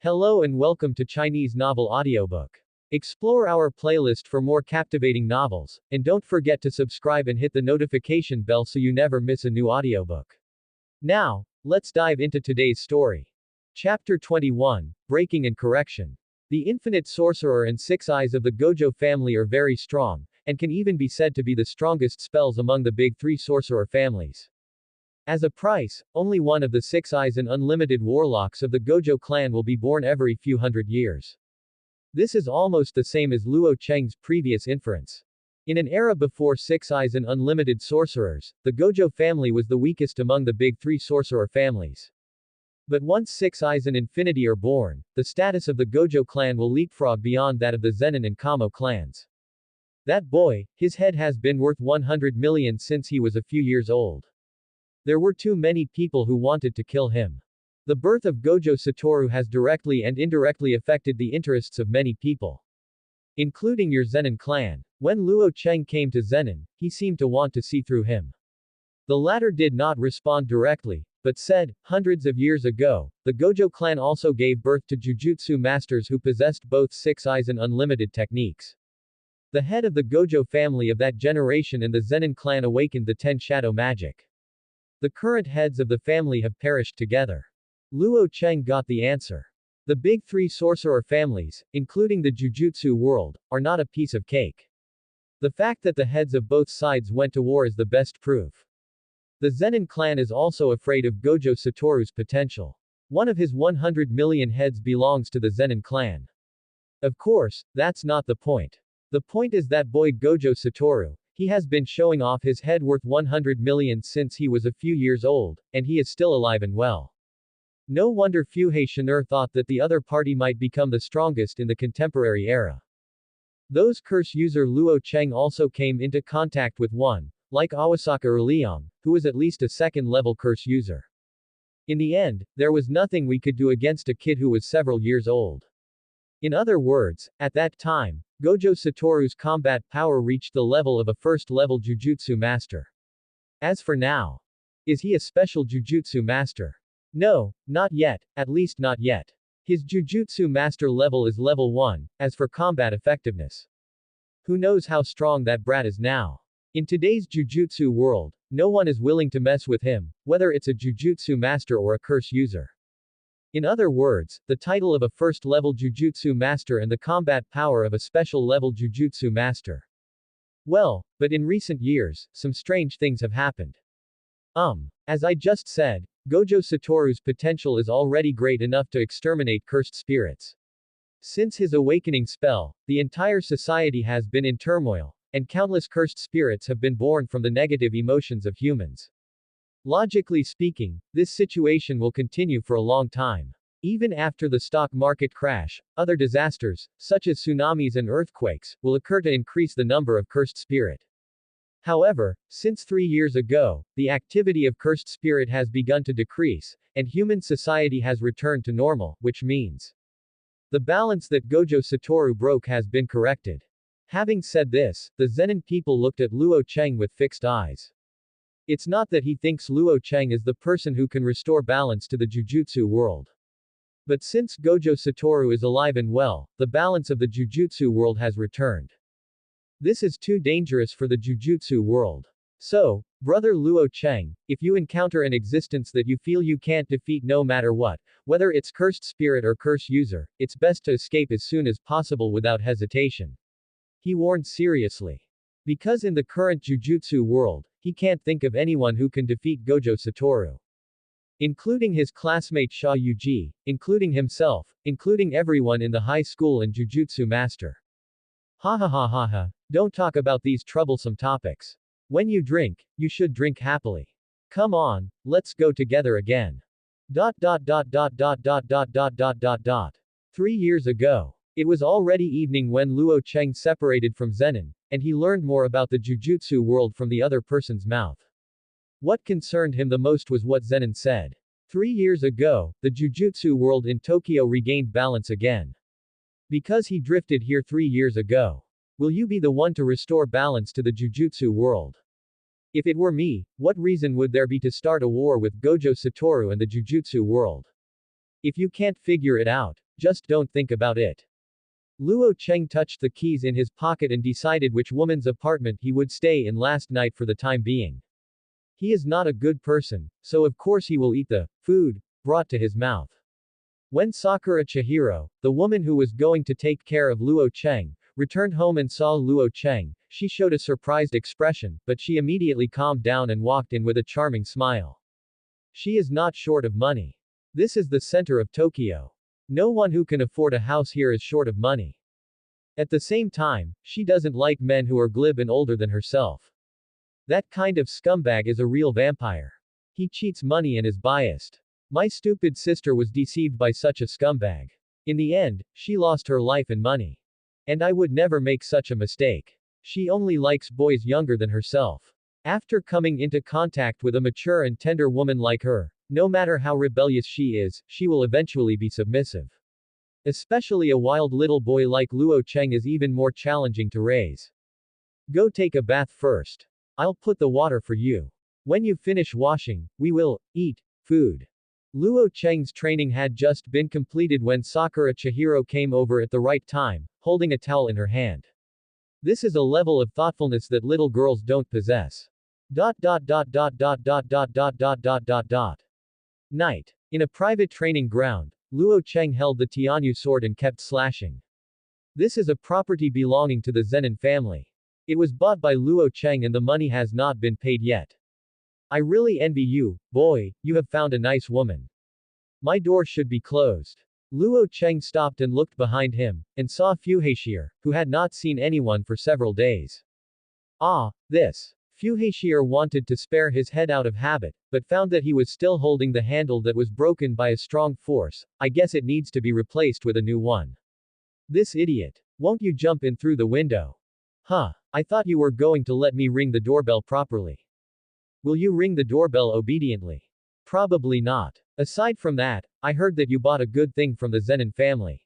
Hello and welcome to Chinese Novel Audiobook. Explore our playlist for more captivating novels, and don't forget to subscribe and hit the notification bell so you never miss a new audiobook. Now, let's dive into today's story. Chapter 21, Breaking and Correction. The infinite sorcerer and six eyes of the Gojo family are very strong, and can even be said to be the strongest spells among the big three sorcerer families. As a price, only one of the six eyes and unlimited warlocks of the Gojo clan will be born every few hundred years. This is almost the same as Luo Cheng's previous inference. In an era before six eyes and unlimited sorcerers, the Gojo family was the weakest among the big three sorcerer families. But once six eyes and infinity are born, the status of the Gojo clan will leapfrog beyond that of the Zenin and Kamo clans. That boy, his head has been worth 100 million since he was a few years old. There were too many people who wanted to kill him. The birth of Gojo Satoru has directly and indirectly affected the interests of many people, including your Zenin clan. When Luo Cheng came to Zenin, he seemed to want to see through him. The latter did not respond directly, but said, hundreds of years ago, the Gojo clan also gave birth to Jujutsu masters who possessed both six eyes and unlimited techniques. The head of the Gojo family of that generation and the Zenin clan awakened the 10 shadow magic. The current heads of the family have perished together. Luo Cheng got the answer. The big three sorcerer families, including the Jujutsu world, are not a piece of cake. The fact that the heads of both sides went to war is the best proof. The Zenin clan is also afraid of Gojo Satoru's potential. One of his 100 million heads belongs to the Zenin clan. Of course, that's not the point. The point is that boy Gojo Satoru, he has been showing off his head worth 100 million since he was a few years old, and he is still alive and well. No wonder Fuhei Shin'er thought that the other party might become the strongest in the contemporary era. Those curse user Luo Cheng also came into contact with one, like Awasaka or Liang, who was at least a second-level curse user. In the end, there was nothing we could do against a kid who was several years old. In other words, at that time, Gojo Satoru's combat power reached the level of a first-level Jujutsu master. As for now, is he a special Jujutsu master? No, not yet, at least not yet. His Jujutsu master level is level 1, as for combat effectiveness. Who knows how strong that brat is now? In today's Jujutsu world, no one is willing to mess with him, whether it's a Jujutsu master or a curse user. In other words, the title of a first-level Jujutsu master and the combat power of a special-level Jujutsu master. Well, but in recent years, some strange things have happened. As I just said, Gojo Satoru's potential is already great enough to exterminate cursed spirits. Since his awakening spell, the entire society has been in turmoil, and countless cursed spirits have been born from the negative emotions of humans. Logically speaking, this situation will continue for a long time. Even after the stock market crash, other disasters, such as tsunamis and earthquakes, will occur to increase the number of cursed spirit. However, since 3 years ago, the activity of cursed spirit has begun to decrease, and human society has returned to normal, which means the balance that Gojo Satoru broke has been corrected. Having said this, the Zenin people looked at Luo Cheng with fixed eyes. It's not that he thinks Luo Cheng is the person who can restore balance to the Jujutsu world. But since Gojo Satoru is alive and well, the balance of the Jujutsu world has returned. This is too dangerous for the Jujutsu world. So, brother Luo Cheng, if you encounter an existence that you feel you can't defeat no matter what, whether it's cursed spirit or curse user, it's best to escape as soon as possible without hesitation. He warned seriously. Because in the current Jujutsu world, he can't think of anyone who can defeat Gojo Satoru. Including his classmate Sha Yuji, including himself, including everyone in the high school and Jujutsu master. Ha ha ha ha ha, don't talk about these troublesome topics. When you drink, you should drink happily. Come on, let's go together again. 3 years ago. It was already evening when Luo Cheng separated from Zenin, and he learned more about the Jujutsu world from the other person's mouth. What concerned him the most was what Zenin said. 3 years ago, the Jujutsu world in Tokyo regained balance again. Because he drifted here 3 years ago. Will you be the one to restore balance to the Jujutsu world? If it were me, what reason would there be to start a war with Gojo Satoru and the Jujutsu world? If you can't figure it out, Just don't think about it. Luo Cheng touched the keys in his pocket and decided which woman's apartment he would stay in last night for the time being. He is not a good person, so of course he will eat the food brought to his mouth. When Sakura Chihiro, the woman who was going to take care of Luo Cheng, returned home and saw Luo Cheng, she showed a surprised expression, but she immediately calmed down and walked in with a charming smile. She is not short of money. This is the center of Tokyo. No one who can afford a house here is short of money. At the same time, she doesn't like men who are glib and older than herself. That kind of scumbag is a real vampire. He cheats money and is biased. My stupid sister was deceived by such a scumbag. In the end, she lost her life and money. And I would never make such a mistake. She only likes boys younger than herself. After coming into contact with a mature and tender woman like her, no matter how rebellious she is, she will eventually be submissive. Especially a wild little boy like Luo Cheng is even more challenging to raise. Go take a bath first. I'll put the water for you. When you finish washing, we will eat food. Luo Cheng's training had just been completed when Sakura Chihiro came over at the right time, holding a towel in her hand. This is a level of thoughtfulness that little girls don't possess. Night. In a private training ground, Luo Cheng held the Tianyu sword and kept slashing. This is a property belonging to the Zenin family. It was bought by Luo Cheng and the money has not been paid yet. I really envy you, boy, you have found a nice woman. My door should be closed. Luo Cheng stopped and looked behind him, and saw Fuhaishir, who had not seen anyone for several days. This. Fuhaishir wanted to spare his head out of habit, but found that he was still holding the handle that was broken by a strong force. I guess it needs to be replaced with a new one. This idiot. Won't you jump in through the window? I thought you were going to let me ring the doorbell properly. Will you ring the doorbell obediently? Probably not. Aside from that, I heard that you bought a good thing from the Zenin family.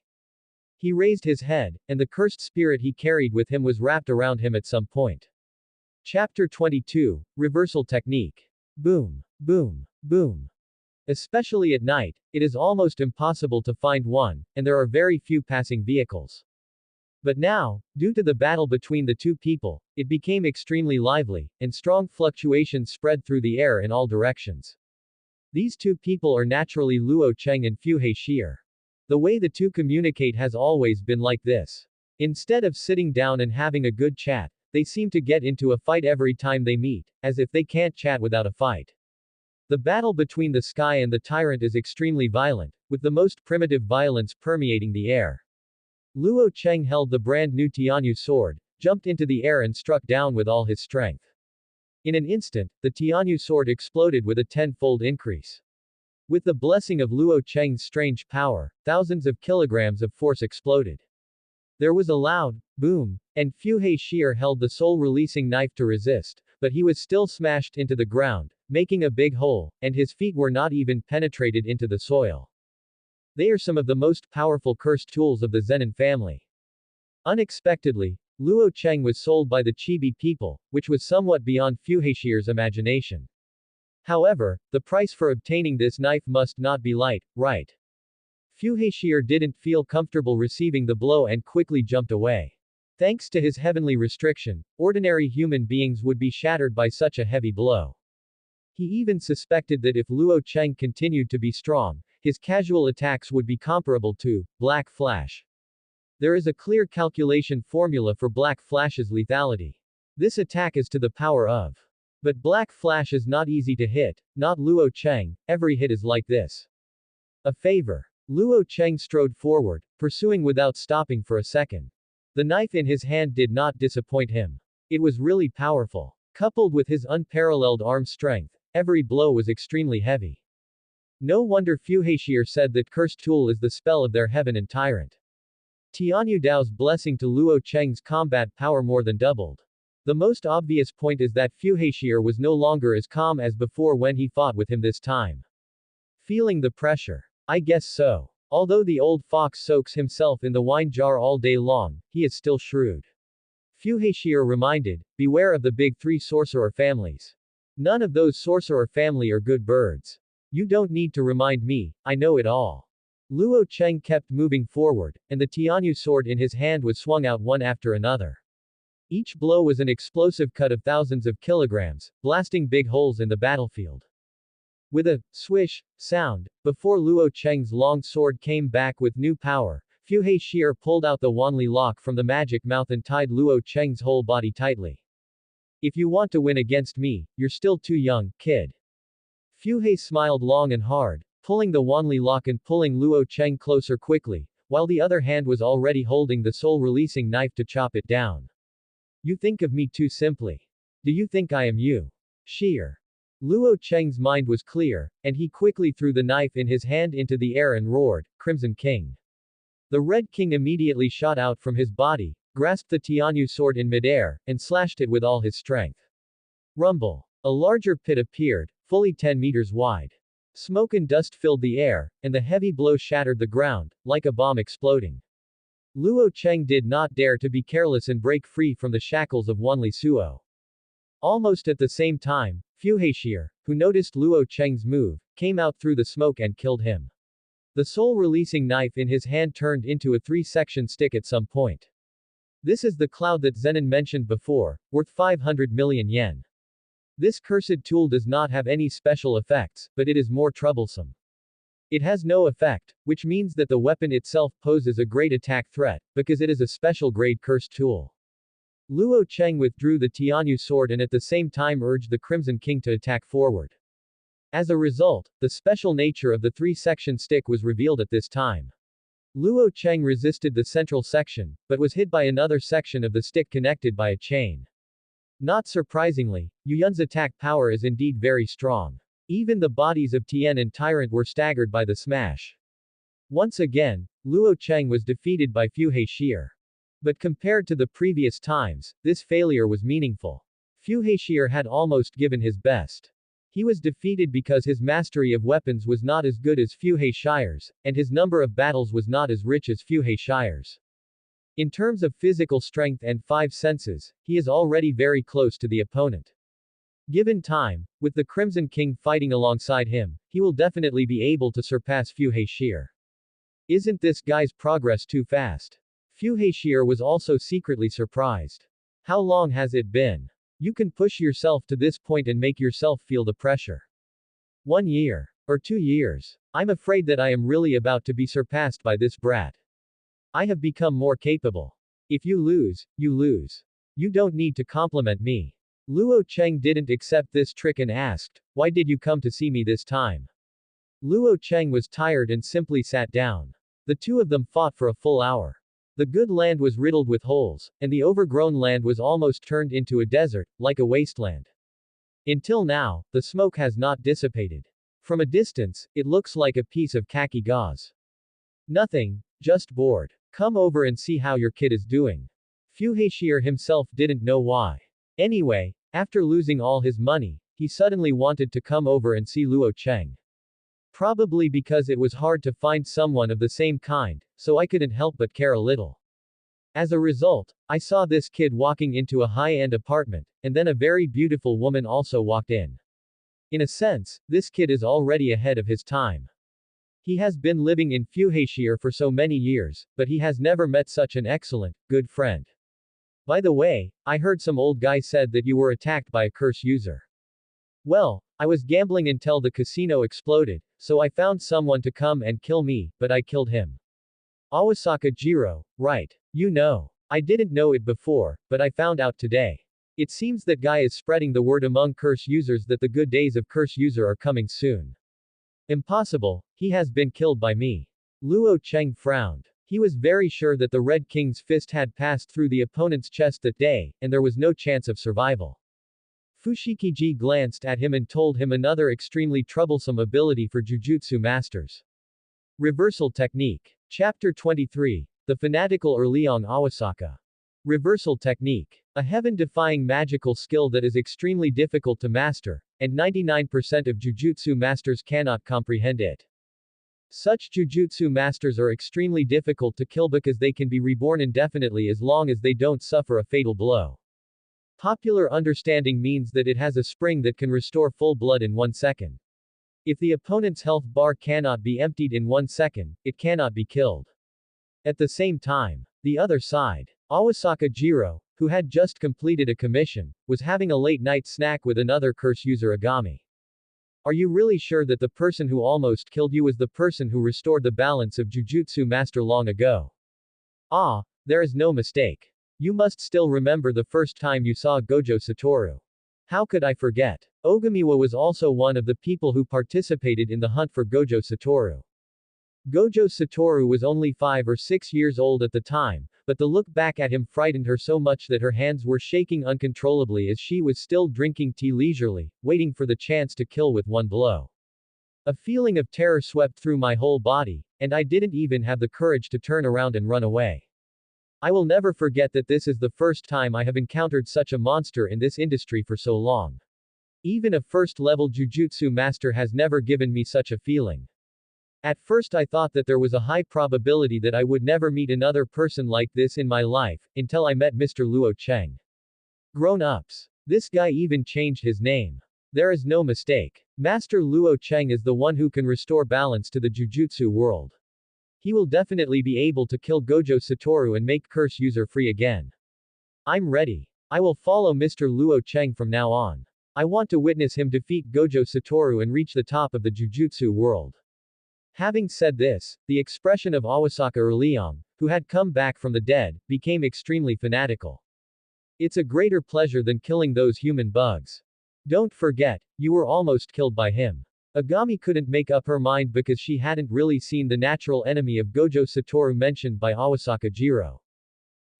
He raised his head, and the cursed spirit he carried with him was wrapped around him at some point. Chapter 22, Reversal Technique. Boom. Boom. Boom. Especially at night, it is almost impossible to find one, and there are very few passing vehicles. But now, due to the battle between the two people, it became extremely lively, and strong fluctuations spread through the air in all directions. These two people are naturally Luo Cheng and Fuhaishir. The way the two communicate has always been like this. Instead of sitting down and having a good chat, they seem to get into a fight every time they meet, as if they can't chat without a fight. The battle between the sky and the tyrant is extremely violent, with the most primitive violence permeating the air. Luo Cheng held the brand new Tianyu sword, jumped into the air and struck down with all his strength. In an instant, the Tianyu sword exploded with a 10-fold increase. With the blessing of Luo Cheng's strange power, thousands of kilograms of force exploded. There was a loud boom, and Fuhaishir held the soul-releasing knife to resist, but he was still smashed into the ground, making a big hole, and his feet were not even penetrated into the soil. They are some of the most powerful cursed tools of the Zenin family. Unexpectedly, Luo Cheng was sold by the Chibi people, which was somewhat beyond Fuhaishir's imagination. However, the price for obtaining this knife must not be light, right? Fuhaishir didn't feel comfortable receiving the blow and quickly jumped away. Thanks to his heavenly restriction, ordinary human beings would be shattered by such a heavy blow. He even suspected that if Luo Cheng continued to be strong, his casual attacks would be comparable to Black Flash. There is a clear calculation formula for Black Flash's lethality. This attack is to the power of. But Black Flash is not easy to hit, not Luo Cheng, every hit is like this. A favor. Luo Cheng strode forward, pursuing without stopping for a second. The knife in his hand did not disappoint him. It was really powerful. Coupled with his unparalleled arm strength, every blow was extremely heavy. No wonder Fuhaishir said that cursed tool is the spell of their heaven and tyrant. Tianyu Dao's blessing to Luo Cheng's combat power more than doubled. The most obvious point is that Fuhaishir was no longer as calm as before when he fought with him this time. Feeling the pressure. I guess so. Although the old fox soaks himself in the wine jar all day long, he is still shrewd. Fuhaishir reminded, beware of the big three sorcerer families. None of those sorcerer family are good birds. You don't need to remind me, I know it all. Luo Cheng kept moving forward, and the Tianyu sword in his hand was swung out one after another. Each blow was an explosive cut of thousands of kilograms, blasting big holes in the battlefield. With a swish sound, before Luo Cheng's long sword came back with new power, Fu Hei pulled out the Wanli lock from the magic mouth and tied Luo Cheng's whole body tightly. If you want to win against me, you're still too young, kid. Fu Hei smiled long and hard, pulling the Wanli lock and pulling Luo Cheng closer quickly, while the other hand was already holding the soul-releasing knife to chop it down. You think of me too simply. Do you think I am you? Sheer. Luo Cheng's mind was clear, and he quickly threw the knife in his hand into the air and roared, Crimson King. The Red King immediately shot out from his body, grasped the Tianyu sword in midair, and slashed it with all his strength. Rumble. A larger pit appeared, fully 10 meters wide. Smoke and dust filled the air, and the heavy blow shattered the ground, like a bomb exploding. Luo Cheng did not dare to be careless and break free from the shackles of Wanli Suo. Almost at the same time, Fu Hei, who noticed Luo Cheng's move, came out through the smoke and killed him. The soul-releasing knife in his hand turned into a 3-section stick at some point. This is the cloud that Zenon mentioned before, worth 500 million yen. This cursed tool does not have any special effects, but it is more troublesome. It has no effect, which means that the weapon itself poses a great attack threat, because it is a special grade cursed tool. Luo Cheng withdrew the Tianyu sword and at the same time urged the Crimson King to attack forward. As a result, the special nature of the 3-section stick was revealed at this time. Luo Cheng resisted the central section, but was hit by another section of the stick connected by a chain. Not surprisingly, Yu Yun's attack power is indeed very strong. Even the bodies of Tian and Tyrant were staggered by the smash. Once again, Luo Cheng was defeated by Fu Hei. But compared to the previous times, this failure was meaningful. Fu Hei had almost given his best. He was defeated because his mastery of weapons was not as good as Fu Hei's, and his number of battles was not as rich as Fu Hei's. In terms of physical strength and 5 senses, he is already very close to the opponent. Given time, with the Crimson King fighting alongside him, he will definitely be able to surpass Fu Hei. Isn't this guy's progress too fast? Fu Hei was also secretly surprised. How long has it been? You can push yourself to this point and make yourself feel the pressure. 1 year. Or 2 years. I'm afraid that I am really about to be surpassed by this brat. I have become more capable. If you lose, you lose. You don't need to compliment me. Luo Cheng didn't accept this trick and asked, why did you come to see me this time? Luo Cheng was tired and simply sat down. The two of them fought for a full hour. The good land was riddled with holes, and the overgrown land was almost turned into a desert, like a wasteland. Until now, the smoke has not dissipated. From a distance, it looks like a piece of khaki gauze. Nothing, just bored. Come over and see how your kid is doing. Fu Hei himself didn't know why. Anyway, after losing all his money, he suddenly wanted to come over and see Luo Cheng. Probably because it was hard to find someone of the same kind, so I couldn't help but care a little. As a result, I saw this kid walking into a high-end apartment, and then a very beautiful woman also walked in. In a sense, this kid is already ahead of his time. He has been living in Fu Hei for so many years, but he has never met such an excellent, good friend. By the way, I heard some old guy said that you were attacked by a curse user. Well, I was gambling until the casino exploded, so I found someone to come and kill me, but I killed him. Awasaka Jiro, right. You know. I didn't know it before, but I found out today. It seems that guy is spreading the word among curse users that the good days of curse user are coming soon. Impossible, he has been killed by me. Luo Cheng frowned. He was very sure that the Red King's fist had passed through the opponent's chest that day, and there was no chance of survival. Fushikiji glanced at him and told him another extremely troublesome ability for Jujutsu masters. Reversal Technique. Chapter 23. The Fanatical Erliong Awasaka. Reversal Technique. A heaven-defying magical skill that is extremely difficult to master, and 99% of Jujutsu masters cannot comprehend it. Such Jujutsu masters are extremely difficult to kill because they can be reborn indefinitely as long as they don't suffer a fatal blow. Popular understanding means that it has a spring that can restore full blood in 1 second. If the opponent's health bar cannot be emptied in 1 second, it cannot be killed. At the same time, the other side, Awasaka Jiro, who had just completed a commission, was having a late-night snack with another curse user Agami. Are you really sure that the person who almost killed you was the person who restored the balance of Jujutsu Master long ago? Ah, there is no mistake. You must still remember the first time you saw Gojo Satoru. How could I forget? Ogamiwa was also one of the people who participated in the hunt for Gojo Satoru. Gojo Satoru was only 5 or 6 years old at the time, but the look back at him frightened her so much that her hands were shaking uncontrollably as she was still drinking tea leisurely, waiting for the chance to kill with one blow. A feeling of terror swept through my whole body, and I didn't even have the courage to turn around and run away. I will never forget that this is the first time I have encountered such a monster in this industry for so long. Even a first-level Jujutsu master has never given me such a feeling. At first I thought that there was a high probability that I would never meet another person like this in my life, until I met Mr. Luo Cheng. Grown-ups. This guy even changed his name. There is no mistake. Master Luo Cheng is the one who can restore balance to the Jujutsu world. He will definitely be able to kill Gojo Satoru and make curse user free again. I'm ready. I will follow Mr. Luo Cheng from now on. I want to witness him defeat Gojo Satoru and reach the top of the Jujutsu world. Having said this, the expression of Awasaka Erliong, who had come back from the dead, became extremely fanatical. It's a greater pleasure than killing those human bugs. Don't forget, you were almost killed by him. Agami couldn't make up her mind because she hadn't really seen the natural enemy of Gojo Satoru mentioned by Awasaka Jiro.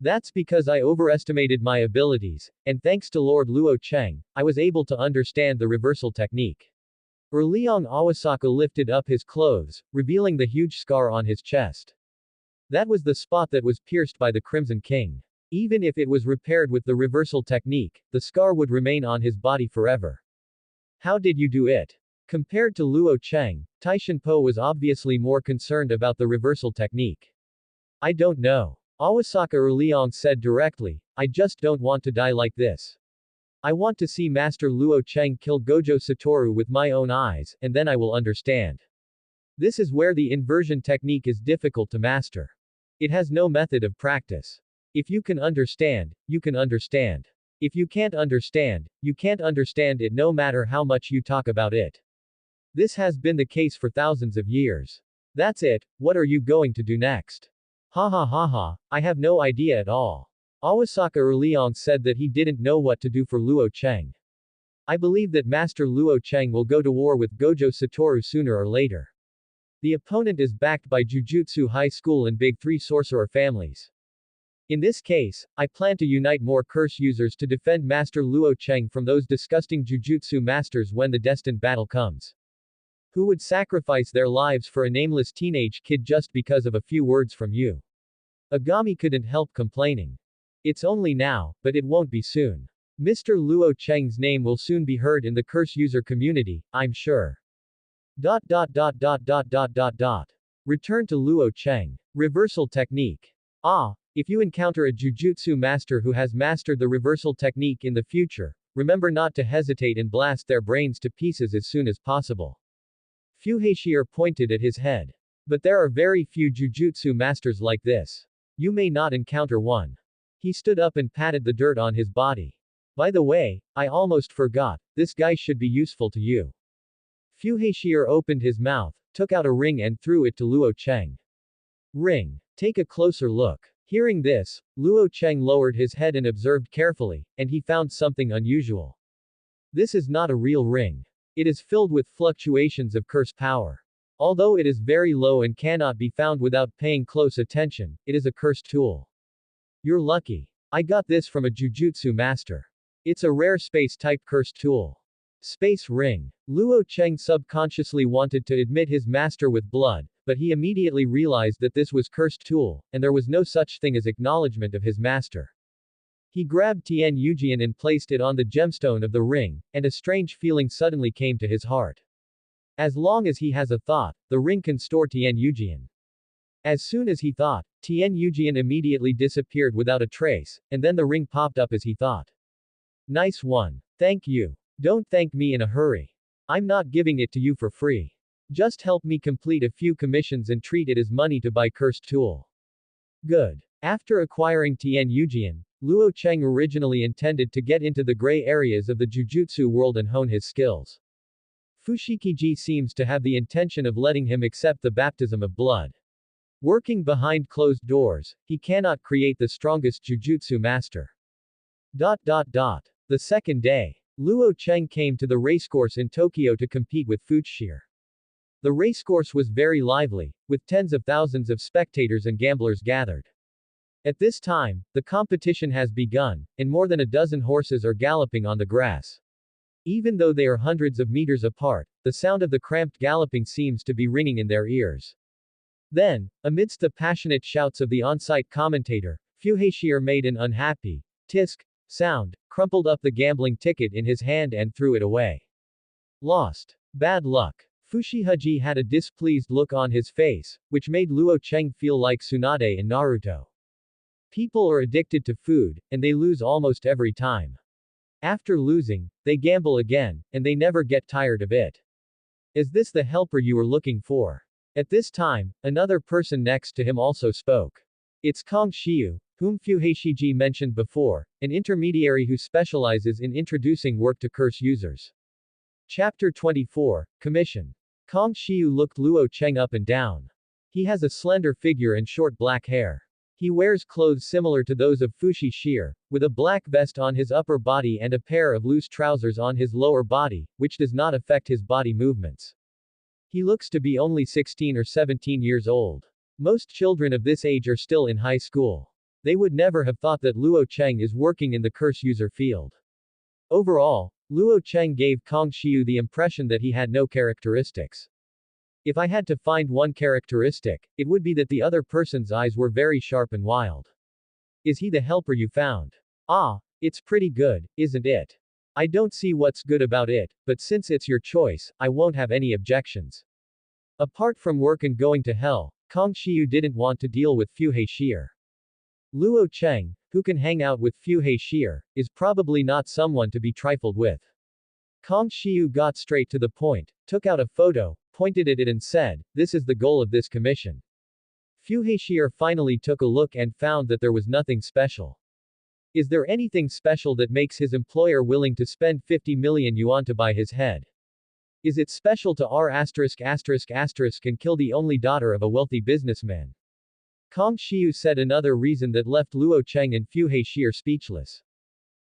That's because I overestimated my abilities, and thanks to Lord Luo Cheng, I was able to understand the reversal technique. Erliong Awasaka lifted up his clothes, revealing the huge scar on his chest. That was the spot that was pierced by the Crimson King. Even if it was repaired with the reversal technique, the scar would remain on his body forever. How did you do it? Compared to Luo Cheng, Taishinpo was obviously more concerned about the reversal technique. I don't know. Awasaka Erliong said directly, I just don't want to die like this. I want to see Master Luo Cheng kill Gojo Satoru with my own eyes, and then I will understand. This is where the inversion technique is difficult to master. It has no method of practice. If you can understand, you can understand. If you can't understand, you can't understand it no matter how much you talk about it. This has been the case for thousands of years. That's it, what are you going to do next? Ha ha ha ha, I have no idea at all. Awasaka Erliong said that he didn't know what to do for Luo Cheng. I believe that Master Luo Cheng will go to war with Gojo Satoru sooner or later. The opponent is backed by Jujutsu High School and Big 3 sorcerer families. In this case, I plan to unite more curse users to defend Master Luo Cheng from those disgusting Jujutsu masters when the destined battle comes. Who would sacrifice their lives for a nameless teenage kid just because of a few words from you? Agami couldn't help complaining. It's only now, but it won't be soon. Mr. Luo Cheng's name will soon be heard in the curse user community, I'm sure. Return to Luo Cheng. Reversal technique. If you encounter a Jujutsu master who has mastered the reversal technique in the future, remember not to hesitate and blast their brains to pieces as soon as possible. Fuhashir pointed at his head. But there are very few Jujutsu masters like this. You may not encounter one. He stood up and patted the dirt on his body. By the way, I almost forgot, this guy should be useful to you. Fuhashir opened his mouth, took out a ring and threw it to Luo Cheng. Ring. Take a closer look. Hearing this, Luo Cheng lowered his head and observed carefully, and he found something unusual. This is not a real ring. It is filled with fluctuations of curse power. Although it is very low and cannot be found without paying close attention, it is a cursed tool. You're lucky. I got this from a Jujutsu master. It's a rare space-type cursed tool. Space ring. Luo Cheng subconsciously wanted to admit his master with blood, but he immediately realized that this was cursed tool, and there was no such thing as acknowledgement of his master. He grabbed Tien Yujian and placed it on the gemstone of the ring, and a strange feeling suddenly came to his heart. As long as he has a thought, the ring can store Tien Yujian. As soon as he thought, Tien Yujian immediately disappeared without a trace, and then the ring popped up as he thought. Nice one. Thank you. Don't thank me in a hurry. I'm not giving it to you for free. Just help me complete a few commissions and treat it as money to buy cursed tool. Good. After acquiring Tian Yujian, Luo Cheng originally intended to get into the gray areas of the Jujutsu world and hone his skills. Fushikiji seems to have the intention of letting him accept the baptism of blood. Working behind closed doors, he cannot create the strongest Jujutsu master. The second day, Luo Cheng came to the racecourse in Tokyo to compete with Fuchshire. The racecourse was very lively, with tens of thousands of spectators and gamblers gathered. At this time, the competition has begun, and more than a dozen horses are galloping on the grass. Even though they are hundreds of meters apart, the sound of the cramped galloping seems to be ringing in their ears. Then, amidst the passionate shouts of the on-site commentator, Fuhashir made an unhappy, tisk, sound, crumpled up the gambling ticket in his hand and threw it away. Lost. Bad luck. Fushihiji had a displeased look on his face, which made Luo Cheng feel like Tsunade in Naruto. People are addicted to food, and they lose almost every time. After losing, they gamble again, and they never get tired of it. Is this the helper you were looking for? At this time, another person next to him also spoke. It's Kong Xiu, whom Fuhashiji mentioned before, an intermediary who specializes in introducing work to curse users. Chapter 24, Commission. Kong Xiu looked Luo Cheng up and down. He has a slender figure and short black hair. He wears clothes similar to those of Fushi Shir, with a black vest on his upper body and a pair of loose trousers on his lower body, which does not affect his body movements. He looks to be only 16 or 17 years old. Most children of this age are still in high school. They would never have thought that Luo Cheng is working in the curse user field. Overall, Luo Cheng gave Kong Xiu the impression that he had no characteristics. If I had to find one characteristic, it would be that the other person's eyes were very sharp and wild. Is he the helper you found? Ah, it's pretty good, isn't it? I don't see what's good about it, but since it's your choice, I won't have any objections. Apart from work and going to hell, Kong Xiu didn't want to deal with Fuhashir. Luo Cheng, who can hang out with Fuhashir, is probably not someone to be trifled with. Kong Xiu got straight to the point, took out a photo, pointed at it and said, "This is the goal of this commission." Fuhashir finally took a look and found that there was nothing special. Is there anything special that makes his employer willing to spend 50 million yuan to buy his head? Is it special to and kill the only daughter of a wealthy businessman? Kong Xiu said another reason that left Luo Cheng and Fuhashir speechless.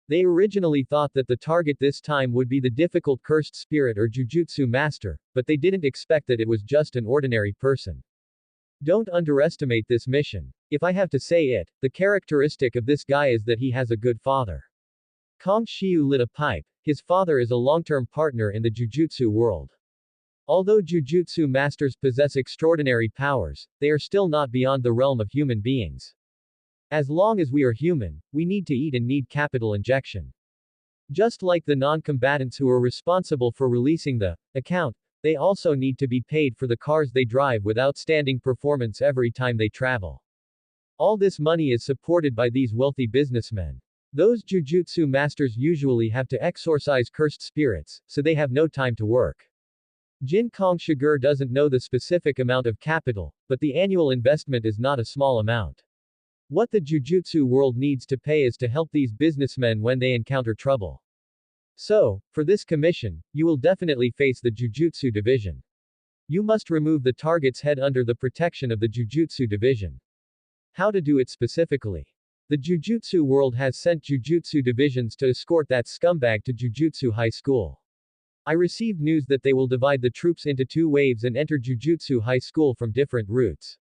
They originally thought that the target this time would be the difficult cursed spirit or Jujutsu master, but they didn't expect that it was just an ordinary person. Don't underestimate this mission. If I have to say it, the characteristic of this guy is that he has a good father. Kong Xiu lit a pipe. His father is a long-term partner in the Jujutsu world. Although Jujutsu masters possess extraordinary powers, they are still not beyond the realm of human beings. As long as we are human, we need to eat and need capital injection. Just like the non-combatants who are responsible for releasing the account, they also need to be paid for the cars they drive with outstanding performance every time they travel. All this money is supported by these wealthy businessmen. Those Jujutsu masters usually have to exorcise cursed spirits, so they have no time to work. Jin Kong Shiger doesn't know the specific amount of capital, but the annual investment is not a small amount. What the Jujutsu world needs to pay is to help these businessmen when they encounter trouble. So, for this commission, you will definitely face the Jujutsu division. You must remove the target's head under the protection of the Jujutsu division. How to do it specifically? The Jujutsu world has sent Jujutsu divisions to escort that scumbag to Jujutsu High School. I received news that they will divide the troops into 2 waves and enter Jujutsu High School from different routes.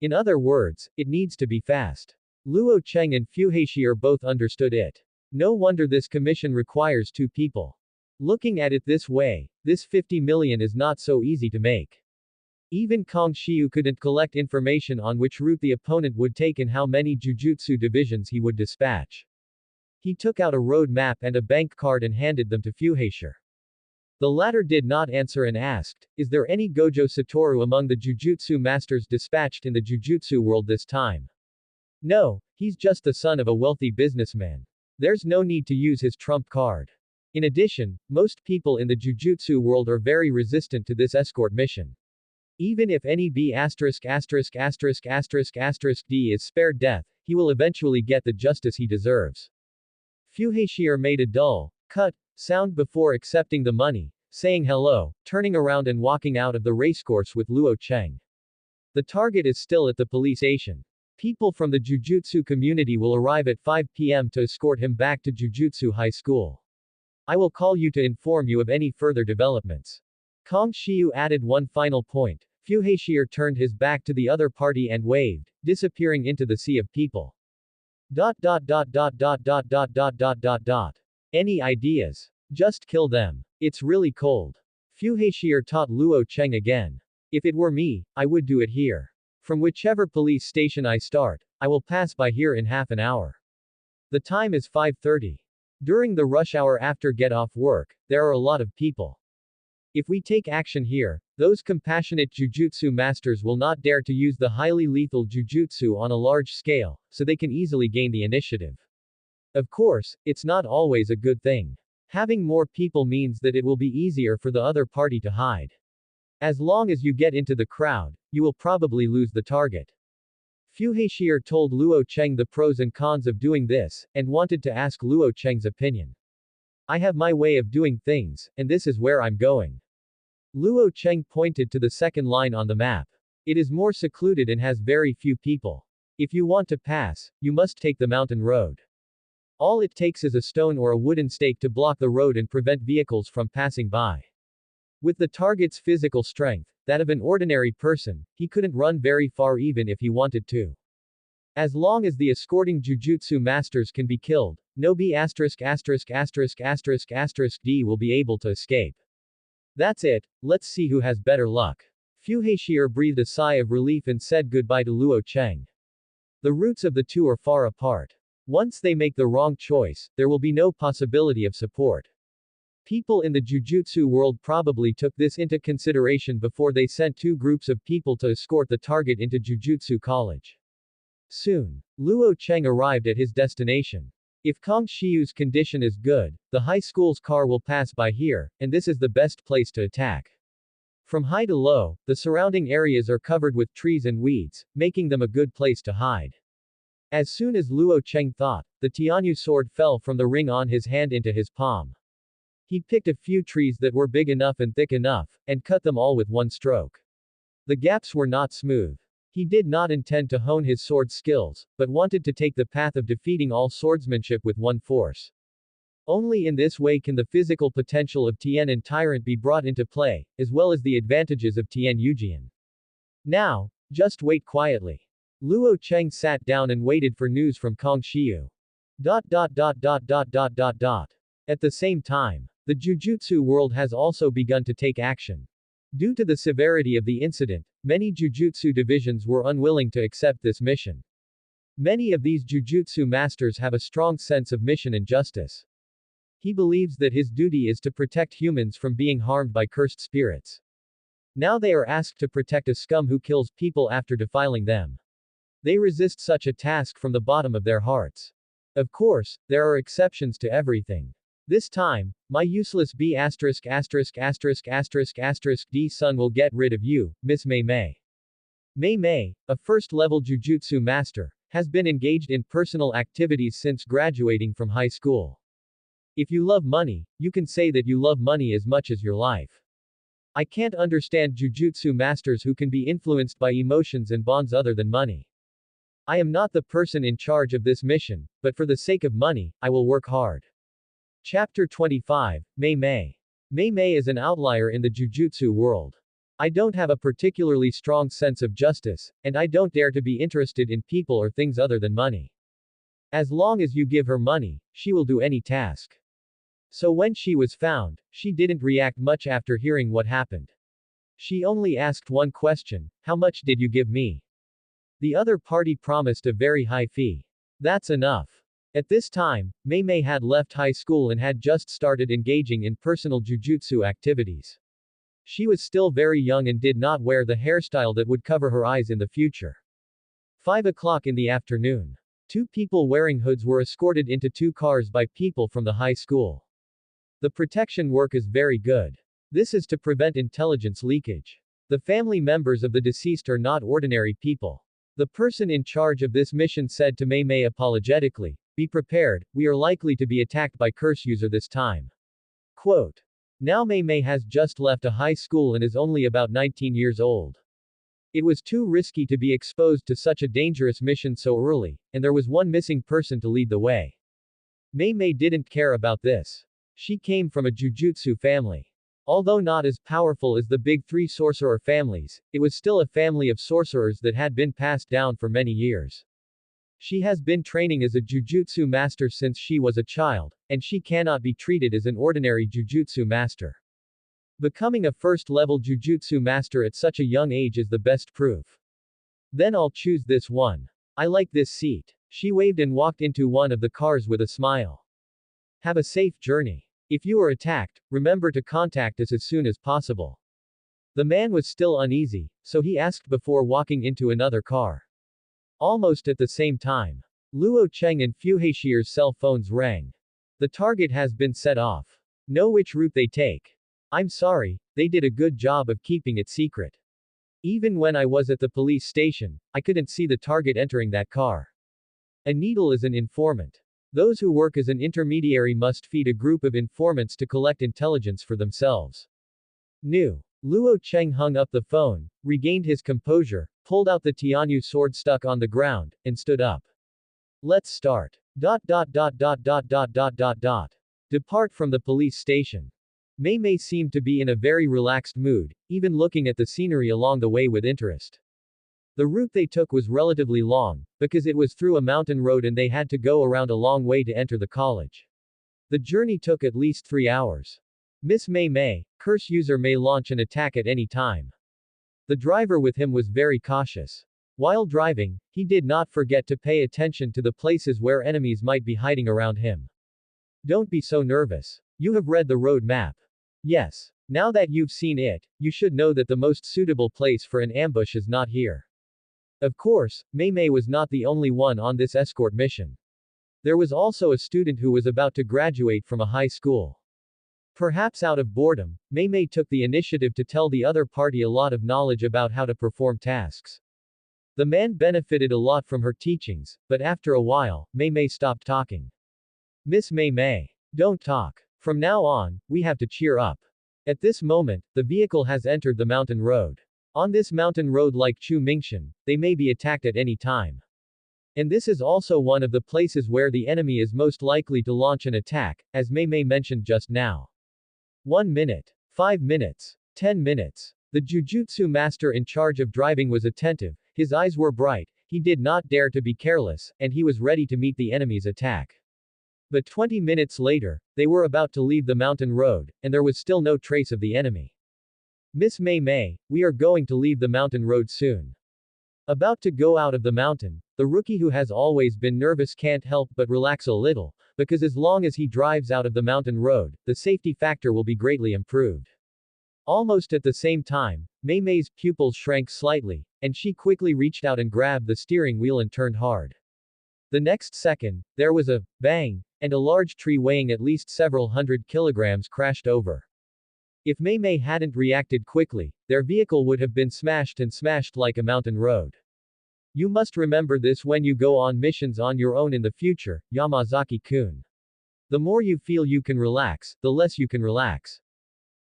In other words, it needs to be fast. Luo Cheng and Fuhashir both understood it. No wonder this commission requires 2 people. Looking at it this way, this 50 million is not so easy to make. Even Kong Xiu couldn't collect information on which route the opponent would take and how many Jujutsu divisions he would dispatch. He took out a road map and a bank card and handed them to Fuhashir. The latter did not answer and asked, "Is there any Gojo Satoru among the Jujutsu masters dispatched in the Jujutsu world this time?" "No, he's just the son of a wealthy businessman. There's no need to use his trump card." In addition, most people in the Jujutsu world are very resistant to this escort mission. Even if any B************** D is spared death, he will eventually get the justice he deserves. Fuhashir made a dull, cut, sound before accepting the money, saying hello, turning around and walking out of the racecourse with Luo Cheng. The target is still at the police station. People from the Jujutsu community will arrive at 5 p.m. to escort him back to Jujutsu High School. I will call you to inform you of any further developments. Kang Xiu added one final point. Fuhashir turned his back to the other party and waved, disappearing into the sea of people. Any ideas? Just kill them. It's really cold. Fuhashir taught Luo Cheng again. If it were me, I would do it here. From whichever police station I start, I will pass by here in half an hour. The time is 5:30. During the rush hour after get off work, there are a lot of people. If we take action here, those compassionate jujutsu masters will not dare to use the highly lethal jujutsu on a large scale, so they can easily gain the initiative. Of course, it's not always a good thing. Having more people means that it will be easier for the other party to hide. As long as you get into the crowd, you will probably lose the target. Fuhashir told Luo Cheng the pros and cons of doing this, and wanted to ask Luo Cheng's opinion. I have my way of doing things, and this is where I'm going. Luo Cheng pointed to the second line on the map. It is more secluded and has very few people. If you want to pass, you must take the mountain road. All it takes is a stone or a wooden stake to block the road and prevent vehicles from passing by. With the target's physical strength, that of an ordinary person, he couldn't run very far even if he wanted to. As long as the escorting jujutsu masters can be killed, no B***************** D will be able to escape. That's it, let's see who has better luck. Fuhashir breathed a sigh of relief and said goodbye to Luo Cheng. The routes of the two are far apart. Once they make the wrong choice, there will be no possibility of support. People in the jujutsu world probably took this into consideration before they sent two groups of people to escort the target into Jujutsu College. Soon, Luo Cheng arrived at his destination. If Kang Xiu's condition is good, the high school's car will pass by here, and this is the best place to attack. From high to low, the surrounding areas are covered with trees and weeds, making them a good place to hide. As soon as Luo Cheng thought, the Tianyu sword fell from the ring on his hand into his palm. He picked a few trees that were big enough and thick enough, and cut them all with one stroke. The gaps were not smooth. He did not intend to hone his sword skills, but wanted to take the path of defeating all swordsmanship with one force. Only in this way can the physical potential of Tien and Tyrant be brought into play, as well as the advantages of Tien Yujian. Now, just wait quietly. Luo Cheng sat down and waited for news from Kang Xiu. At the same time, the jujutsu world has also begun to take action. Due to the severity of the incident, many jujutsu divisions were unwilling to accept this mission. Many of these jujutsu masters have a strong sense of mission and justice. He believes that his duty is to protect humans from being harmed by cursed spirits. Now they are asked to protect a scum who kills people after defiling them. They resist such a task from the bottom of their hearts. Of course, there are exceptions to everything. This time, my useless B************** D son will get rid of you, Miss Mei Mei. Mei Mei, a first-level jujutsu master, has been engaged in personal activities since graduating from high school. If you love money, you can say that you love money as much as your life. I can't understand jujutsu masters who can be influenced by emotions and bonds other than money. I am not the person in charge of this mission, but for the sake of money, I will work hard. Chapter 25, Mei Mei. Mei Mei is an outlier in the jujutsu world. I don't have a particularly strong sense of justice, and I don't dare to be interested in people or things other than money. As long as you give her money, she will do any task. So when she was found, she didn't react much after hearing what happened. She only asked one question, how much did you give me? The other party promised a very high fee. That's enough. At this time, Mei Mei had left high school and had just started engaging in personal jujutsu activities. She was still very young and did not wear the hairstyle that would cover her eyes in the future. 5 o'clock in the afternoon. Two people wearing hoods were escorted into two cars by people from the high school. The protection work is very good. This is to prevent intelligence leakage. The family members of the deceased are not ordinary people. The person in charge of this mission said to Mei Mei apologetically, "Be prepared, we are likely to be attacked by curse user this time." Quote. Now Mei Mei has just left a high school and is only about 19 years old. It was too risky to be exposed to such a dangerous mission so early, and there was one missing person to lead the way. Mei Mei didn't care about this. She came from a Jujutsu family. Although not as powerful as the big three sorcerer families, it was still a family of sorcerers that had been passed down for many years. She has been training as a Jujutsu master since she was a child, and she cannot be treated as an ordinary Jujutsu master. Becoming a first-level Jujutsu master at such a young age is the best proof. Then I'll choose this one. I like this seat. She waved and walked into one of the cars with a smile. Have a safe journey. If you are attacked, remember to contact us as soon as possible. The man was still uneasy, so he asked before walking into another car. Almost at the same time, Luo Cheng and Fu Heishier's cell phones rang. The target has been set off. Know which route they take. I'm sorry, they did a good job of keeping it secret. Even when I was at the police station, I couldn't see the target entering that car. A needle is an informant. Those who work as an intermediary must feed a group of informants to collect intelligence for themselves. New. Luo Cheng hung up the phone, regained his composure, pulled out the Tianyu sword stuck on the ground, and stood up. Let's start. Depart from the police station. Mei Mei seemed to be in a very relaxed mood, even looking at the scenery along the way with interest. The route they took was relatively long, because it was through a mountain road and they had to go around a long way to enter the college. The journey took at least 3 hours. Miss Mei Mei, curse user may launch an attack at any time. The driver with him was very cautious. While driving, he did not forget to pay attention to the places where enemies might be hiding around him. Don't be so nervous. You have read the road map. Yes. Now that you've seen it, you should know that the most suitable place for an ambush is not here. Of course, Mei Mei was not the only one on this escort mission. There was also a student who was about to graduate from a high school. Perhaps out of boredom, Mei Mei took the initiative to tell the other party a lot of knowledge about how to perform tasks. The man benefited a lot from her teachings, but after a while, Mei Mei stopped talking. Miss Mei Mei, don't talk. From now on, we have to cheer up. At this moment, the vehicle has entered the mountain road. On this mountain road like Chu Mingshan, they may be attacked at any time. And this is also one of the places where the enemy is most likely to launch an attack, as Mei Mei mentioned just now. 1 minute. 5 minutes. 10 minutes. The Jujutsu master in charge of driving was attentive, his eyes were bright, he did not dare to be careless, and he was ready to meet the enemy's attack. But 20 minutes later, they were about to leave the mountain road, and there was still no trace of the enemy. Miss Mei Mei, we are going to leave the mountain road soon. About to go out of the mountain, the rookie who has always been nervous can't help but relax a little, because as long as he drives out of the mountain road, the safety factor will be greatly improved. Almost at the same time, Mei Mei's pupils shrank slightly, and she quickly reached out and grabbed the steering wheel and turned hard. The next second, there was a bang, and a large tree weighing at least several hundred kilograms crashed over. If Mei Mei hadn't reacted quickly, their vehicle would have been smashed like a mountain road. You must remember this when you go on missions on your own in the future, Yamazaki-kun. The more you feel you can relax, the less you can relax.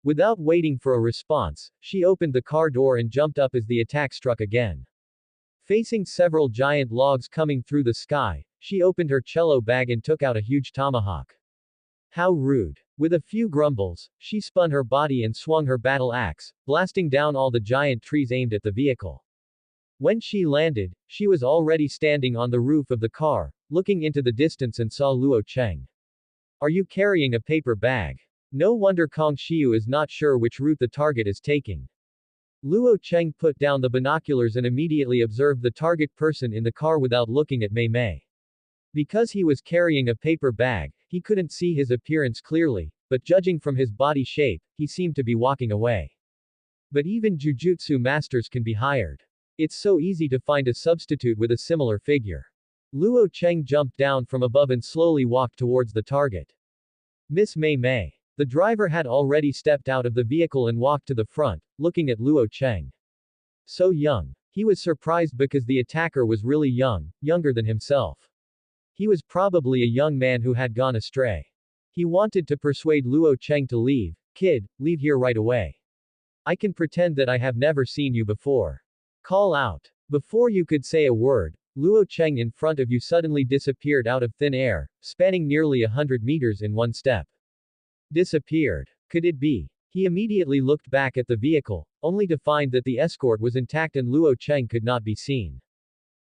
Without waiting for a response, she opened the car door and jumped up as the attack struck again. Facing several giant logs coming through the sky, she opened her cello bag and took out a huge tomahawk. How rude. With a few grumbles, she spun her body and swung her battle axe, blasting down all the giant trees aimed at the vehicle. When she landed, she was already standing on the roof of the car, looking into the distance and saw Luo Cheng. Are you carrying a paper bag? No wonder Kong Xiu is not sure which route the target is taking. Luo Cheng put down the binoculars and immediately observed the target person in the car without looking at Mei Mei. Because he was carrying a paper bag, he couldn't see his appearance clearly, but judging from his body shape, he seemed to be walking away. But even Jujutsu masters can be hired. It's so easy to find a substitute with a similar figure. Luo Cheng jumped down from above and slowly walked towards the target. Miss Mei Mei. The driver had already stepped out of the vehicle and walked to the front, looking at Luo Cheng. So young. He was surprised because the attacker was really young, younger than himself. He was probably a young man who had gone astray. He wanted to persuade Luo Cheng to leave. Kid, leave here right away. I can pretend that I have never seen you before. Call out. Before you could say a word, Luo Cheng in front of you suddenly disappeared out of thin air, spanning nearly 100 meters in one step. Disappeared. Could it be? He immediately looked back at the vehicle, only to find that the escort was intact and Luo Cheng could not be seen.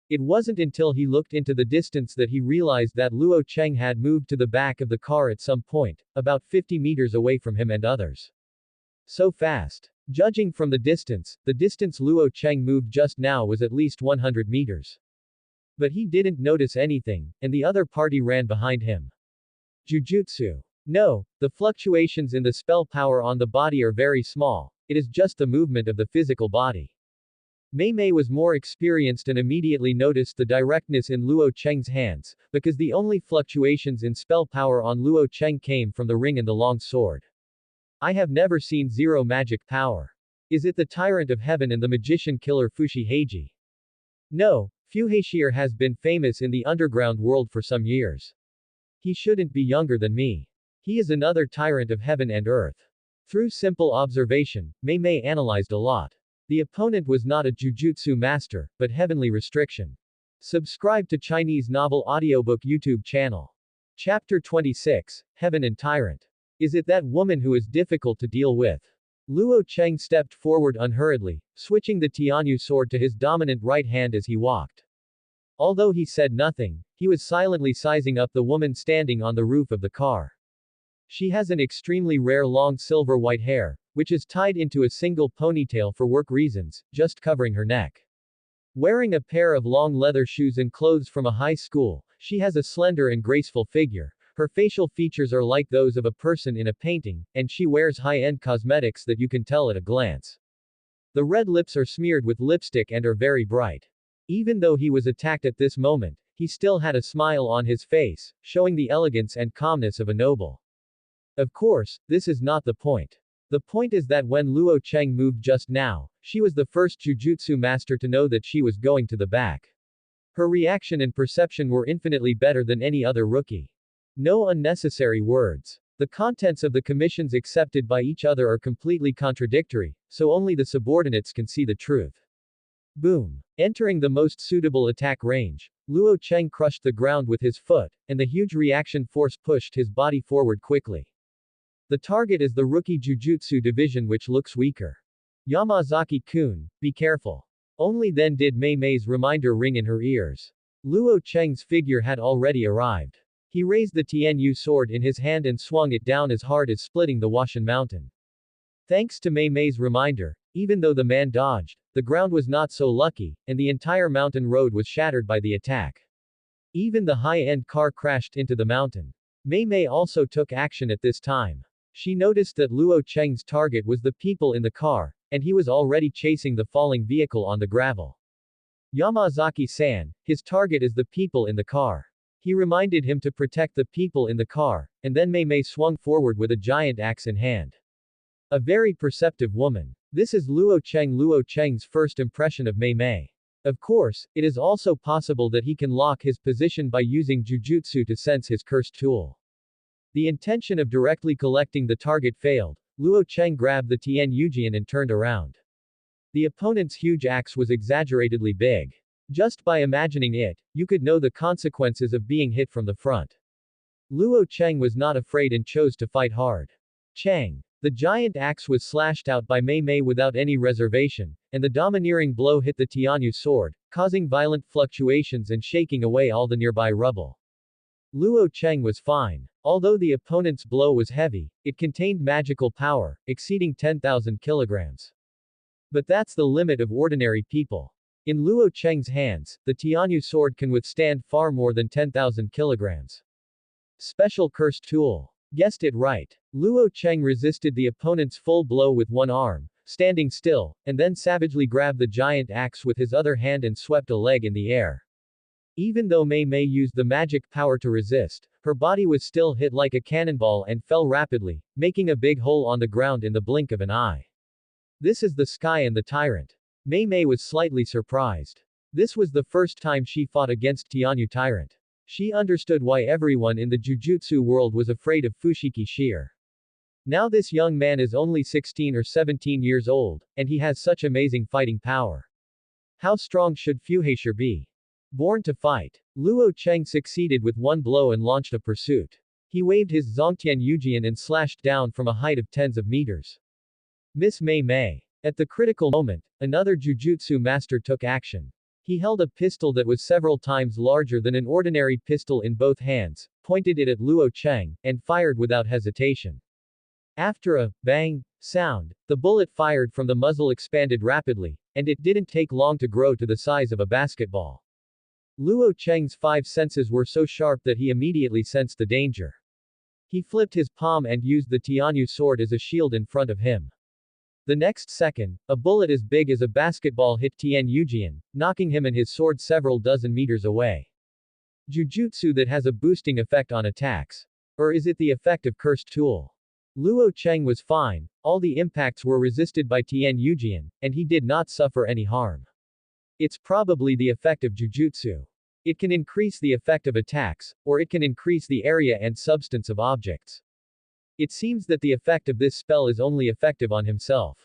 It wasn't until he looked into the distance that he realized that Luo Cheng had moved to the back of the car at some point, about 50 meters away from him and others. So fast. Judging from the distance Luo Cheng moved just now was at least 100 meters. But he didn't notice anything, and the other party ran behind him. Jujutsu. No, the fluctuations in the spell power on the body are very small, it is just the movement of the physical body. Mei Mei was more experienced and immediately noticed the directness in Luo Cheng's hands, because the only fluctuations in spell power on Luo Cheng came from the ring and the long sword. I have never seen zero magic power. Is it the Tyrant of Heaven and the magician killer Fushi Heiji? No, Fuhashir has been famous in the underground world for some years. He shouldn't be younger than me. He is another Tyrant of Heaven and Earth. Through simple observation, Mei Mei analyzed a lot. The opponent was not a Jujutsu master, but heavenly restriction. Subscribe to Chinese Novel Audiobook YouTube channel. Chapter 26, Heaven and Tyrant. Is it that woman who is difficult to deal with? Luo Cheng stepped forward unhurriedly, switching the Tianyu sword to his dominant right hand as he walked. Although he said nothing, he was silently sizing up the woman standing on the roof of the car. She has an extremely rare long silver white hair, which is tied into a single ponytail for work reasons, just covering her neck. Wearing a pair of long leather shoes and clothes from a high school, she has a slender and graceful figure. Her facial features are like those of a person in a painting, and she wears high-end cosmetics that you can tell at a glance. The red lips are smeared with lipstick and are very bright. Even though he was attacked at this moment, he still had a smile on his face, showing the elegance and calmness of a noble. Of course, this is not the point. The point is that when Luo Cheng moved just now, she was the first Jujutsu master to know that she was going to the back. Her reaction and perception were infinitely better than any other rookie. No unnecessary words. The contents of the commissions accepted by each other are completely contradictory, so only the subordinates can see the truth. Boom. Entering the most suitable attack range, Luo Cheng crushed the ground with his foot, and the huge reaction force pushed his body forward quickly. The target is the rookie Jujutsu division, which looks weaker. Yamazaki-kun, be careful. Only then did Mei Mei's reminder ring in her ears. Luo Cheng's figure had already arrived. He raised the Tianyu sword in his hand and swung it down as hard as splitting the Washan mountain. Thanks to Mei Mei's reminder, even though the man dodged, the ground was not so lucky, and the entire mountain road was shattered by the attack. Even the high-end car crashed into the mountain. Mei Mei also took action at this time. She noticed that Luo Cheng's target was the people in the car, and he was already chasing the falling vehicle on the gravel. Yamazaki-san, his target is the people in the car. He reminded him to protect the people in the car, and then Mei Mei swung forward with a giant axe in hand. A very perceptive woman. This is Luo Cheng's first impression of Mei Mei. Of course, it is also possible that he can lock his position by using Jujutsu to sense his cursed tool. The intention of directly collecting the target failed. Luo Cheng grabbed the Tianyujian and turned around. The opponent's huge axe was exaggeratedly big. Just by imagining it, you could know the consequences of being hit from the front. Luo Cheng was not afraid and chose to fight hard. Cheng. The giant axe was slashed out by Mei Mei without any reservation, and the domineering blow hit the Tianyu sword, causing violent fluctuations and shaking away all the nearby rubble. Luo Cheng was fine. Although the opponent's blow was heavy, it contained magical power, exceeding 10,000 kilograms. But that's the limit of ordinary people. In Luo Cheng's hands, the Tianyu sword can withstand far more than 10,000 kilograms. Special cursed tool. Guessed it right. Luo Cheng resisted the opponent's full blow with one arm, standing still, and then savagely grabbed the giant axe with his other hand and swept a leg in the air. Even though Mei Mei used the magic power to resist, Her body was still hit like a cannonball and fell rapidly, making a big hole on the ground in the blink of an eye. This is the sky and the Tyrant. Mei Mei was slightly surprised. This was the first time she fought against Tianyu Tyrant. She understood why everyone in the Jujutsu world was afraid of Fushiki Shear. Now this young man is only 16 or 17 years old, and he has such amazing fighting power. How strong should Fuhashir be? Born to fight. Luo Cheng succeeded with one blow and launched a pursuit. He waved his Zongtian Yujian and slashed down from a height of tens of meters. Miss Mei Mei. At the critical moment, another Jujutsu master took action. He held a pistol that was several times larger than an ordinary pistol in both hands, pointed it at Luo Cheng, and fired without hesitation. After a bang sound, the bullet fired from the muzzle expanded rapidly, and it didn't take long to grow to the size of a basketball. Luo Cheng's five senses were so sharp that he immediately sensed the danger. He flipped his palm and used the Tianyu sword as a shield in front of him. The next second, a bullet as big as a basketball hit Tian Yujian, knocking him and his sword several dozen meters away. Jujutsu that has a boosting effect on attacks. Or is it the effect of cursed tool? Luo Cheng was fine, all the impacts were resisted by Tian Yujian, and he did not suffer any harm. It's probably the effect of Jujutsu. It can increase the effect of attacks, or it can increase the area and substance of objects. It seems that the effect of this spell is only effective on himself.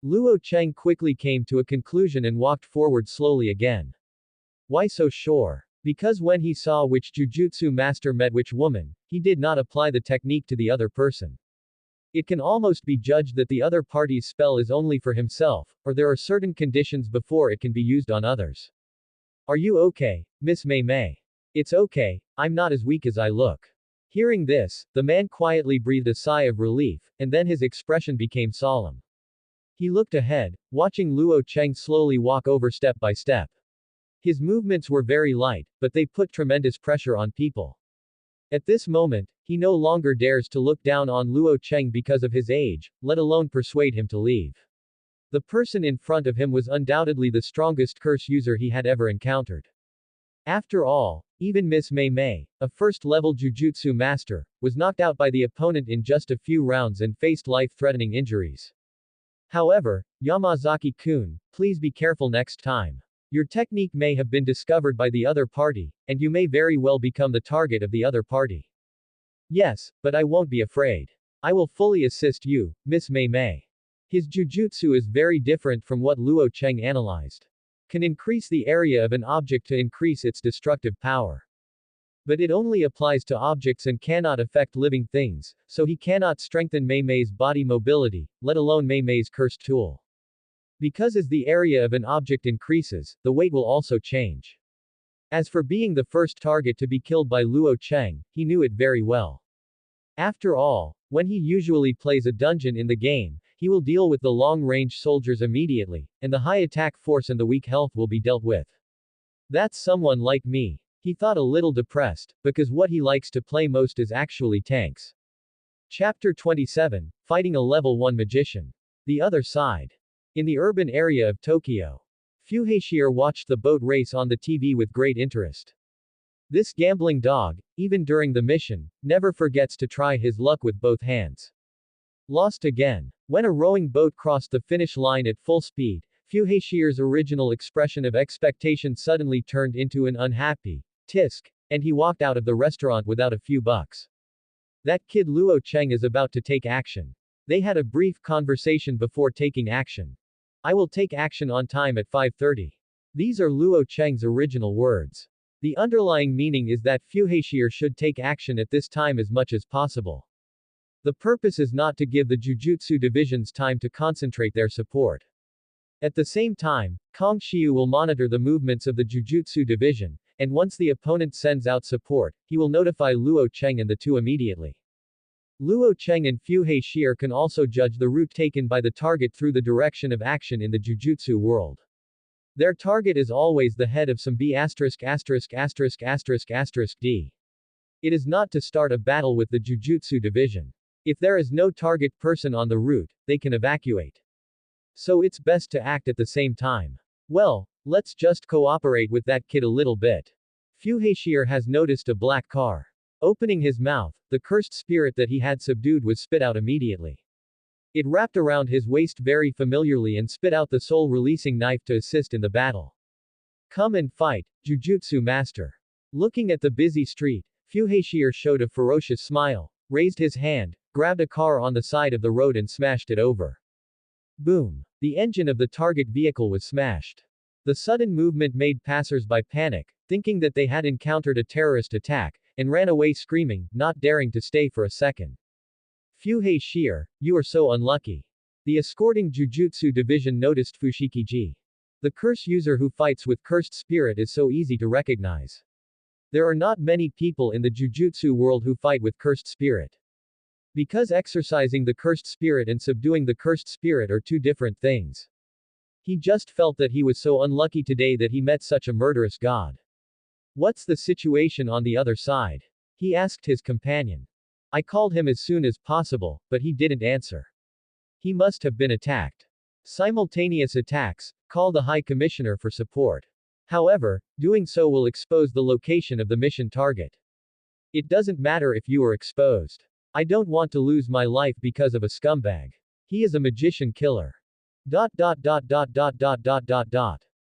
Luo Cheng quickly came to a conclusion and walked forward slowly again. Why so sure? Because when he saw which Jujutsu master met which woman, he did not apply the technique to the other person. It can almost be judged that the other party's spell is only for himself, or there are certain conditions before it can be used on others. Are you okay, Miss Mei Mei? It's okay, I'm not as weak as I look. Hearing this, the man quietly breathed a sigh of relief, and then his expression became solemn. He looked ahead, watching Luo Cheng slowly walk over step by step. His movements were very light, but they put tremendous pressure on people. At this moment, he no longer dares to look down on Luo Cheng because of his age, let alone persuade him to leave. The person in front of him was undoubtedly the strongest curse user he had ever encountered. After all, even Miss Mei Mei, a first-level Jujutsu master, was knocked out by the opponent in just a few rounds and faced life-threatening injuries. However, Yamazaki-kun, please be careful next time. Your technique may have been discovered by the other party, and you may very well become the target of the other party. Yes, but I won't be afraid. I will fully assist you, Miss Mei Mei. His jujutsu is very different from what Luo Cheng analyzed. Can increase the area of an object to increase its destructive power. But it only applies to objects and cannot affect living things, so he cannot strengthen Mei Mei's body mobility, let alone Mei Mei's cursed tool. Because as the area of an object increases, the weight will also change. As for being the first target to be killed by Luo Cheng, he knew it very well. After all, when he usually plays a dungeon in the game, he will deal with the long-range soldiers immediately, and the high attack force and the weak health will be dealt with. That's someone like me. He thought a little depressed, because what he likes to play most is actually tanks. Chapter 27, Fighting a Level 1 Magician. The Other Side. In the urban area of Tokyo. Fuhashir watched the boat race on the TV with great interest. This gambling dog, even during the mission, never forgets to try his luck with both hands. Lost again. When a rowing boat crossed the finish line at full speed, Fuhashir's original expression of expectation suddenly turned into an unhappy tisk, and he walked out of the restaurant without a few bucks. That kid Luo Cheng is about to take action. They had a brief conversation before taking action. I will take action on time at 5:30. These are Luo Cheng's original words. The underlying meaning is that Fuhashir should take action at this time as much as possible. The purpose is not to give the Jujutsu divisions time to concentrate their support. At the same time, Kong Xiu will monitor the movements of the Jujutsu division, and once the opponent sends out support, he will notify Luo Cheng and the two immediately. Luo Cheng and Fuhashir can also judge the route taken by the target through the direction of action in the Jujutsu world. Their target is always the head of some B*******************. D. It is not to start a battle with the Jujutsu division. If there is no target person on the route, they can evacuate. So it's best to act at the same time. Well, let's just cooperate with that kid a little bit. Fuhashir has noticed a black car. Opening his mouth, the cursed spirit that he had subdued was spit out immediately. It wrapped around his waist very familiarly and spit out the soul-releasing knife to assist in the battle. Come and fight, Jujutsu Master. Looking at the busy street, Fuhashir showed a ferocious smile, raised his hand, grabbed a car on the side of the road and smashed it over. Boom! The engine of the target vehicle was smashed. The sudden movement made passers-by panic, thinking that they had encountered a terrorist attack, and ran away screaming, not daring to stay for a second. Fuhashir, you are so unlucky. The escorting Jujutsu division noticed Fushikiji. The curse user who fights with cursed spirit is so easy to recognize. There are not many people in the Jujutsu world who fight with cursed spirit. Because exercising the cursed spirit and subduing the cursed spirit are two different things. He just felt that he was so unlucky today that he met such a murderous god. What's the situation on the other side? He asked his companion. I called him as soon as possible, but he didn't answer. He must have been attacked. Simultaneous attacks, call the High Commissioner for support. However, doing so will expose the location of the mission target. It doesn't matter if you are exposed. I don't want to lose my life because of a scumbag. He is a magician killer.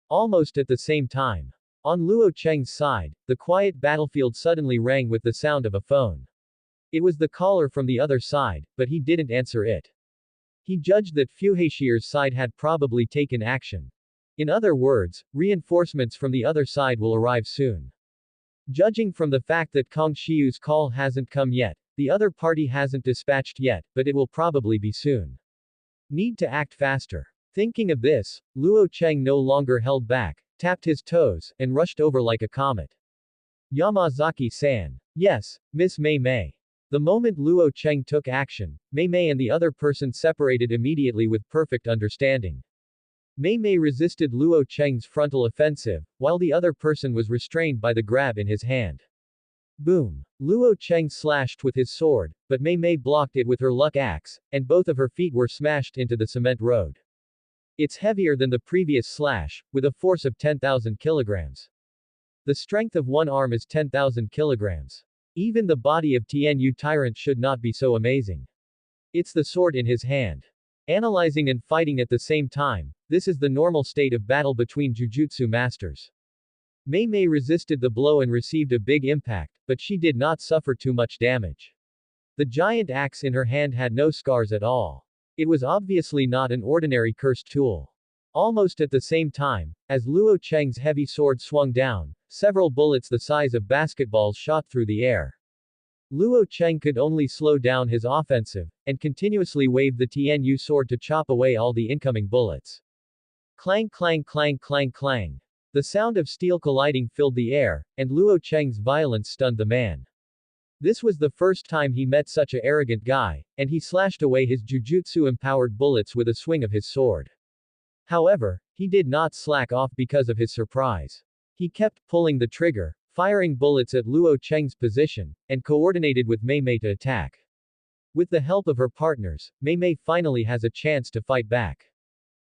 Almost at the same time. On Luo Cheng's side, the quiet battlefield suddenly rang with the sound of a phone. It was the caller from the other side, but he didn't answer it. He judged that Fuhashir's side had probably taken action. In other words, reinforcements from the other side will arrive soon. Judging from the fact that Kong Xiu's call hasn't come yet, the other party hasn't dispatched yet, but it will probably be soon. Need to act faster. Thinking of this, Luo Cheng no longer held back, tapped his toes, and rushed over like a comet. Yamazaki-san. Yes, Miss Mei Mei. The moment Luo Cheng took action, Mei Mei and the other person separated immediately with perfect understanding. Mei Mei resisted Luo Cheng's frontal offensive, while the other person was restrained by the grab in his hand. Boom! Luo Cheng slashed with his sword, but Mei Mei blocked it with her luck axe, and both of her feet were smashed into the cement road. It's heavier than the previous slash, with a force of 10,000 kilograms. The strength of one arm is 10,000 kilograms. Even the body of Tianyu Tyrant should not be so amazing. It's the sword in his hand. Analyzing and fighting at the same time, this is the normal state of battle between Jujutsu masters. Mei Mei resisted the blow and received a big impact, but she did not suffer too much damage. The giant axe in her hand had no scars at all. It was obviously not an ordinary cursed tool. Almost at the same time, as Luo Cheng's heavy sword swung down, several bullets the size of basketballs shot through the air. Luo Cheng could only slow down his offensive, and continuously waved the Tianyu sword to chop away all the incoming bullets. Clang clang clang clang clang. The sound of steel colliding filled the air, and Luo Cheng's violence stunned the man. This was the first time he met such a arrogant guy, and he slashed away his jujutsu-empowered bullets with a swing of his sword. However, he did not slack off because of his surprise. He kept pulling the trigger, firing bullets at Luo Cheng's position, and coordinated with Mei Mei to attack. With the help of her partners, Mei Mei finally has a chance to fight back.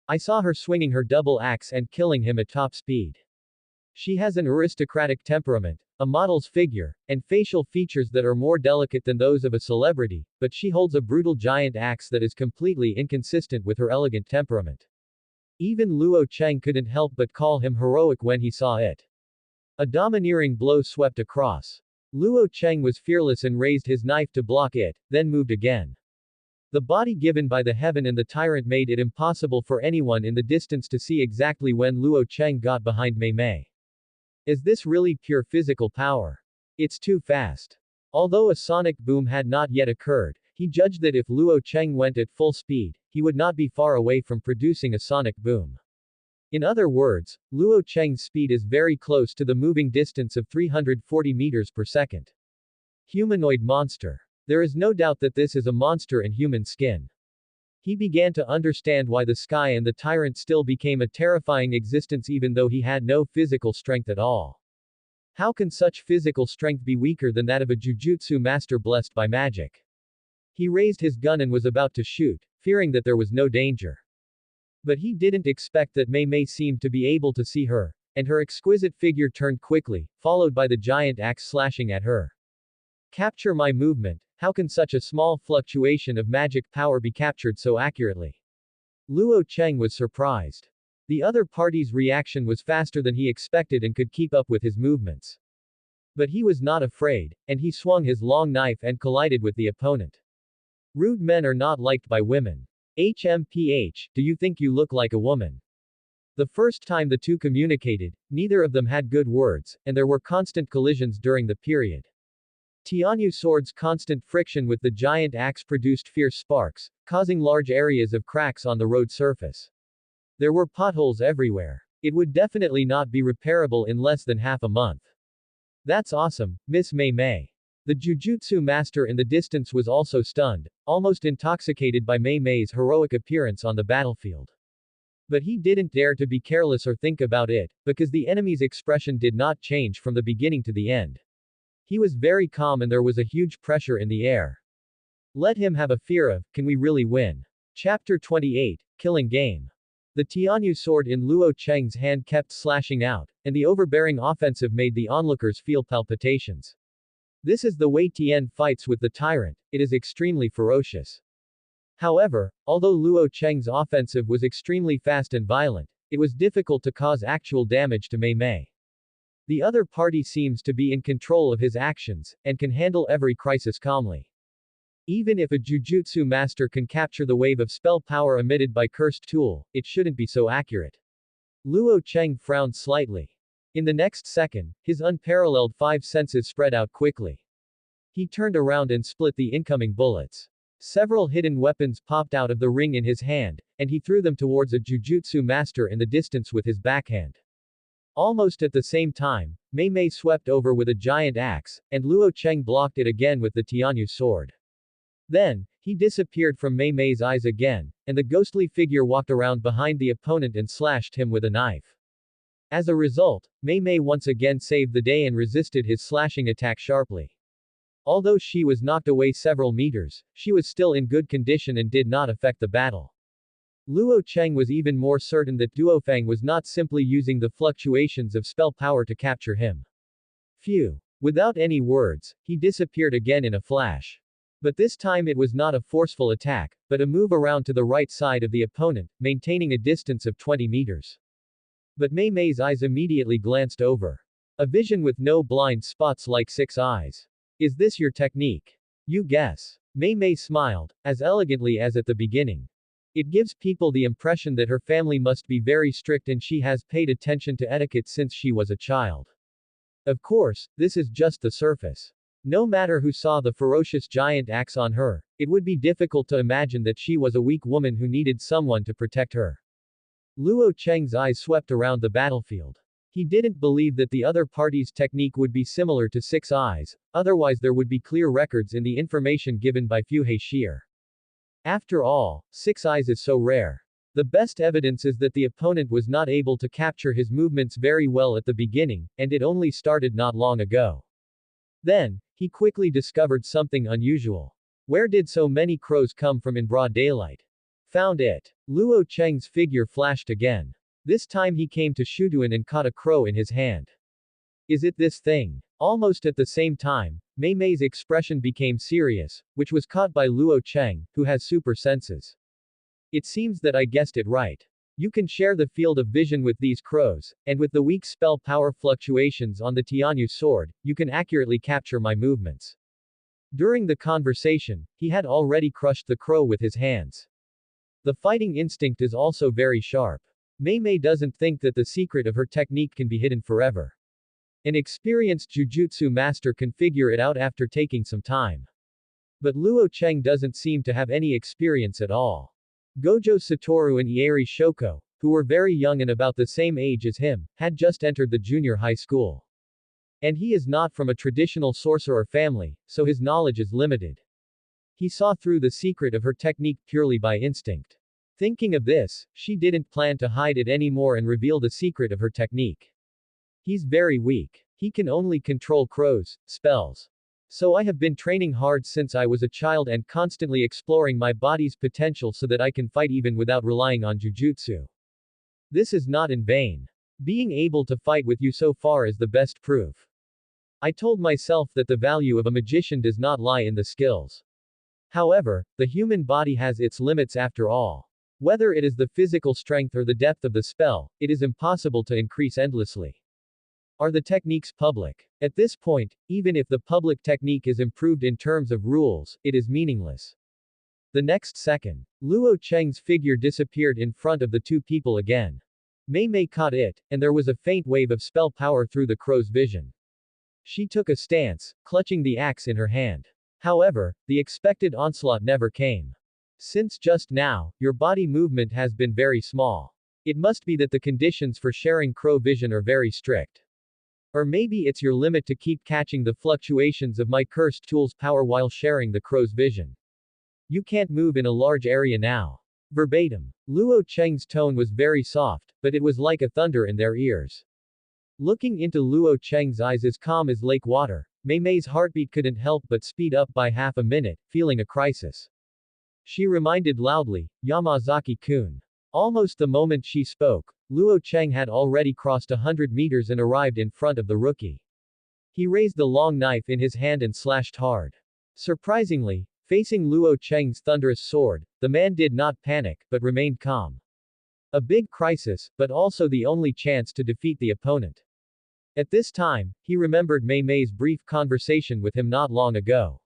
I saw her swinging her double axe and killing him at top speed. She has an aristocratic temperament, a model's figure, and facial features that are more delicate than those of a celebrity, but she holds a brutal giant axe that is completely inconsistent with her elegant temperament. Even Luo Cheng couldn't help but call him heroic when he saw it. A domineering blow swept across. Luo Cheng was fearless and raised his knife to block it, then moved again. The body given by the heaven and the tyrant made it impossible for anyone in the distance to see exactly when Luo Cheng got behind Mei Mei. Is this really pure physical power? It's too fast. Although a sonic boom had not yet occurred, he judged that if Luo Cheng went at full speed, he would not be far away from producing a sonic boom. In other words, Luo Cheng's speed is very close to the moving distance of 340 meters per second. Humanoid monster. There is no doubt that this is a monster in human skin. He began to understand why the sky and the tyrant still became a terrifying existence even though he had no physical strength at all. How can such physical strength be weaker than that of a jujutsu master blessed by magic? He raised his gun and was about to shoot, fearing that there was no danger. But he didn't expect that Mei Mei seemed to be able to see her, and her exquisite figure turned quickly, followed by the giant axe slashing at her. Capture my movement. How can such a small fluctuation of magic power be captured so accurately? Luo Cheng was surprised. The other party's reaction was faster than he expected and could keep up with his movements. But he was not afraid, and he swung his long knife and collided with the opponent. Rude men are not liked by women. HMPH, do you think you look like a woman? The first time the two communicated, neither of them had good words, and there were constant collisions during the period. Tianyu sword's constant friction with the giant axe produced fierce sparks, causing large areas of cracks on the road surface. There were potholes everywhere. It would definitely not be repairable in less than half a month. That's awesome, Miss Mei Mei. The Jujutsu master in the distance was also stunned, almost intoxicated by Mei Mei's heroic appearance on the battlefield. But he didn't dare to be careless or think about it, because the enemy's expression did not change from the beginning to the end. He was very calm and there was a huge pressure in the air. Let him have a fear of, can we really win? Chapter 28, Killing Game. The Tianyu sword in Luo Cheng's hand kept slashing out, and the overbearing offensive made the onlookers feel palpitations. This is the way Tian fights with the Tyrant, it is extremely ferocious. However, although Luo Cheng's offensive was extremely fast and violent, it was difficult to cause actual damage to Mei Mei. The other party seems to be in control of his actions, and can handle every crisis calmly. Even if a Jujutsu master can capture the wave of spell power emitted by cursed tool, it shouldn't be so accurate. Luo Cheng frowned slightly. In the next second, his unparalleled five senses spread out quickly. He turned around and split the incoming bullets. Several hidden weapons popped out of the ring in his hand, and he threw them towards a Jujutsu master in the distance with his backhand. Almost at the same time, Mei Mei swept over with a giant axe, and Luo Cheng blocked it again with the Tianyu sword. Then, he disappeared from Mei Mei's eyes again, and the ghostly figure walked around behind the opponent and slashed him with a knife. As a result, Mei Mei once again saved the day and resisted his slashing attack sharply. Although she was knocked away several meters, she was still in good condition and did not affect the battle. Luo Cheng was even more certain that Duofang was not simply using the fluctuations of spell power to capture him. Phew. Without any words, he disappeared again in a flash. But this time it was not a forceful attack, but a move around to the right side of the opponent, maintaining a distance of 20 meters. But Mei Mei's eyes immediately glanced over. A vision with no blind spots like 6 eyes. Is this your technique? You guess. Mei Mei smiled, as elegantly as at the beginning. It gives people the impression that her family must be very strict and she has paid attention to etiquette since she was a child. Of course, this is just the surface. No matter who saw the ferocious giant axe on her, it would be difficult to imagine that she was a weak woman who needed someone to protect her. Luo Cheng's eyes swept around the battlefield. He didn't believe that the other party's technique would be similar to 6 eyes, otherwise there would be clear records in the information given by Fuhei Shier. After all, 6 eyes is so rare. The best evidence is that the opponent was not able to capture his movements very well at the beginning, and it only started not long ago. Then, he quickly discovered something unusual. Where did so many crows come from in broad daylight? Found it. Luo Cheng's figure flashed again. This time he came to Shuduan and caught a crow in his hand. Is it this thing? Almost at the same time, Mei Mei's expression became serious, which was caught by Luo Cheng, who has super senses. It seems that I guessed it right. You can share the field of vision with these crows, and with the weak spell power fluctuations on the Tianyu sword, you can accurately capture my movements. During the conversation, he had already crushed the crow with his hands. The fighting instinct is also very sharp. Mei Mei doesn't think that the secret of her technique can be hidden forever. An experienced Jujutsu master can figure it out after taking some time. But Luo Cheng doesn't seem to have any experience at all. Gojo Satoru and Ieri Shoko, who were very young and about the same age as him, had just entered the junior high school. And he is not from a traditional sorcerer family, so his knowledge is limited. He saw through the secret of her technique purely by instinct. Thinking of this, she didn't plan to hide it anymore and reveal the secret of her technique. He's very weak. He can only control crows, spells. So I have been training hard since I was a child and constantly exploring my body's potential so that I can fight even without relying on jujutsu. This is not in vain. Being able to fight with you so far is the best proof. I told myself that the value of a magician does not lie in the skills. However, the human body has its limits after all. Whether it is the physical strength or the depth of the spell, it is impossible to increase endlessly. Are the techniques public? At this point, even if the public technique is improved in terms of rules, it is meaningless. The next second, Luo Cheng's figure disappeared in front of the two people again. Mei Mei caught it, and there was a faint wave of spell power through the crow's vision. She took a stance, clutching the axe in her hand. However, the expected onslaught never came. Since just now, your body movement has been very small. It must be that the conditions for sharing crow vision are very strict. Or maybe it's your limit to keep catching the fluctuations of my cursed tool's power while sharing the crow's vision. You can't move in a large area now. Verbatim. Luo Cheng's tone was very soft, but it was like a thunder in their ears. Looking into Luo Cheng's eyes as calm as lake water, Mei Mei's heartbeat couldn't help but speed up by half a minute, feeling a crisis. She reminded loudly, Yamazaki-kun. Almost the moment she spoke, Luo Cheng had already crossed 100 meters and arrived in front of the rookie. He raised the long knife in his hand and slashed hard. Surprisingly, facing Luo Cheng's thunderous sword, the man did not panic, but remained calm. A big crisis, but also the only chance to defeat the opponent. At this time, he remembered Mei Mei's brief conversation with him not long ago.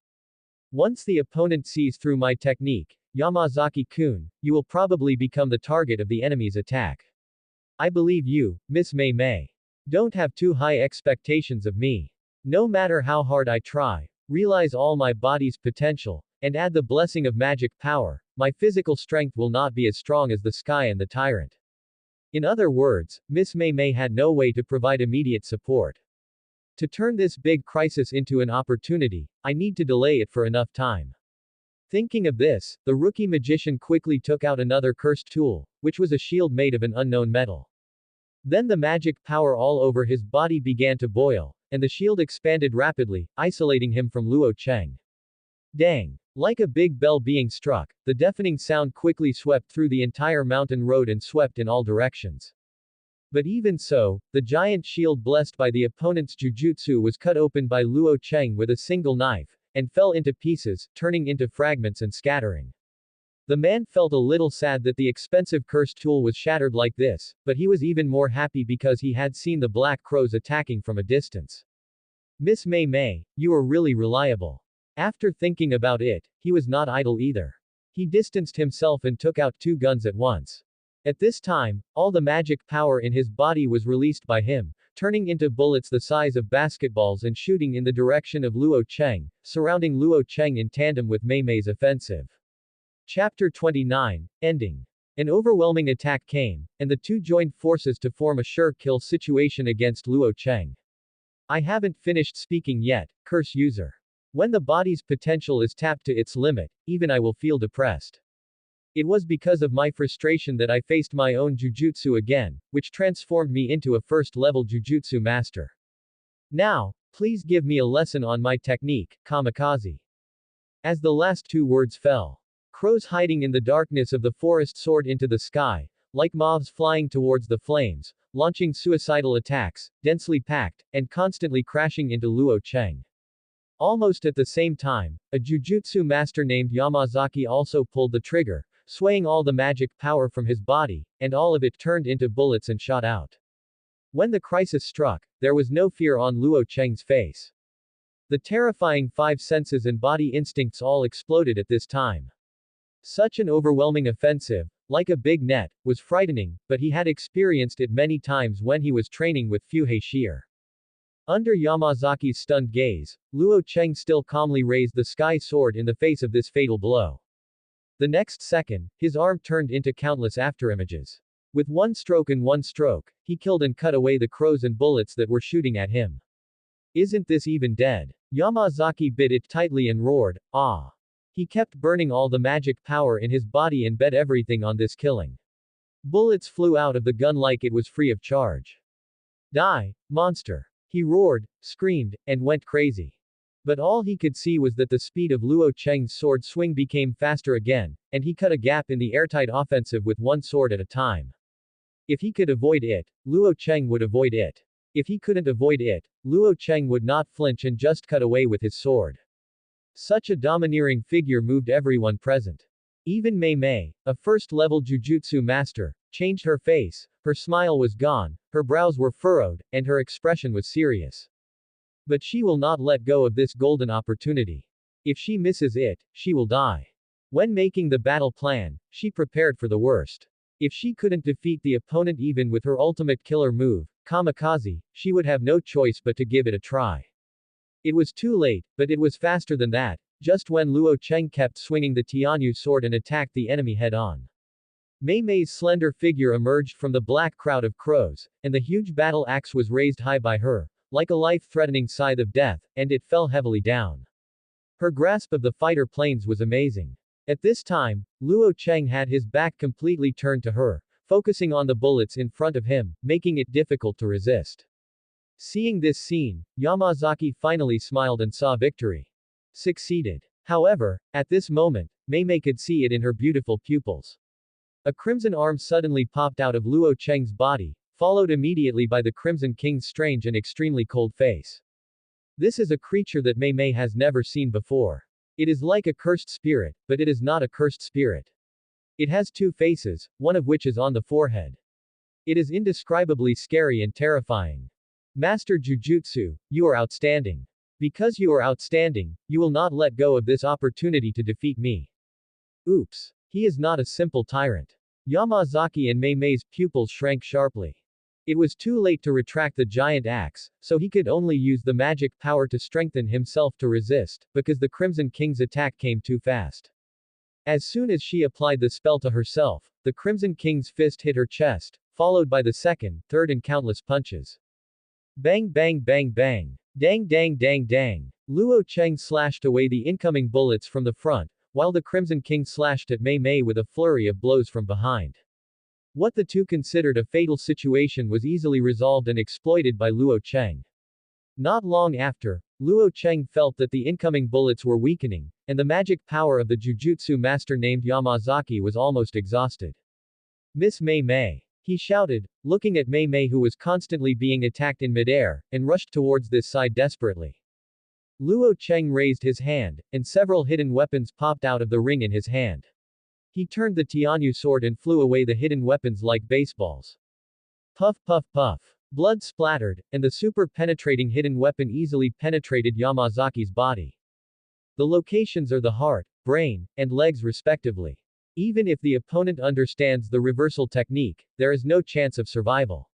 Once the opponent sees through my technique, Yamazaki-kun, you will probably become the target of the enemy's attack. I believe you, Miss Mei Mei. Don't have too high expectations of me. No matter how hard I try, realize all my body's potential, and add the blessing of magic power, my physical strength will not be as strong as the sky and the Tyrant. In other words, Miss Mei Mei had no way to provide immediate support. To turn this big crisis into an opportunity, I need to delay it for enough time. Thinking of this, the rookie magician quickly took out another cursed tool, which was a shield made of an unknown metal. Then the magic power all over his body began to boil, and the shield expanded rapidly, isolating him from Luo Cheng. Dang! Like a big bell being struck, the deafening sound quickly swept through the entire mountain road and swept in all directions. But even so, the giant shield blessed by the opponent's jujutsu was cut open by Luo Cheng with a single knife, and fell into pieces, turning into fragments and scattering. The man felt a little sad that the expensive cursed tool was shattered like this, but he was even more happy because he had seen the black crows attacking from a distance. Miss Mei Mei, you are really reliable. After thinking about it, he was not idle either. He distanced himself and took out two guns at once. At this time, all the magic power in his body was released by him, turning into bullets the size of basketballs and shooting in the direction of Luo Cheng, surrounding Luo Cheng in tandem with Mei Mei's offensive. Chapter 29, Ending. An overwhelming attack came, and the two joined forces to form a sure-kill situation against Luo Cheng. I haven't finished speaking yet, curse user. When the body's potential is tapped to its limit, even I will feel depressed. It was because of my frustration that I faced my own jujutsu again, which transformed me into a first-level jujutsu master. Now, please give me a lesson on my technique, kamikaze. As the last two words fell, crows hiding in the darkness of the forest soared into the sky, like moths flying towards the flames, launching suicidal attacks, densely packed, and constantly crashing into Luo Cheng. Almost at the same time, a jujutsu master named Yamazaki also pulled the trigger, swaying all the magic power from his body, and all of it turned into bullets and shot out. When the crisis struck, there was no fear on Luo Cheng's face. The terrifying five senses and body instincts all exploded at this time. Such an overwhelming offensive, like a big net, was frightening, but he had experienced it many times when he was training with Fuhei Shier. Under Yamazaki's stunned gaze, Luo Cheng still calmly raised the sky sword in the face of this fatal blow. The next second, his arm turned into countless afterimages. With one stroke, he killed and cut away the crows and bullets that were shooting at him. Isn't this even dead? Yamazaki bit it tightly and roared, ah! He kept burning all the magic power in his body and bet everything on this killing. Bullets flew out of the gun like it was free of charge. Die, monster! He roared, screamed, and went crazy. But all he could see was that the speed of Luo Cheng's sword swing became faster again, and he cut a gap in the airtight offensive with one sword at a time. If he could avoid it, Luo Cheng would avoid it. If he couldn't avoid it, Luo Cheng would not flinch and just cut away with his sword. Such a domineering figure moved everyone present. Even Mei Mei, a first-level jujutsu master, changed her face, her smile was gone, her brows were furrowed, and her expression was serious. But she will not let go of this golden opportunity. If she misses it, she will die. When making the battle plan, she prepared for the worst. If she couldn't defeat the opponent even with her ultimate killer move, Kamikaze, she would have no choice but to give it a try. It was too late, but it was faster than that, just when Luo Cheng kept swinging the Tianyu sword and attacked the enemy head-on. Mei Mei's slender figure emerged from the black crowd of crows, and the huge battle axe was raised high by her, like a life-threatening scythe of death, and it fell heavily down. Her grasp of the fighter planes was amazing. At this time, Luo Cheng had his back completely turned to her, focusing on the bullets in front of him, making it difficult to resist. Seeing this scene, Yamazaki finally smiled and saw victory. Succeeded. However, at this moment, Mei Mei could see it in her beautiful pupils. A crimson arm suddenly popped out of Luo Cheng's body, followed immediately by the Crimson King's strange and extremely cold face. This is a creature that Mei Mei has never seen before. It is like a cursed spirit, but it is not a cursed spirit. It has two faces, one of which is on the forehead. It is indescribably scary and terrifying. Master Jujutsu, you are outstanding. Because you are outstanding, you will not let go of this opportunity to defeat me. Oops. He is not a simple tyrant. Yamazaki and Mei Mei's pupils shrank sharply. It was too late to retract the giant axe, so he could only use the magic power to strengthen himself to resist, because the Crimson King's attack came too fast. As soon as she applied the spell to herself, the Crimson King's fist hit her chest, followed by the second, third and countless punches. Bang bang bang bang. Dang dang dang dang. Luo Cheng slashed away the incoming bullets from the front, while the Crimson King slashed at Mei Mei with a flurry of blows from behind. What the two considered a fatal situation was easily resolved and exploited by Luo Cheng. Not long after, Luo Cheng felt that the incoming bullets were weakening, and the magic power of the Jujutsu master named Yamazaki was almost exhausted. Miss Mei Mei. He shouted, looking at Mei Mei who was constantly being attacked in midair, and rushed towards this side desperately. Luo Cheng raised his hand, and several hidden weapons popped out of the ring in his hand. He turned the Tianyu sword and flew away the hidden weapons like baseballs. Puff puff puff. Blood splattered, and the super-penetrating hidden weapon easily penetrated Yamazaki's body. The locations are the heart, brain, and legs respectively. Even if the opponent understands the reversal technique, there is no chance of survival.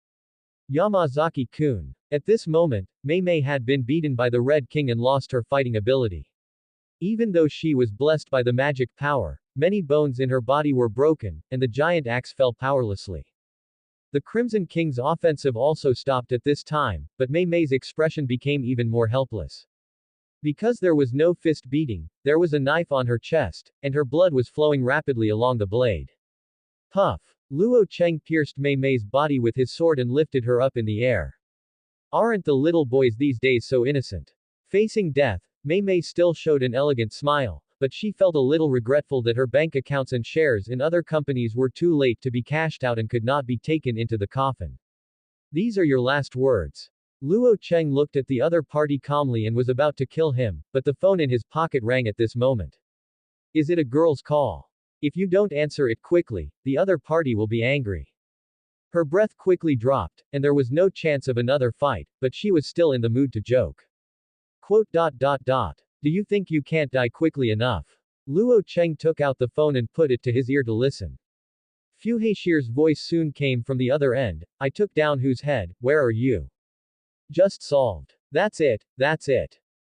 Yamazaki-kun. At this moment, Mei Mei had been beaten by the Red King and lost her fighting ability. Even though she was blessed by the magic power, many bones in her body were broken, and the giant axe fell powerlessly. The Crimson King's offensive also stopped at this time, but Mei Mei's expression became even more helpless. Because there was no fist beating, there was a knife on her chest, and her blood was flowing rapidly along the blade. Puff. Luo Cheng pierced Mei Mei's body with his sword and lifted her up in the air. Aren't the little boys these days so innocent? Facing death, Mei Mei still showed an elegant smile, but she felt a little regretful that her bank accounts and shares in other companies were too late to be cashed out and could not be taken into the coffin. These are your last words. Luo Cheng looked at the other party calmly and was about to kill him, but the phone in his pocket rang at this moment. Is it a girl's call? If you don't answer it quickly, the other party will be angry. Her breath quickly dropped, and there was no chance of another fight, but she was still in the mood to joke. Quote. Do you think you can't die quickly enough? Luo Cheng took out the phone and put it to his ear to listen. Fu Haishir's voice soon came from the other end. I took down whose head, where are you? Just solved. That's it.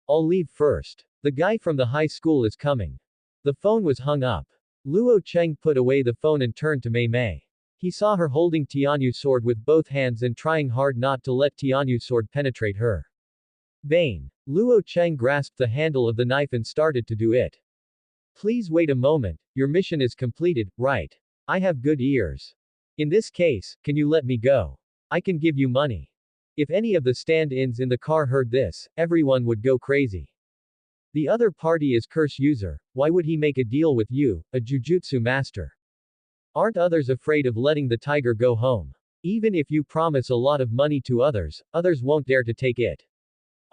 I'll leave first. The guy from the high school is coming. The phone was hung up. Luo Cheng put away the phone and turned to Mei Mei. He saw her holding Tianyu sword with both hands and trying hard not to let Tianyu sword penetrate her. Bane. Luo Cheng grasped the handle of the knife and started to do it. Please wait a moment, your mission is completed, right? I have good ears. In this case, can you let me go? I can give you money. If any of the stand-ins in the car heard this, everyone would go crazy. The other party is curse user, why would he make a deal with you, a jujutsu master? Aren't others afraid of letting the tiger go home? Even if you promise a lot of money to others, others won't dare to take it.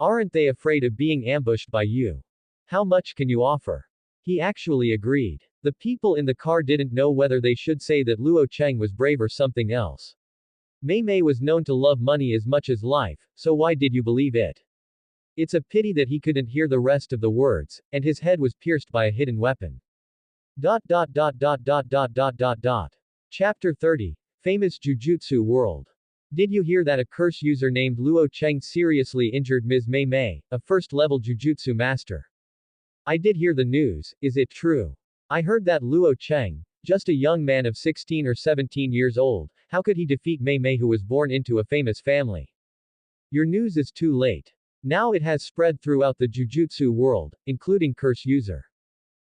Aren't they afraid of being ambushed by you? How much can you offer? He actually agreed. The people in the car didn't know whether they should say that Luo Cheng was brave or something else. Mei Mei was known to love money as much as life, so why did you believe it? It's a pity that he couldn't hear the rest of the words, and his head was pierced by a hidden weapon. Chapter 30. Famous Jujutsu World. Did you hear that a curse user named Luo Cheng seriously injured Ms. Mei Mei, a first-level Jujutsu master? I did hear the news, is it true? I heard that Luo Cheng, just a young man of 16 or 17 years old, how could he defeat Mei Mei who was born into a famous family? Your news is too late. Now it has spread throughout the Jujutsu world, including curse user.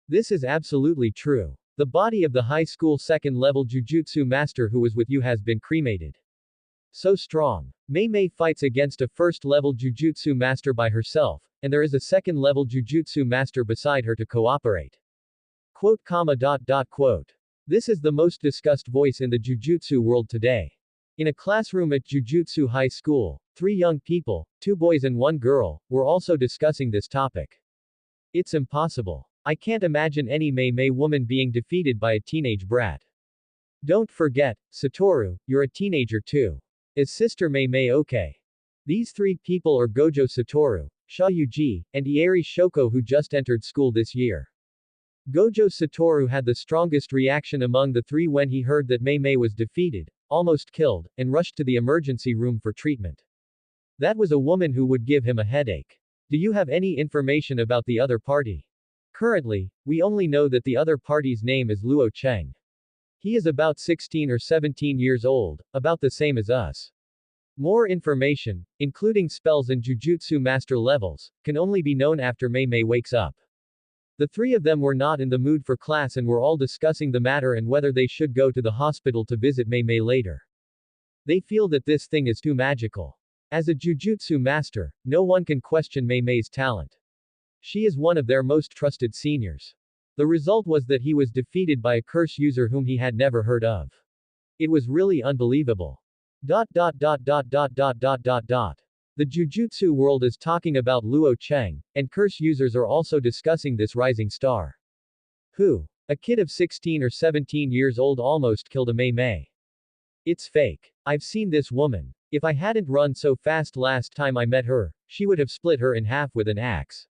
This is absolutely true. The body of the high school second-level Jujutsu master who was with you has been cremated. So strong. Mei Mei fights against a first-level Jujutsu master by herself, and there is a second-level Jujutsu master beside her to cooperate. Quote. This is the most discussed voice in the Jujutsu world today. In a classroom at Jujutsu High School, 3 young people, 2 boys and 1 girl, were also discussing this topic. It's impossible. I can't imagine any Mei Mei woman being defeated by a teenage brat. Don't forget, Satoru, you're a teenager too. Is Sister Mei Mei okay? These 3 people are Gojo Satoru, Sha Yuji, and Ieri Shoko who just entered school this year. Gojo Satoru had the strongest reaction among the 3 when he heard that Mei Mei was defeated, almost killed, and rushed to the emergency room for treatment. That was a woman who would give him a headache. Do you have any information about the other party? Currently, we only know that the other party's name is Luo Cheng. He is about 16 or 17 years old, about the same as us. More information, including spells and Jujutsu master levels, can only be known after Mei Mei wakes up. The 3 of them were not in the mood for class and were all discussing the matter and whether they should go to the hospital to visit Mei Mei later. They feel that this thing is too magical. As a Jujutsu master, no one can question Mei Mei's talent. She is one of their most trusted seniors. The result was that he was defeated by a curse user whom he had never heard of. It was really unbelievable. The Jujutsu world is talking about Luo Cheng, and curse users are also discussing this rising star. Who? A kid of 16 or 17 years old almost killed a Mei Mei. It's fake. I've seen this woman. If I hadn't run so fast last time I met her, she would have split her in half with an axe.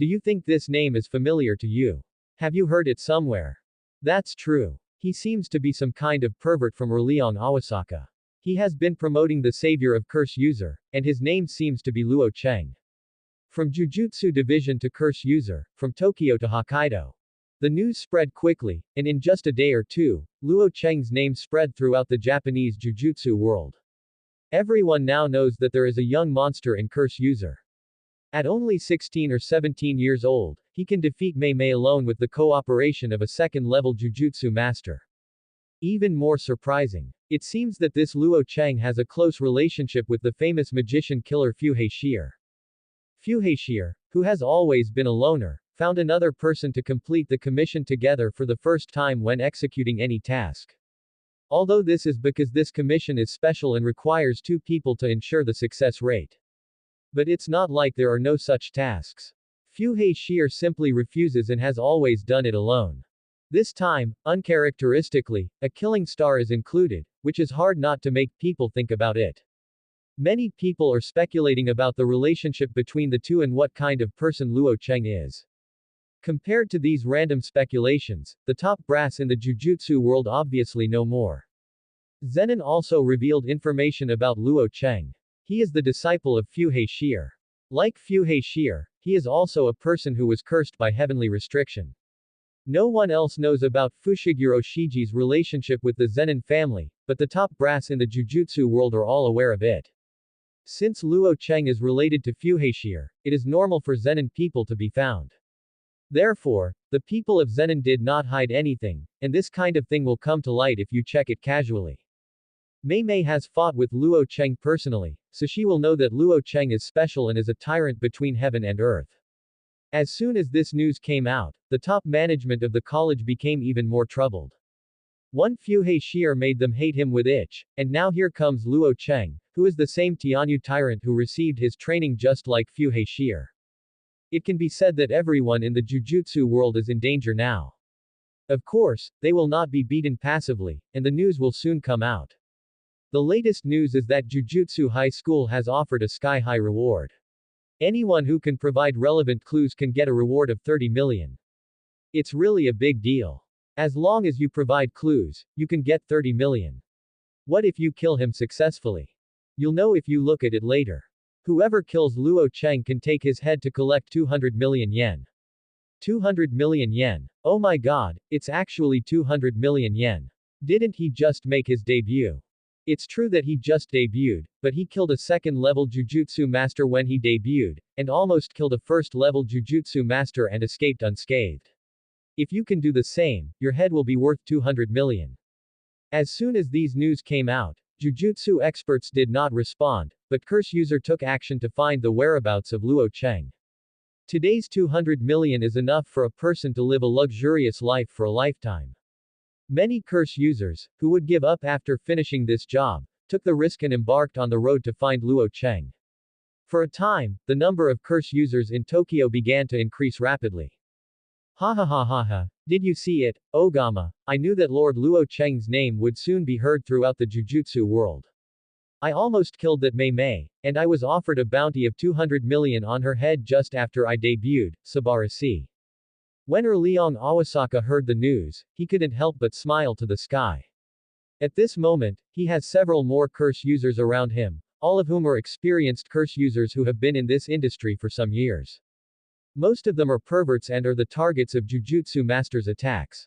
Do you think this name is familiar to you? Have you heard it somewhere? That's true. He seems to be some kind of pervert from Raleong Awasaka. He has been promoting the savior of curse user, and his name seems to be Luo Cheng. From Jujutsu division to curse user, from Tokyo to Hokkaido. The news spread quickly, and in just a day or 2, Luo Cheng's name spread throughout the Japanese Jujutsu world. Everyone now knows that there is a young monster in curse user. At only 16 or 17 years old, he can defeat Mei Mei alone with the cooperation of a second-level Jujutsu master. Even more surprising. It seems that this Luo Cheng has a close relationship with the famous magician killer Fu Haishir. Fu Haishir, who has always been a loner, found another person to complete the commission together for the first time when executing any task. Although this is because this commission is special and requires 2 people to ensure the success rate. But it's not like there are no such tasks. Fu Haishir simply refuses and has always done it alone. This time, uncharacteristically, a killing star is included, which is hard not to make people think about it. Many people are speculating about the relationship between the 2 and what kind of person Luo Cheng is. Compared to these random speculations, the top brass in the Jujutsu world obviously know more. Zenin also revealed information about Luo Cheng. He is the disciple of Fu Haishir. Like Fu Haishir, he is also a person who was cursed by heavenly restriction. No one else knows about Fushiguro Shiji's relationship with the Zenin family, but the top brass in the Jujutsu world are all aware of it. Since Luo Cheng is related to Fu Haishir, it is normal for Zenin people to be found. Therefore, the people of Zenin did not hide anything, and this kind of thing will come to light if you check it casually. Mei Mei has fought with Luo Cheng personally, so she will know that Luo Cheng is special and is a tyrant between heaven and earth. As soon as this news came out, the top management of the college became even more troubled. One Fuhei Shi'er made them hate him with itch, and now here comes Luo Cheng, who is the same Tianyu tyrant who received his training just like Fuhei Shi'er. It can be said that everyone in the Jujutsu world is in danger now. Of course, they will not be beaten passively, and the news will soon come out. The latest news is that Jujutsu High School has offered a sky-high reward. Anyone who can provide relevant clues can get a reward of 30 million. It's really a big deal. As long as you provide clues, you can get 30 million. What if you kill him successfully? You'll know if you look at it later. Whoever kills Luo Cheng can take his head to collect 200 million yen. 200 million yen. Oh my god, it's actually 200 million yen. Didn't he just make his debut? It's true that he just debuted, but he killed a second-level Jujutsu master when he debuted, and almost killed a first-level Jujutsu master and escaped unscathed. If you can do the same, your head will be worth 200 million. As soon as these news came out, Jujutsu experts did not respond, but Curse user took action to find the whereabouts of Luo Cheng. Today's 200 million is enough for a person to live a luxurious life for a lifetime. Many Curse users, who would give up after finishing this job, took the risk and embarked on the road to find Luo Cheng. For a time, the number of Curse users in Tokyo began to increase rapidly. Ha ha ha ha ha, did you see it, Ogama? I knew that Lord Luo Cheng's name would soon be heard throughout the Jujutsu world. I almost killed that Mei Mei, and I was offered a bounty of 200 million on her head just after I debuted, Sabarasi. When Leong Awasaka heard the news, he couldn't help but smile to the sky. At this moment, he has several more Curse users around him, all of whom are experienced Curse users who have been in this industry for some years. Most of them are perverts and are the targets of Jujutsu Master's attacks.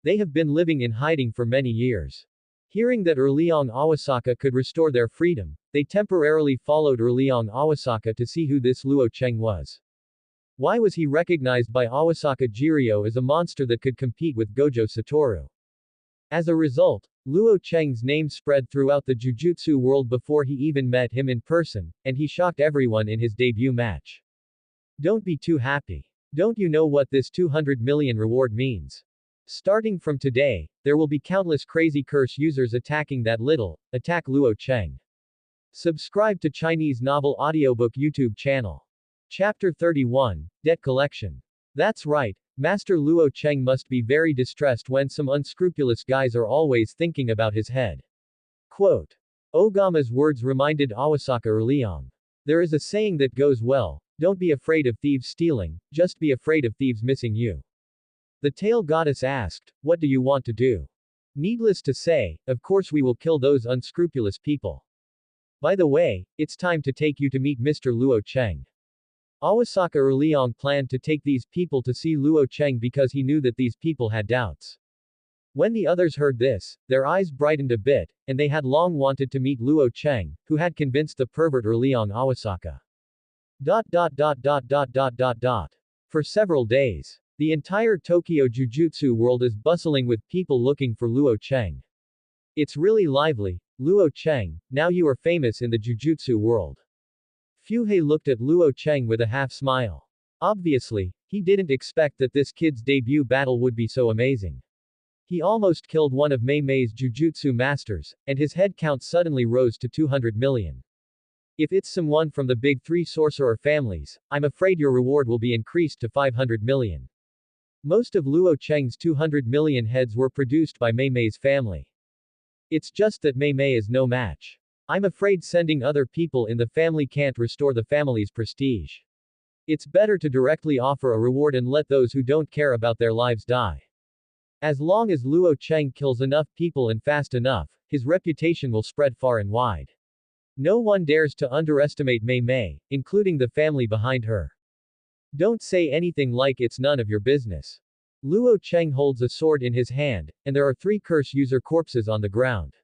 They have been living in hiding for many years. Hearing that Leong Awasaka could restore their freedom, they temporarily followed Leong Awasaka to see who this Luo Cheng was. Why was he recognized by Awasaka Jiryo as a monster that could compete with Gojo Satoru? As a result, Luo Cheng's name spread throughout the Jujutsu world before he even met him in person, and he shocked everyone in his debut match. Don't be too happy. Don't you know what this 200 million reward means? Starting from today, there will be countless crazy Curse users attacking attack Luo Cheng. Subscribe to Chinese Novel Audiobook YouTube channel. Chapter 31, Debt Collection. That's right, Master Luo Cheng must be very distressed when some unscrupulous guys are always thinking about his head. Quote. Ogama's words reminded Awasaka Leong. There is a saying that goes well, don't be afraid of thieves stealing, just be afraid of thieves missing you. The tail goddess asked, what do you want to do? Needless to say, of course we will kill those unscrupulous people. By the way, it's time to take you to meet Mr. Luo Cheng. Awasaka Leong planned to take these people to see Luo Cheng because he knew that these people had doubts. When the others heard this, their eyes brightened a bit, and they had long wanted to meet Luo Cheng, who had convinced the pervert Leong Awasaka. For several days, the entire Tokyo Jujutsu world is bustling with people looking for Luo Cheng. It's really lively. Luo Cheng, now you are famous in the Jujutsu world. Fuhei looked at Luo Cheng with a half-smile. Obviously, he didn't expect that this kid's debut battle would be so amazing. He almost killed one of Mei Mei's Jujutsu masters, and his head count suddenly rose to 200 million. If it's someone from the big three sorcerer families, I'm afraid your reward will be increased to 500 million. Most of Luo Cheng's 200 million heads were produced by Mei Mei's family. It's just that Mei Mei is no match. I'm afraid sending other people in the family can't restore the family's prestige. It's better to directly offer a reward and let those who don't care about their lives die. As long as Luo Cheng kills enough people and fast enough, his reputation will spread far and wide. No one dares to underestimate Mei Mei, including the family behind her. Don't say anything like it's none of your business. Luo Cheng holds a sword in his hand, and there are 3 Curse user corpses on the ground.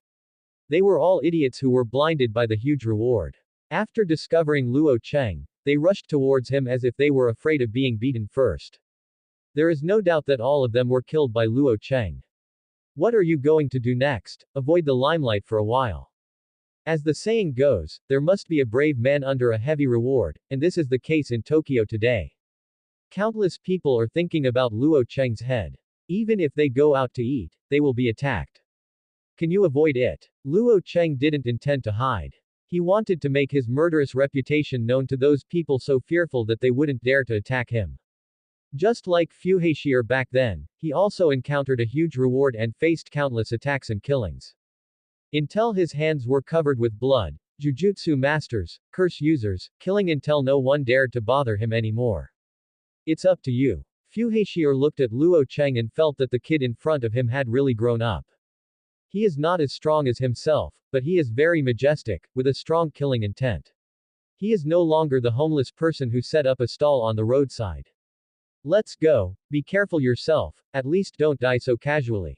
They were all idiots who were blinded by the huge reward. After discovering Luo Cheng, they rushed towards him as if they were afraid of being beaten first. There is no doubt that all of them were killed by Luo Cheng. What are you going to do next? Avoid the limelight for a while. As the saying goes, there must be a brave man under a heavy reward, and this is the case in Tokyo today. Countless people are thinking about Luo Cheng's head. Even if they go out to eat, they will be attacked. Can you avoid it? Luo Cheng didn't intend to hide. He wanted to make his murderous reputation known to those people so fearful that they wouldn't dare to attack him. Just like Fu Haixi back then, he also encountered a huge reward and faced countless attacks and killings. Until his hands were covered with blood, Jujutsu masters, curse users, killing until no one dared to bother him anymore. It's up to you. Fu Haixi looked at Luo Cheng and felt that the kid in front of him had really grown up. He is not as strong as himself, but he is very majestic, with a strong killing intent. He is no longer the homeless person who set up a stall on the roadside. Let's go, be careful yourself, at least don't die so casually.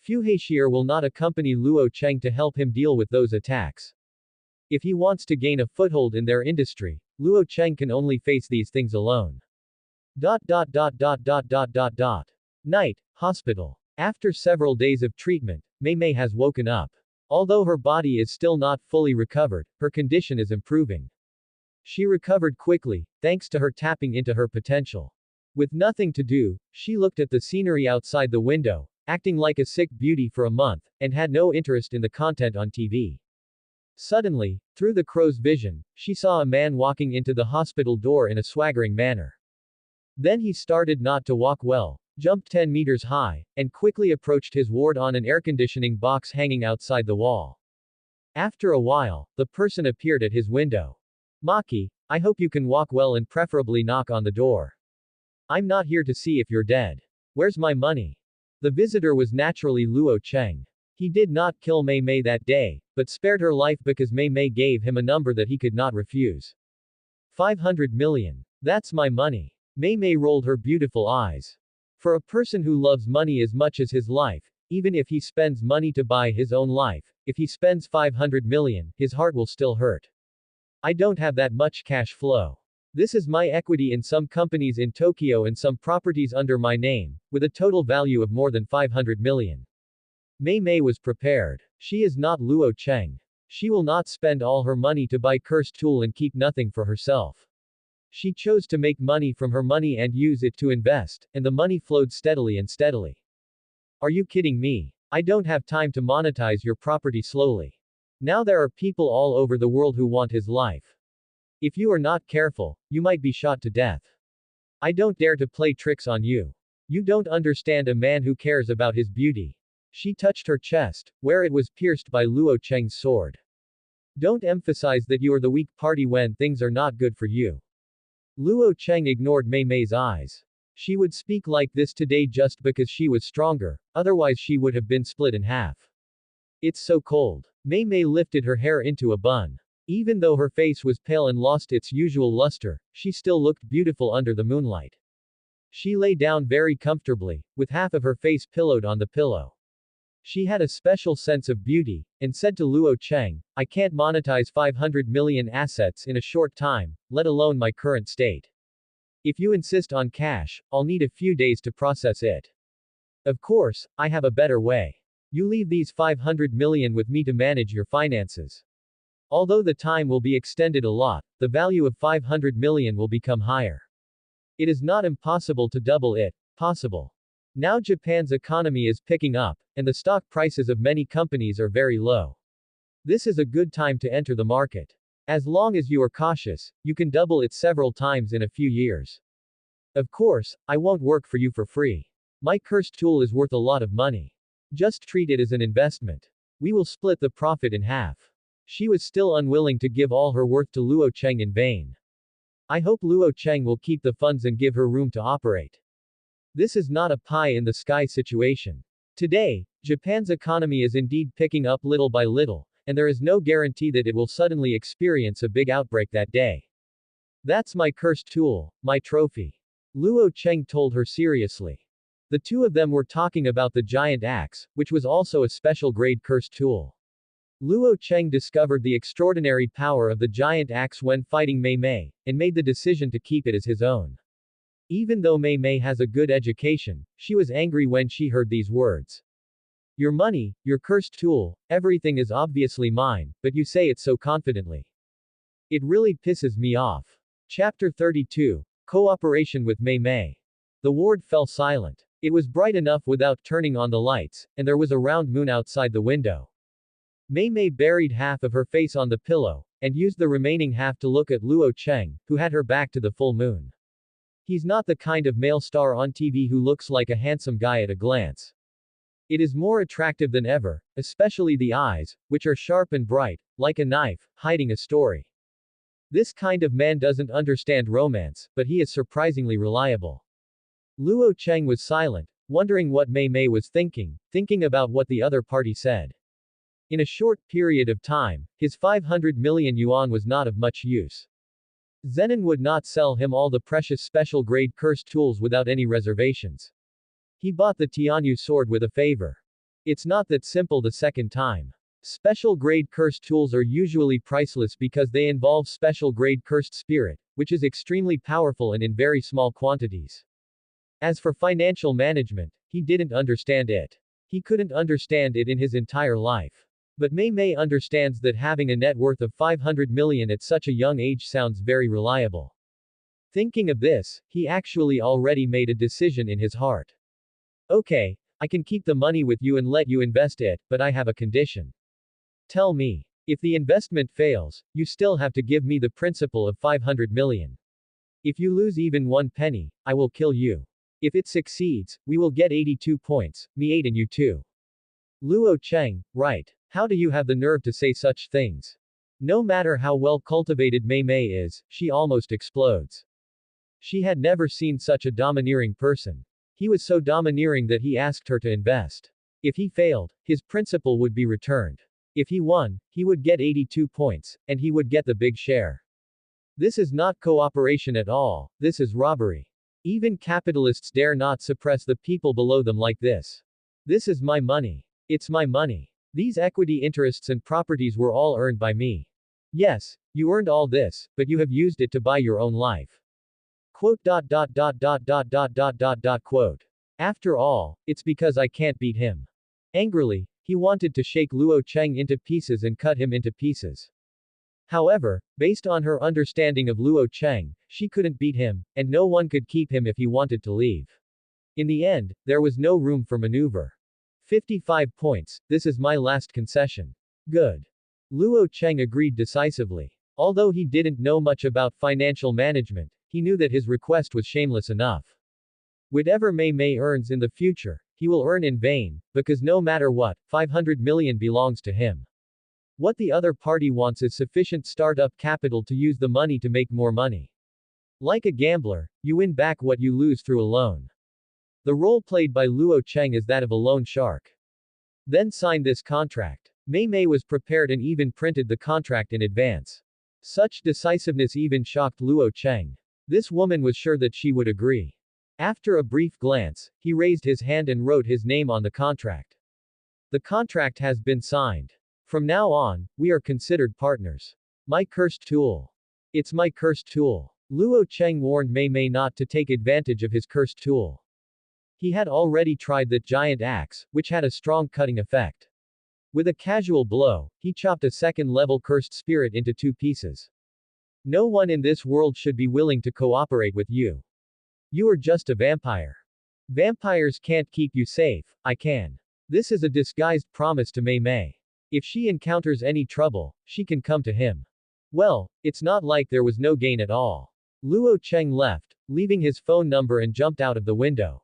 Fu Haixi will not accompany Luo Cheng to help him deal with those attacks. If he wants to gain a foothold in their industry, Luo Cheng can only face these things alone. Night, hospital. After several days of treatment, Mei Mei has woken up. Although her body is still not fully recovered, her condition is improving. She recovered quickly, thanks to her tapping into her potential. With nothing to do, she looked at the scenery outside the window, acting like a sick beauty for a month, and had no interest in the content on TV. Suddenly, through the crow's vision, she saw a man walking into the hospital door in a swaggering manner. Then he started not to walk well, jumped 10 meters high, and quickly approached his ward on an air conditioning box hanging outside the wall. After a while, the person appeared at his window. Maki, I hope you can walk well and preferably knock on the door. I'm not here to see if you're dead. Where's my money? The visitor was naturally Luo Cheng. He did not kill Mei Mei that day, but spared her life because Mei Mei gave him a number that he could not refuse. 500 million. That's my money. Mei Mei rolled her beautiful eyes. For a person who loves money as much as his life, even if he spends money to buy his own life, if he spends 500 million, his heart will still hurt. I don't have that much cash flow. This is my equity in some companies in Tokyo and some properties under my name, with a total value of more than 500 million. Mei Mei was prepared. She is not Luo Cheng. She will not spend all her money to buy cursed tool and keep nothing for herself. She chose to make money from her money and use it to invest, and the money flowed steadily and steadily. Are you kidding me? I don't have time to monetize your property slowly. Now there are people all over the world who want his life. If you are not careful, you might be shot to death. I don't dare to play tricks on you. You don't understand a man who cares about his beauty. She touched her chest, where it was pierced by Luo Cheng's sword. Don't emphasize that you are the weak party when things are not good for you. Luo Cheng ignored Mei Mei's eyes. She would speak like this today just because she was stronger, otherwise she would have been split in half. It's so cold. Mei Mei lifted her hair into a bun. Even though her face was pale and lost its usual luster, she still looked beautiful under the moonlight. She lay down very comfortably, with half of her face pillowed on the pillow. She had a special sense of beauty, and said to Luo Cheng, I can't monetize 500 million assets in a short time, let alone my current state. If you insist on cash, I'll need a few days to process it. Of course, I have a better way. You leave these 500 million with me to manage your finances. Although the time will be extended a lot, the value of 500 million will become higher. It is not impossible to double it, possible. Now Japan's economy is picking up, and the stock prices of many companies are very low. This is a good time to enter the market. As long as you are cautious, you can double it several times in a few years. Of course, I won't work for you for free. My cursed tool is worth a lot of money. Just treat it as an investment. We will split the profit in half. She was still unwilling to give all her worth to Luo Cheng in vain. I hope Luo Cheng will keep the funds and give her room to operate. This is not a pie-in-the-sky situation. Today, Japan's economy is indeed picking up little by little, and there is no guarantee that it will suddenly experience a big outbreak that day. That's my cursed tool, my trophy. Luo Cheng told her seriously. The two of them were talking about the giant axe, which was also a special grade cursed tool. Luo Cheng discovered the extraordinary power of the giant axe when fighting Mei Mei, and made the decision to keep it as his own. Even though Mei Mei has a good education, she was angry when she heard these words. Your money, your cursed tool, everything is obviously mine, but you say it so confidently. It really pisses me off. Chapter 32. Cooperation with Mei Mei. The ward fell silent. It was bright enough without turning on the lights, and there was a round moon outside the window. Mei Mei buried half of her face on the pillow, and used the remaining half to look at Luo Cheng, who had her back to the full moon. He's not the kind of male star on TV who looks like a handsome guy at a glance. It is more attractive than ever, especially the eyes, which are sharp and bright, like a knife, hiding a story. This kind of man doesn't understand romance, but he is surprisingly reliable. Luo Cheng was silent, wondering what Mei Mei was thinking about what the other party said. In a short period of time, his 500 million yuan was not of much use. Zenon would not sell him all the precious special-grade cursed tools without any reservations. He bought the Tianyu sword with a favor. It's not that simple the second time. Special-grade cursed tools are usually priceless because they involve special-grade cursed spirit, which is extremely powerful and in very small quantities. As for financial management, he didn't understand it. He couldn't understand it in his entire life. But Mei Mei understands that having a net worth of 500 million at such a young age sounds very reliable. Thinking of this, he actually already made a decision in his heart. Okay, I can keep the money with you and let you invest it, but I have a condition. Tell me. If the investment fails, you still have to give me the principal of 500 million. If you lose even 1 penny, I will kill you. If it succeeds, we will get 82 points, me 8 and you 2. Luo Cheng, right. How do you have the nerve to say such things? No matter how well cultivated Mei Mei is, she almost explodes. She had never seen such a domineering person. He was so domineering that he asked her to invest. If he failed, his principal would be returned. If he won, he would get 82 points, and he would get the big share. This is not cooperation at all, this is robbery. Even capitalists dare not suppress the people below them like this. This is my money. It's my money. These equity interests and properties were all earned by me. Yes, you earned all this, but you have used it to buy your own life. Quote. After all, it's because I can't beat him. Angrily, he wanted to shake Luo Cheng into pieces and cut him into pieces. However, based on her understanding of Luo Cheng, she couldn't beat him, and no one could keep him if he wanted to leave. In the end, there was no room for maneuver. 55 points, this is my last concession. Good. Luo Cheng agreed decisively. Although he didn't know much about financial management, he knew that his request was shameless enough. Whatever Mei Mei earns in the future, he will earn in vain, because no matter what, 500 million belongs to him. What the other party wants is sufficient startup capital to use the money to make more money. Like a gambler, you win back what you lose through a loan. The role played by Luo Cheng is that of a loan shark. Then sign this contract. Mei Mei was prepared and even printed the contract in advance. Such decisiveness even shocked Luo Cheng. This woman was sure that she would agree. After a brief glance, he raised his hand and wrote his name on the contract. The contract has been signed. From now on, we are considered partners. My cursed tool. It's my cursed tool. Luo Cheng warned Mei Mei not to take advantage of his cursed tool. He had already tried that giant axe, which had a strong cutting effect. With a casual blow, he chopped a second-level cursed spirit into 2 pieces. No one in this world should be willing to cooperate with you. You are just a vampire. Vampires can't keep you safe, I can. This is a disguised promise to Mei Mei. If she encounters any trouble, she can come to him. Well, it's not like there was no gain at all. Luo Cheng left, leaving his phone number and jumped out of the window.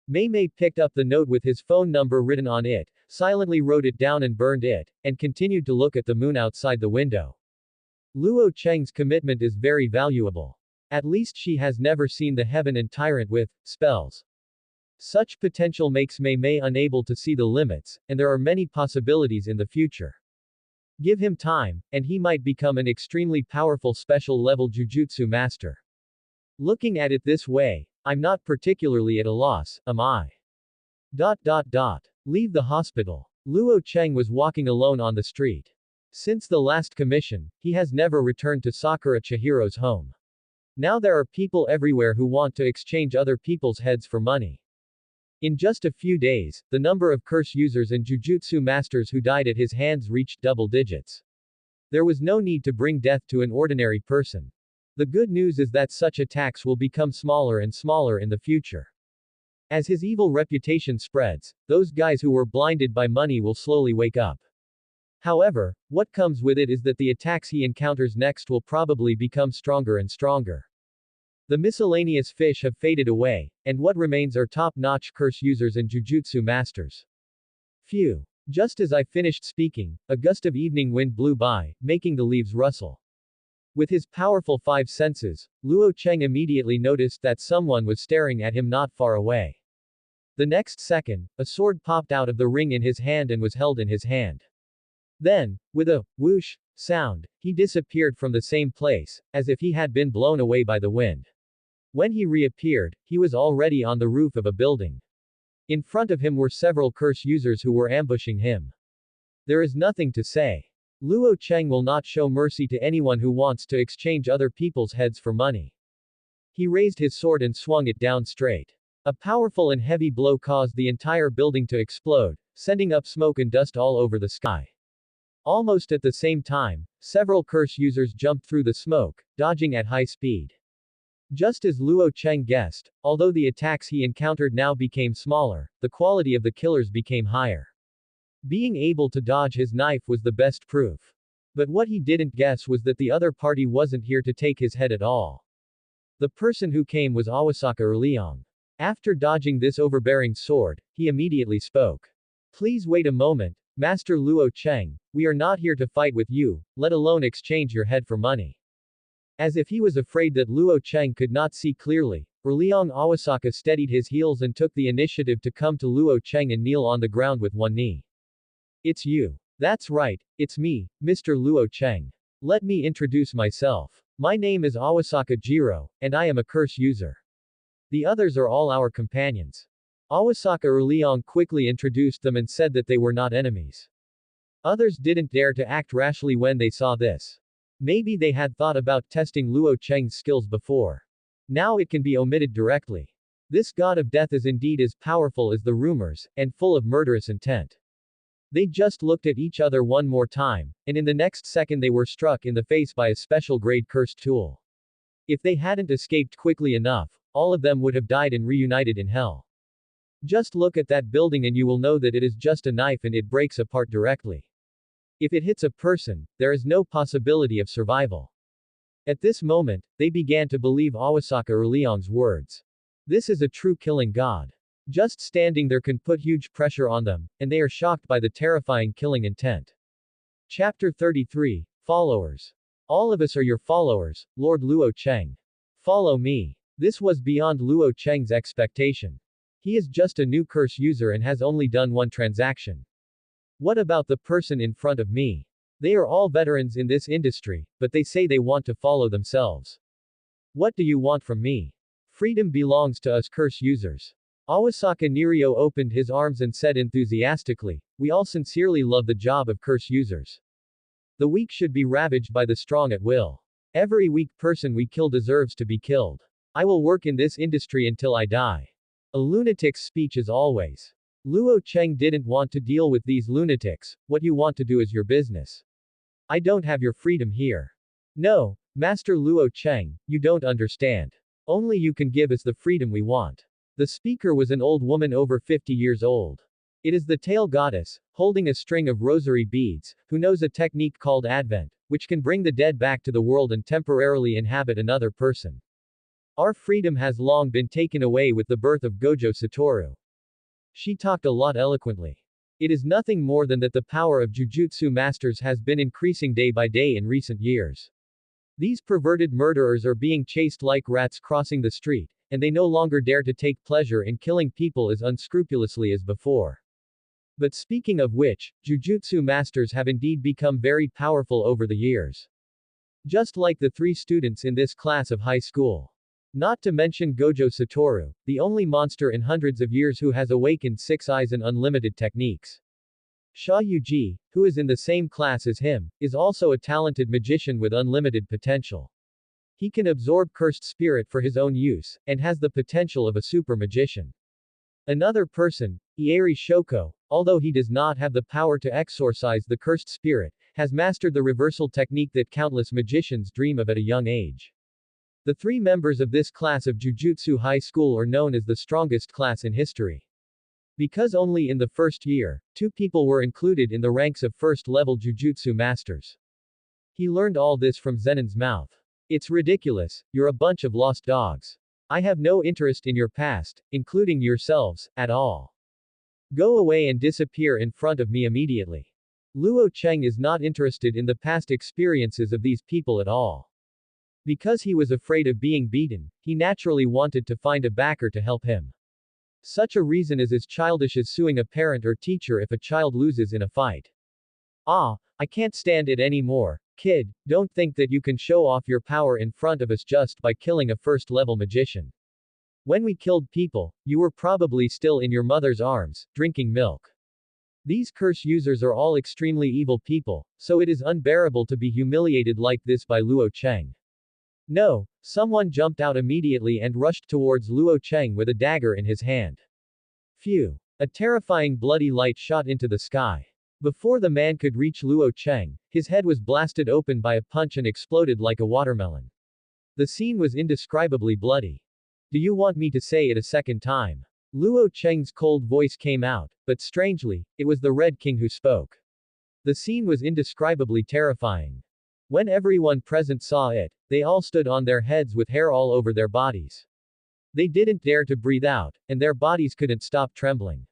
Mei Mei picked up the note with his phone number written on it, silently wrote it down and burned it, and continued to look at the moon outside the window. Luo Cheng's commitment is very valuable. At least she has never seen the heaven and Tyrant with spells. Such potential makes Mei Mei unable to see the limits, and there are many possibilities in the future. Give him time, and he might become an extremely powerful special-level Jujutsu master. Looking at it this way, I'm not particularly at a loss, am I? Leave the hospital. Luo Cheng was walking alone on the street. Since the last commission, he has never returned to Sakura Chihiro's home. Now there are people everywhere who want to exchange other people's heads for money. In just a few days, the number of curse users and Jujutsu masters who died at his hands reached double digits. There was no need to bring death to an ordinary person. The good news is that such attacks will become smaller and smaller in the future. As his evil reputation spreads, those guys who were blinded by money will slowly wake up. However, what comes with it is that the attacks he encounters next will probably become stronger and stronger. The miscellaneous fish have faded away, and what remains are top-notch curse users and jujutsu masters. Phew. Just as I finished speaking, a gust of evening wind blew by, making the leaves rustle. With his powerful five senses, Luo Cheng immediately noticed that someone was staring at him not far away. The next second, a sword popped out of the ring in his hand and was held in his hand. Then, with a whoosh sound, he disappeared from the same place, as if he had been blown away by the wind. When he reappeared, he was already on the roof of a building. In front of him were several curse users who were ambushing him. There is nothing to say. Luo Cheng will not show mercy to anyone who wants to exchange other people's heads for money. He raised his sword and swung it down straight. A powerful and heavy blow caused the entire building to explode, sending up smoke and dust all over the sky. Almost at the same time, several curse users jumped through the smoke, dodging at high speed. Just as Luo Cheng guessed, although the attacks he encountered now became smaller, the quality of the killers became higher. Being able to dodge his knife was the best proof. But what he didn't guess was that the other party wasn't here to take his head at all. The person who came was Awasaka Erliong. After dodging this overbearing sword, he immediately spoke. Please wait a moment, Master Luo Cheng, we are not here to fight with you, let alone exchange your head for money. As if he was afraid that Luo Cheng could not see clearly, Erliong Awasaka steadied his heels and took the initiative to come to Luo Cheng and kneel on the ground with one knee. It's you. That's right, it's me, Mr. Luo Cheng. Let me introduce myself. My name is Awasaka Jiro, and I am a curse user. The others are all our companions. Awasaka Erliong quickly introduced them and said that they were not enemies. Others didn't dare to act rashly when they saw this. Maybe they had thought about testing Luo Cheng's skills before. Now it can be omitted directly. This god of death is indeed as powerful as the rumors, and full of murderous intent. They just looked at each other one more time, and in the next second they were struck in the face by a special grade cursed tool. If they hadn't escaped quickly enough, all of them would have died and reunited in hell. Just look at that building and you will know that it is just a knife and it breaks apart directly. If it hits a person, there is no possibility of survival. At this moment, they began to believe Awasaka Erliong's words. This is a true killing god. Just standing there can put huge pressure on them, and they are shocked by the terrifying killing intent. Chapter 33, Followers. All of us are your followers, Lord Luo Cheng. Follow me. This was beyond Luo Cheng's expectation. He is just a new curse user and has only done one transaction. What about the person in front of me? They are all veterans in this industry, but they say they want to follow themselves. What do you want from me? Freedom belongs to us curse users. Awasaka Nirio opened his arms and said enthusiastically, we all sincerely love the job of curse users. The weak should be ravaged by the strong at will. Every weak person we kill deserves to be killed. I will work in this industry until I die. A lunatic's speech as always. Luo Cheng didn't want to deal with these lunatics. What you want to do is your business. I don't have your freedom here. No, Master Luo Cheng, you don't understand. Only you can give us the freedom we want. The speaker was an old woman over 50 years old. It is the tail goddess, holding a string of rosary beads, who knows a technique called Advent, which can bring the dead back to the world and temporarily inhabit another person. Our freedom has long been taken away with the birth of Gojo Satoru. She talked a lot eloquently. It is nothing more than that the power of jujutsu masters has been increasing day by day in recent years. These perverted murderers are being chased like rats crossing the street, and they no longer dare to take pleasure in killing people as unscrupulously as before. But speaking of which, jujutsu masters have indeed become very powerful over the years. Just like the 3 students in this class of high school. Not to mention Gojo Satoru, the only monster in hundreds of years who has awakened 6 eyes and unlimited techniques. Sha Yuji, who is in the same class as him, is also a talented magician with unlimited potential. He can absorb cursed spirit for his own use, and has the potential of a super magician. Another person, Ieri Shoko, although he does not have the power to exorcise the cursed spirit, has mastered the reversal technique that countless magicians dream of at a young age. The 3 members of this class of Jujutsu High School are known as the strongest class in history. Because only in the first year, 2 people were included in the ranks of first-level Jujutsu masters. He learned all this from Zenon's mouth. It's ridiculous, you're a bunch of lost dogs. I have no interest in your past, including yourselves, at all. Go away and disappear in front of me immediately. Luo Cheng is not interested in the past experiences of these people at all. Because he was afraid of being beaten, he naturally wanted to find a backer to help him. Such a reason is as childish as suing a parent or teacher if a child loses in a fight. Ah, I can't stand it anymore, kid, don't think that you can show off your power in front of us just by killing a first-level magician. When we killed people, you were probably still in your mother's arms, drinking milk. These curse users are all extremely evil people, so it is unbearable to be humiliated like this by Luo Cheng. No, someone jumped out immediately and rushed towards Luo Cheng with a dagger in his hand. Phew. A terrifying bloody light shot into the sky. Before the man could reach Luo Cheng, his head was blasted open by a punch and exploded like a watermelon. The scene was indescribably bloody. Do you want me to say it a second time? Luo Cheng's cold voice came out, but strangely, it was the Red King who spoke. The scene was indescribably terrifying. When everyone present saw it, they all stood on their heads with hair all over their bodies. They didn't dare to breathe out, and their bodies couldn't stop trembling.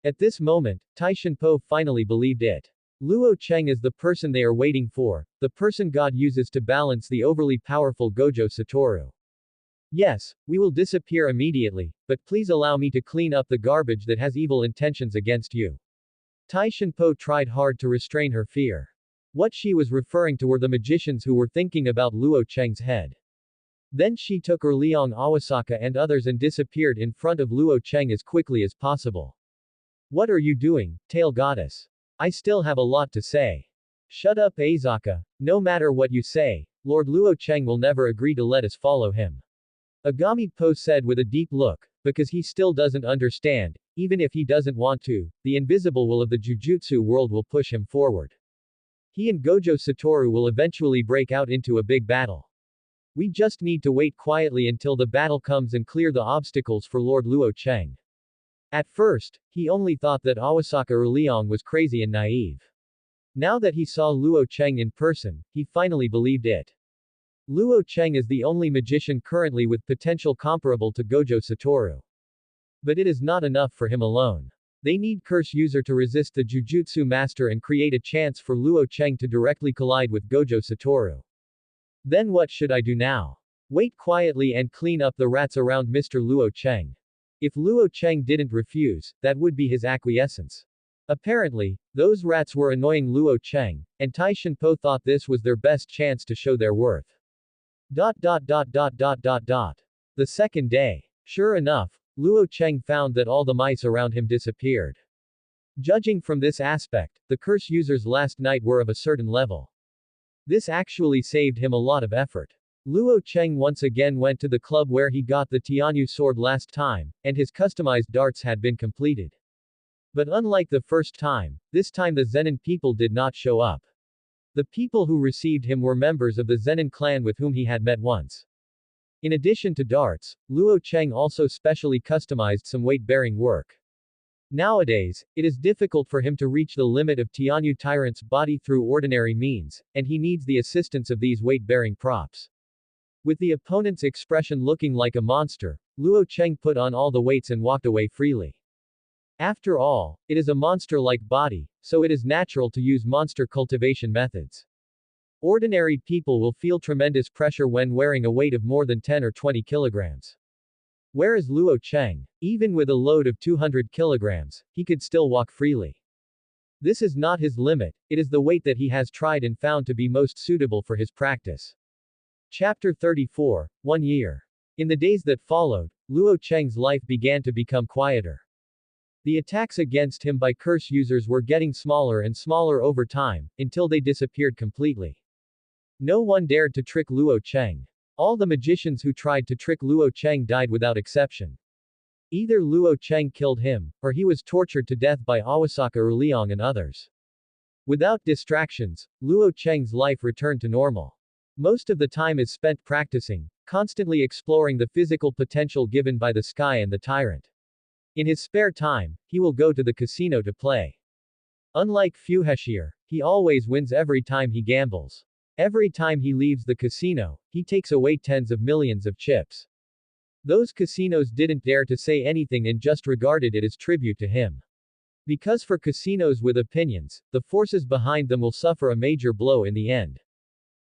At this moment, Tai Shanpo finally believed it. Luo Cheng is the person they are waiting for, the person God uses to balance the overly powerful Gojo Satoru. Yes, we will disappear immediately, but please allow me to clean up the garbage that has evil intentions against you. Tai Shanpo tried hard to restrain her fear. What she was referring to were the magicians who were thinking about Luo Cheng's head. Then she took Erliang Awasaka and others and disappeared in front of Luo Cheng as quickly as possible. What are you doing, tail goddess? I still have a lot to say. Shut up Azaka, no matter what you say, Lord Luo Cheng will never agree to let us follow him. Agami Po said with a deep look, because he still doesn't understand, even if he doesn't want to, the invisible will of the Jujutsu world will push him forward. He and Gojo Satoru will eventually break out into a big battle. We just need to wait quietly until the battle comes and clear the obstacles for Lord Luo Cheng. At first, he only thought that Awasaka Erliang was crazy and naive. Now that he saw Luo Cheng in person, he finally believed it. Luo Cheng is the only magician currently with potential comparable to Gojo Satoru. But it is not enough for him alone. They need Curse User to resist the Jujutsu Master and create a chance for Luo Cheng to directly collide with Gojo Satoru. Then what should I do now? Wait quietly and clean up the rats around Mr. Luo Cheng. If Luo Cheng didn't refuse, that would be his acquiescence. Apparently, those rats were annoying Luo Cheng, and Tai Shanpo thought this was their best chance to show their worth. The second day. Sure enough, Luo Cheng found that all the mice around him disappeared. Judging from this aspect, the curse users last night were of a certain level. This actually saved him a lot of effort. Luo Cheng once again went to the club where he got the Tianyu sword last time, and his customized darts had been completed. But unlike the first time, this time the Zenin people did not show up. The people who received him were members of the Zenin clan with whom he had met once. In addition to darts, Luo Cheng also specially customized some weight-bearing work. Nowadays, it is difficult for him to reach the limit of Tianyu Tyrant's body through ordinary means, and he needs the assistance of these weight-bearing props. With the opponent's expression looking like a monster, Luo Cheng put on all the weights and walked away freely. After all, it is a monster-like body, so it is natural to use monster cultivation methods. Ordinary people will feel tremendous pressure when wearing a weight of more than 10 or 20 kilograms. Whereas Luo Cheng, even with a load of 200 kilograms, he could still walk freely. This is not his limit, it is the weight that he has tried and found to be most suitable for his practice. Chapter 34, 1 year. In the days that followed, Luo Cheng's life began to become quieter. The attacks against him by curse users were getting smaller and smaller over time, until they disappeared completely. No one dared to trick Luo Cheng. All the magicians who tried to trick Luo Cheng died without exception. Either Luo Cheng killed him, or he was tortured to death by Awasaka Erliang and others. Without distractions, Luo Cheng's life returned to normal. Most of the time is spent practicing, constantly exploring the physical potential given by the sky and the Tyrant. In his spare time, he will go to the casino to play. Unlike Fuheshir, he always wins every time he gambles. Every time he leaves the casino, he takes away tens of millions of chips. Those casinos didn't dare to say anything and just regarded it as tribute to him. Because for casinos with opinions, the forces behind them will suffer a major blow in the end.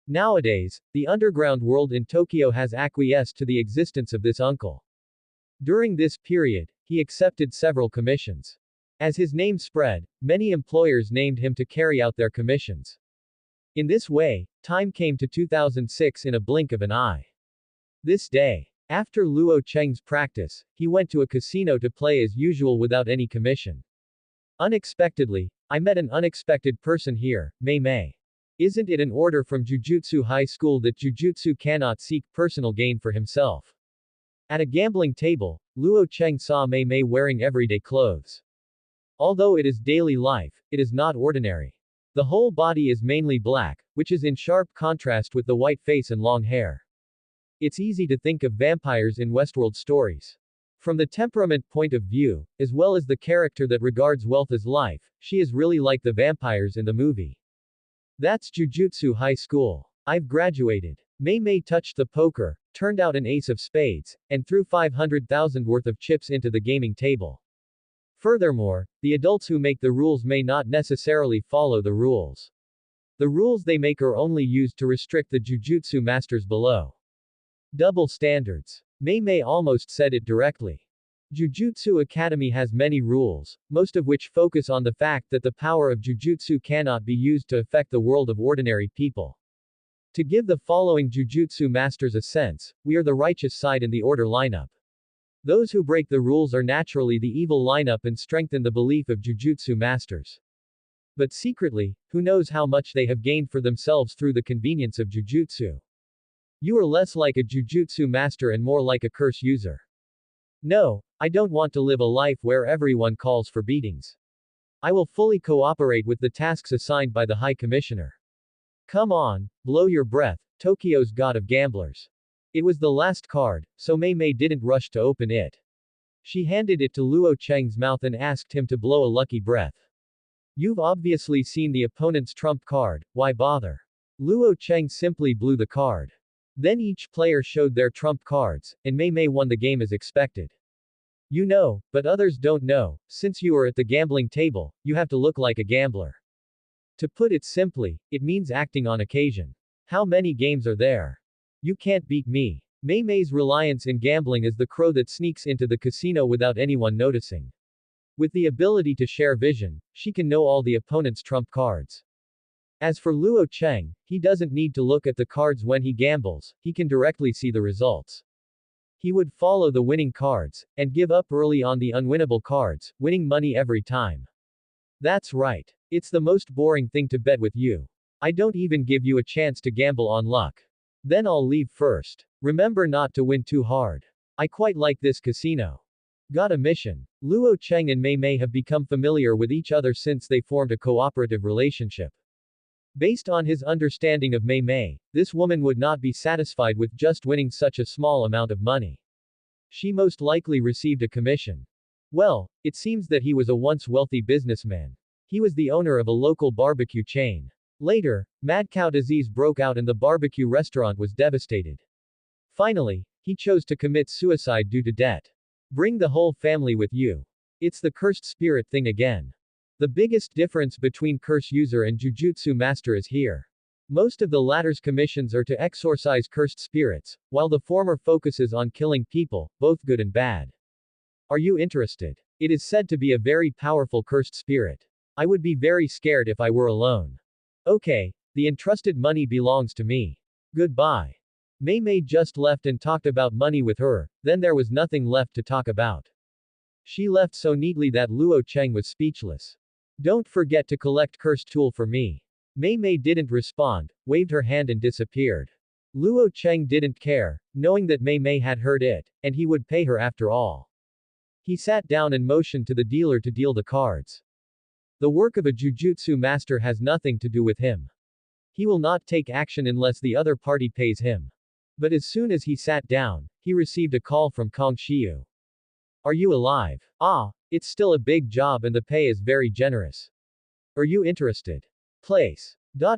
Nowadays, the underground world in Tokyo has acquiesced to the existence of this uncle. During this period, he accepted several commissions. As his name spread, many employers named him to carry out their commissions. In this way, time came to 2006 in a blink of an eye. This day, after Luo Cheng's practice, he went to a casino to play as usual without any commission. Unexpectedly, I met an unexpected person here, Mei Mei. Isn't it an order from Jujutsu High School that Jujutsu cannot seek personal gain for himself? At a gambling table, Luo Cheng saw Mei Mei wearing everyday clothes. Although it is daily life, it is not ordinary. The whole body is mainly black, which is in sharp contrast with the white face and long hair. It's easy to think of vampires in Westworld stories. From the temperament point of view, as well as the character that regards wealth as life, she is really like the vampires in the movie. That's Jujutsu High School. I've graduated. Mei Mei touched the poker, turned out an ace of spades, and threw 500,000 worth of chips into the gaming table. Furthermore, the adults who make the rules may not necessarily follow the rules. The rules they make are only used to restrict the jujutsu masters below. Double standards. Mei Mei almost said it directly. Jujutsu Academy has many rules, most of which focus on the fact that the power of jujutsu cannot be used to affect the world of ordinary people. To give the following jujutsu masters a sense, we are the righteous side in the order lineup. Those who break the rules are naturally the evil lineup and strengthen the belief of jujutsu masters. But secretly, who knows how much they have gained for themselves through the convenience of jujutsu. You are less like a jujutsu master and more like a curse user. No, I don't want to live a life where everyone calls for beatings. I will fully cooperate with the tasks assigned by the High Commissioner. Come on, blow your breath, Tokyo's god of gamblers. It was the last card, so Mei Mei didn't rush to open it. She handed it to Luo Cheng's mouth and asked him to blow a lucky breath. You've obviously seen the opponent's trump card, why bother? Luo Cheng simply blew the card. Then each player showed their trump cards, and Mei Mei won the game as expected. You know, but others don't know, since you are at the gambling table, you have to look like a gambler. To put it simply, it means acting on occasion. How many games are there? You can't beat me. Mei Mei's reliance in gambling is the crow that sneaks into the casino without anyone noticing. With the ability to share vision, she can know all the opponent's trump cards. As for Luo Cheng, he doesn't need to look at the cards when he gambles, he can directly see the results. He would follow the winning cards, and give up early on the unwinnable cards, winning money every time. That's right. It's the most boring thing to bet with you. I don't even give you a chance to gamble on luck. Then I'll leave first. Remember not to win too hard. I quite like this casino. Got a mission. Luo Cheng and Mei Mei have become familiar with each other since they formed a cooperative relationship. Based on his understanding of Mei Mei, this woman would not be satisfied with just winning such a small amount of money. She most likely received a commission. Well, it seems that he was a once wealthy businessman. He was the owner of a local barbecue chain. Later, mad cow disease broke out and the barbecue restaurant was devastated. Finally, he chose to commit suicide due to debt. Bring the whole family with you. It's the cursed spirit thing again. The biggest difference between curse user and jujutsu master is here. Most of the latter's commissions are to exorcise cursed spirits, while the former focuses on killing people, both good and bad. Are you interested? It is said to be a very powerful cursed spirit. I would be very scared if I were alone. Okay, the entrusted money belongs to me. Goodbye. Mei Mei just left and talked about money with her, then there was nothing left to talk about. She left so neatly that Luo Cheng was speechless. Don't forget to collect cursed tool for me. Mei Mei didn't respond, waved her hand and disappeared. Luo Cheng didn't care, knowing that Mei Mei had heard it, and he would pay her after all. He sat down and motioned to the dealer to deal the cards. The work of a jujutsu master has nothing to do with him. He will not take action unless the other party pays him. But as soon as he sat down, he received a call from Kong Shiu. Are you alive? Ah, it's still a big job and the pay is very generous. Are you interested? Place. 2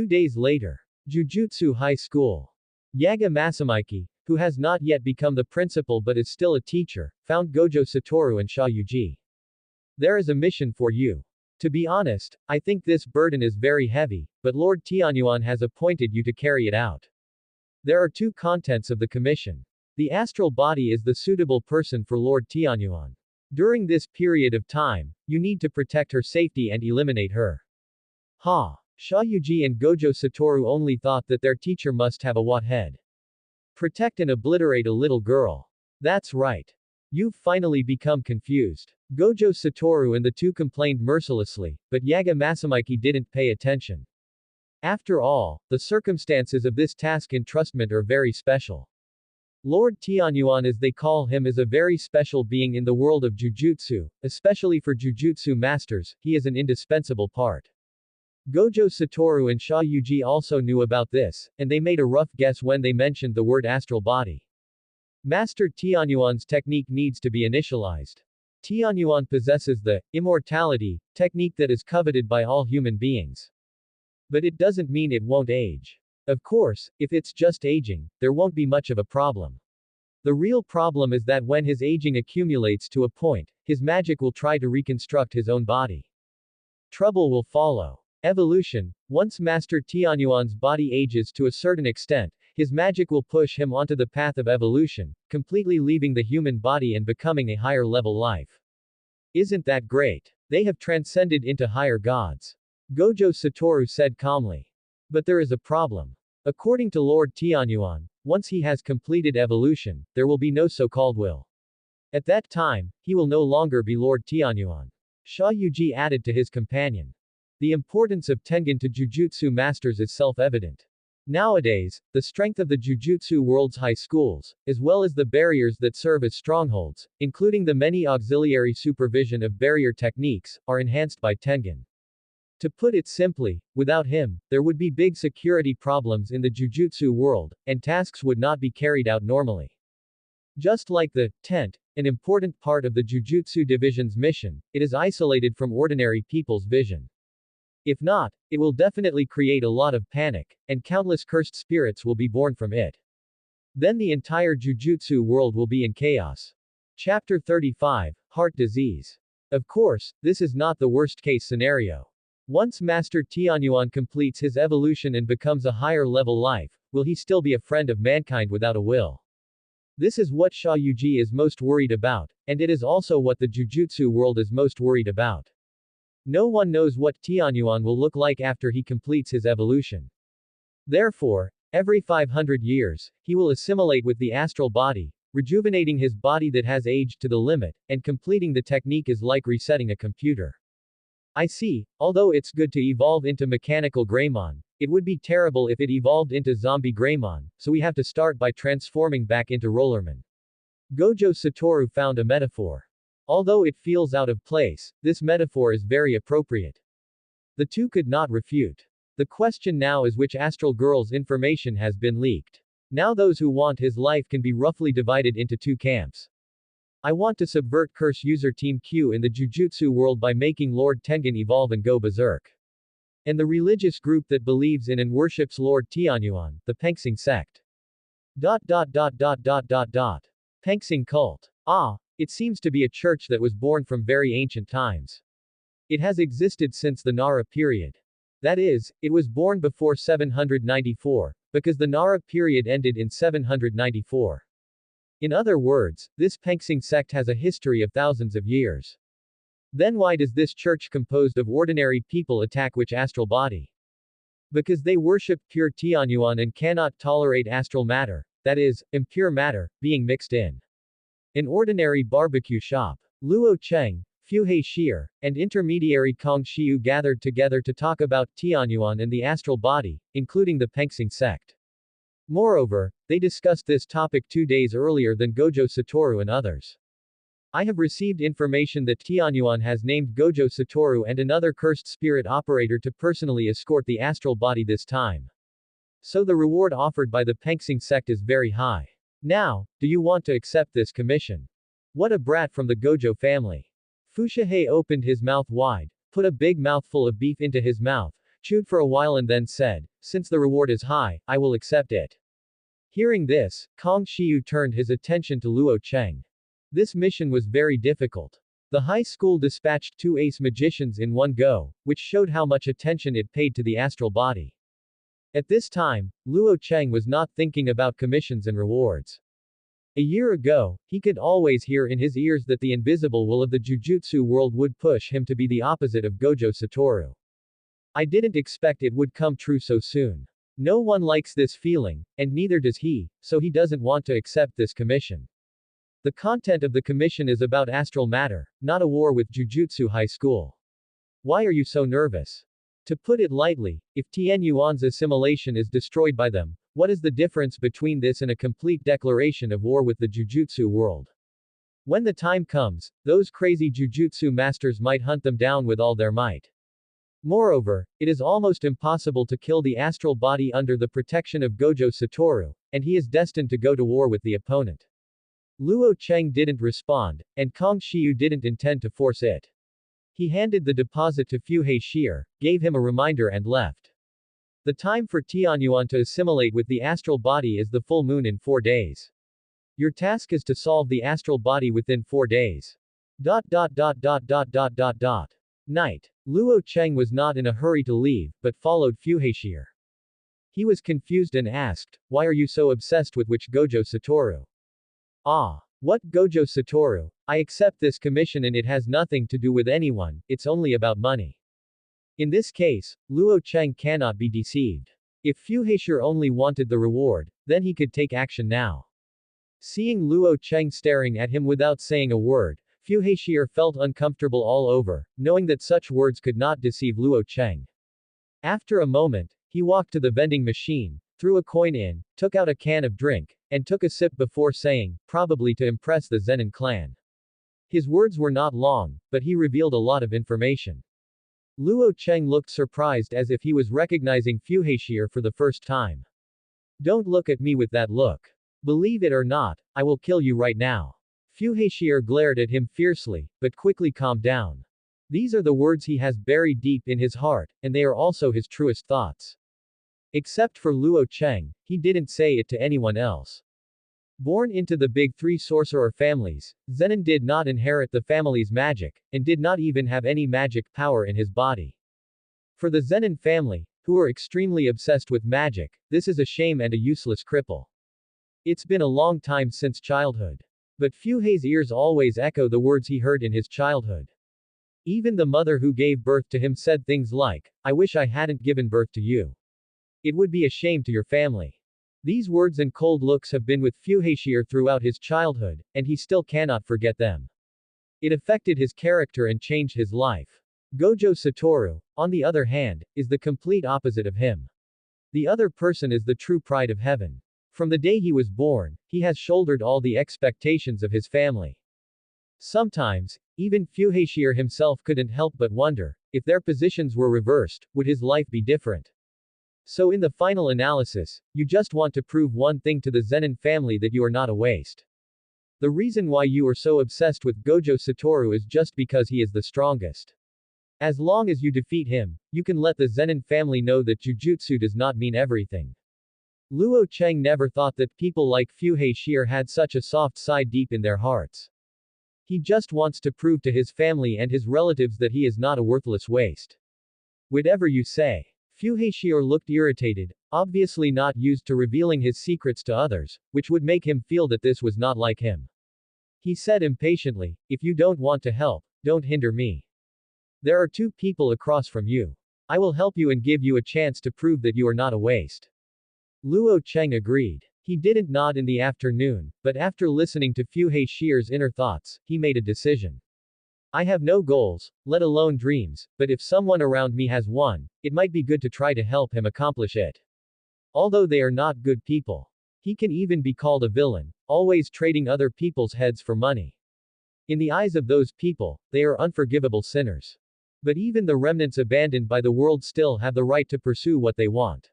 days later. Jujutsu High School. Yaga Masamiki, who has not yet become the principal but is still a teacher, found Gojo Satoru and Sha Yuji. There is a mission for you. To be honest, I think this burden is very heavy, but Lord Tianyuan has appointed you to carry it out. There are two contents of the commission. The astral body is the suitable person for Lord Tianyuan. During this period of time, you need to protect her safety and eliminate her. Ha! Sha Yuji and Gojo Satoru only thought that their teacher must have a what head. Protect and obliterate a little girl. That's right. You've finally become confused. Gojo Satoru and the two complained mercilessly, but Yaga Masamiki didn't pay attention. After all, the circumstances of this task entrustment are very special. Lord Tianyuan, as they call him, is a very special being in the world of Jujutsu, especially for Jujutsu masters. He is an indispensable part. Gojo Satoru and Sha Yuji also knew about this, and they made a rough guess when they mentioned the word astral body. Master Tianyuan's technique needs to be initialized. Tianyuan possesses the immortality technique that is coveted by all human beings. But it doesn't mean it won't age. Of course, if it's just aging, there won't be much of a problem. The real problem is that when his aging accumulates to a point, his magic will try to reconstruct his own body. Trouble will follow. Evolution. Once Master Tianyuan's body ages to a certain extent, his magic will push him onto the path of evolution, completely leaving the human body and becoming a higher level life. Isn't that great? They have transcended into higher gods. Gojo Satoru said calmly. But there is a problem. According to Lord Tianyuan, once he has completed evolution, there will be no so-called will. At that time, he will no longer be Lord Tianyuan. Sha Yuji added to his companion. The importance of Tengen to Jujutsu masters is self-evident. Nowadays, the strength of the Jujutsu world's high schools, as well as the barriers that serve as strongholds, including the many auxiliary supervision of barrier techniques, are enhanced by Tengen. To put it simply, without him, there would be big security problems in the Jujutsu world, and tasks would not be carried out normally. Just like the tent, an important part of the Jujutsu division's mission, it is isolated from ordinary people's vision. If not, it will definitely create a lot of panic, and countless cursed spirits will be born from it. Then the entire Jujutsu world will be in chaos. Chapter 35, Heart Disease. Of course, this is not the worst-case scenario. Once Master Tianyuan completes his evolution and becomes a higher-level life, will he still be a friend of mankind without a will? This is what Sha Yuji is most worried about, and it is also what the Jujutsu world is most worried about. No one knows what Tianyuan will look like after he completes his evolution. Therefore, every 500 years, he will assimilate with the astral body, rejuvenating his body that has aged to the limit, and completing the technique is like resetting a computer. I see, although it's good to evolve into mechanical Greymon, it would be terrible if it evolved into zombie Greymon, so we have to start by transforming back into Rollerman. Gojo Satoru found a metaphor. Although it feels out of place, this metaphor is very appropriate. The two could not refute. The question now is which astral girl's information has been leaked. Now those who want his life can be roughly divided into two camps. I want to subvert curse user Team Q in the Jujutsu world by making Lord Tengen evolve and go berserk. And the religious group that believes in and worships Lord Tianyuan, the Penxing sect. Penxing cult. Ah, it seems to be a church that was born from very ancient times. It has existed since the Nara period. That is, it was born before 794, because the Nara period ended in 794. In other words, this Penxing sect has a history of thousands of years. Then why does this church composed of ordinary people attack which astral body? Because they worship pure Tianyuan and cannot tolerate astral matter, that is, impure matter, being mixed in. An ordinary barbecue shop. Luo Cheng, Fuhei Shier, and intermediary Kong Shiu gathered together to talk about Tianyuan and the astral body, including the Penxing sect. Moreover, they discussed this topic 2 days earlier than Gojo Satoru and others. I have received information that Tianyuan has named Gojo Satoru and another cursed spirit operator to personally escort the astral body this time. So the reward offered by the Penxing sect is very high. Now, do you want to accept this commission? What a brat from the Gojo family. Fushihei opened his mouth wide, put a big mouthful of beef into his mouth, chewed for a while and then said, since the reward is high, I will accept it. Hearing this, Kong Xiu turned his attention to Luo Cheng. This mission was very difficult. The high school dispatched 2 ace magicians in one go, which showed how much attention it paid to the astral body. At this time, Luo Cheng was not thinking about commissions and rewards. A year ago, he could always hear in his ears that the invisible will of the Jujutsu world would push him to be the opposite of Gojo Satoru. I didn't expect it would come true so soon. No one likes this feeling, and neither does he, so he doesn't want to accept this commission. The content of the commission is about astral matter, not a war with Jujutsu High School. Why are you so nervous? To put it lightly, if Tien Yuan's assimilation is destroyed by them, what is the difference between this and a complete declaration of war with the Jujutsu world? When the time comes, those crazy Jujutsu masters might hunt them down with all their might. Moreover, it is almost impossible to kill the astral body under the protection of Gojo Satoru, and he is destined to go to war with the opponent. Luo Cheng didn't respond, and Kong Xiu didn't intend to force it. He handed the deposit to Fuhei Shier, gave him a reminder and left. The time for Tianyuan to assimilate with the astral body is the full moon in 4 days. Your task is to solve the astral body within 4 days. Night. Luo Cheng was not in a hurry to leave, but followed Fuhei Shier. He was confused and asked, why are you so obsessed with which Gojo Satoru? Ah. What Gojo Satoru? I accept this commission and it has nothing to do with anyone, it's only about money. In this case, Luo Cheng cannot be deceived. If Fuhei Shier only wanted the reward, then he could take action now. Seeing Luo Cheng staring at him without saying a word, Fuhei Shier felt uncomfortable all over, knowing that such words could not deceive Luo Cheng. After a moment, he walked to the vending machine, threw a coin in, took out a can of drink, and took a sip before saying, probably to impress the Zenin clan. His words were not long, but he revealed a lot of information. Luo Cheng looked surprised as if he was recognizing Fuhei Shier for the first time. Don't look at me with that look. Believe it or not, I will kill you right now. Fuhei Shier glared at him fiercely, but quickly calmed down. These are the words he has buried deep in his heart, and they are also his truest thoughts. Except for Luo Cheng, he didn't say it to anyone else. Born into the big 3 sorcerer families, Zenin did not inherit the family's magic, and did not even have any magic power in his body. For the Zenin family, who are extremely obsessed with magic, this is a shame and a useless cripple. It's been a long time since childhood. But Fuhei's ears always echo the words he heard in his childhood. Even the mother who gave birth to him said things like, I wish I hadn't given birth to you. It would be a shame to your family. These words and cold looks have been with Fuhei Shier throughout his childhood, and he still cannot forget them. It affected his character and changed his life. Gojo Satoru, on the other hand, is the complete opposite of him. The other person is the true pride of heaven. From the day he was born, he has shouldered all the expectations of his family. Sometimes, even Fuhei Shier himself couldn't help but wonder, if their positions were reversed, would his life be different? So in the final analysis, you just want to prove one thing to the Zenin family, that you are not a waste. The reason why you are so obsessed with Gojo Satoru is just because he is the strongest. As long as you defeat him, you can let the Zenin family know that Jujutsu does not mean everything. Luo Cheng never thought that people like Fuhei Shier had such a soft side deep in their hearts. He just wants to prove to his family and his relatives that he is not a worthless waste. Whatever you say. Fuhei Shier looked irritated, obviously not used to revealing his secrets to others, which would make him feel that this was not like him. He said impatiently, if you don't want to help, don't hinder me. There are 2 people across from you. I will help you and give you a chance to prove that you are not a waste. Luo Cheng agreed. He didn't nod in the afternoon, but after listening to Fuhei Shier's inner thoughts, he made a decision. I have no goals, let alone dreams, but if someone around me has one, it might be good to try to help him accomplish it. Although they are not good people. He can even be called a villain, always trading other people's heads for money. In the eyes of those people, they are unforgivable sinners. But even the remnants abandoned by the world still have the right to pursue what they want.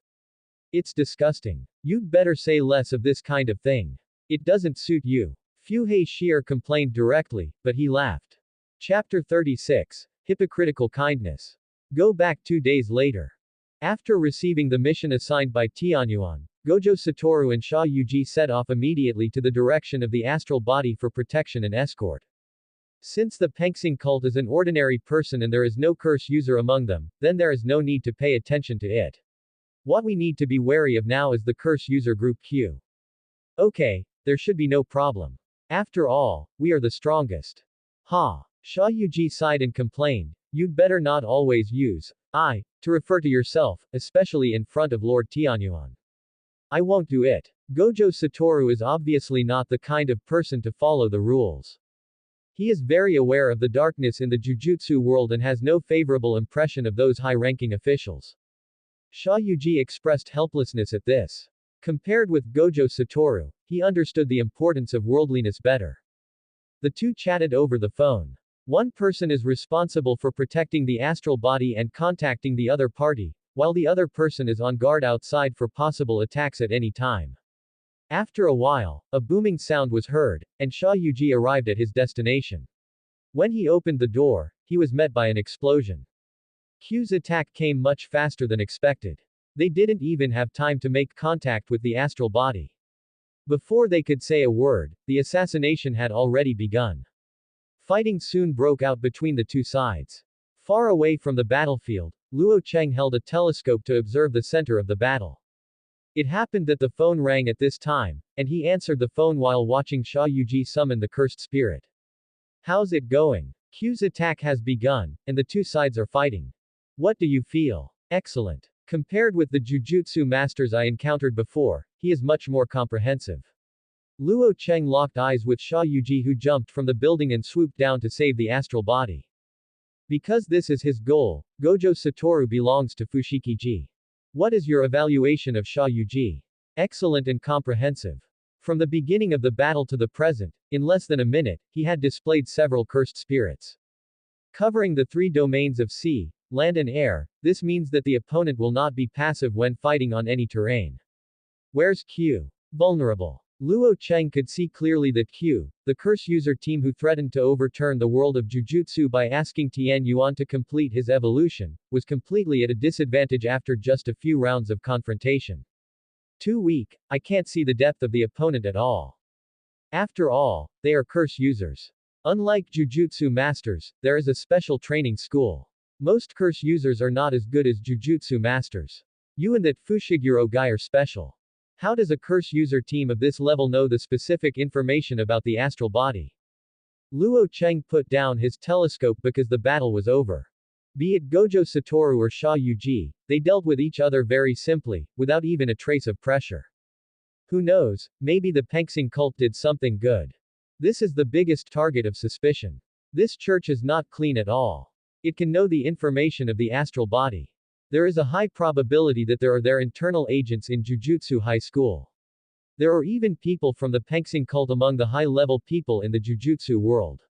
It's disgusting. You'd better say less of this kind of thing. It doesn't suit you. Fuhei Shier complained directly, but he laughed. Chapter 36. Hypocritical Kindness. Go back 2 days later. After receiving the mission assigned by Tianyuan, Gojo Satoru and Sha Yuji set off immediately to the direction of the astral body for protection and escort. Since the Penxing cult is an ordinary person and there is no curse user among them, then there is no need to pay attention to it. What we need to be wary of now is the curse user group Q. Okay, there should be no problem. After all, we are the strongest. Ha! Sha Yuji sighed and complained, you'd better not always use I to refer to yourself, especially in front of Lord Tianyuan. I won't do it. Gojo Satoru is obviously not the kind of person to follow the rules. He is very aware of the darkness in the Jujutsu world and has no favorable impression of those high-ranking officials. Sha Yuji expressed helplessness at this. Compared with Gojo Satoru, he understood the importance of worldliness better. The two chatted over the phone. One person is responsible for protecting the astral body and contacting the other party, while the other person is on guard outside for possible attacks at any time. After a while, a booming sound was heard, and Sha Yuji arrived at his destination. When he opened the door, he was met by an explosion. Q's attack came much faster than expected. They didn't even have time to make contact with the astral body. Before they could say a word, the assassination had already begun. Fighting soon broke out between the two sides. Far away from the battlefield, Luo Cheng held a telescope to observe the center of the battle. It happened that the phone rang at this time, and he answered the phone while watching Sha Yuji summon the cursed spirit. How's it going? Q's attack has begun, and the two sides are fighting. What do you feel? Excellent. Compared with the Jujutsu masters I encountered before, he is much more comprehensive. Luo Cheng locked eyes with Sha Yuji, who jumped from the building and swooped down to save the astral body. Because this is his goal, Gojo Satoru belongs to Fushigi-ji. What is your evaluation of Sha Yuji? Excellent and comprehensive. From the beginning of the battle to the present, in less than a minute, he had displayed several cursed spirits. Covering the 3 domains of sea, land and air, this means that the opponent will not be passive when fighting on any terrain. Where's Q? Vulnerable. Luo Cheng could see clearly that Q, the curse user team who threatened to overturn the world of Jujutsu by asking Tian Yuan to complete his evolution, was completely at a disadvantage after just a few rounds of confrontation. Too weak, I can't see the depth of the opponent at all. After all, they are curse users. Unlike Jujutsu masters, there is a special training school. Most curse users are not as good as Jujutsu masters. You and that Fushiguro guy are special. How does a curse user team of this level know the specific information about the astral body? Luo Cheng put down his telescope because the battle was over. Be it Gojo Satoru or Sha Yuji, they dealt with each other very simply, without even a trace of pressure. Who knows, maybe the Penxing cult did something good. This is the biggest target of suspicion. This church is not clean at all. It can know the information of the astral body. There is a high probability that there are their internal agents in Jujutsu High School. There are even people from the Penxing cult among the high-level people in the Jujutsu world.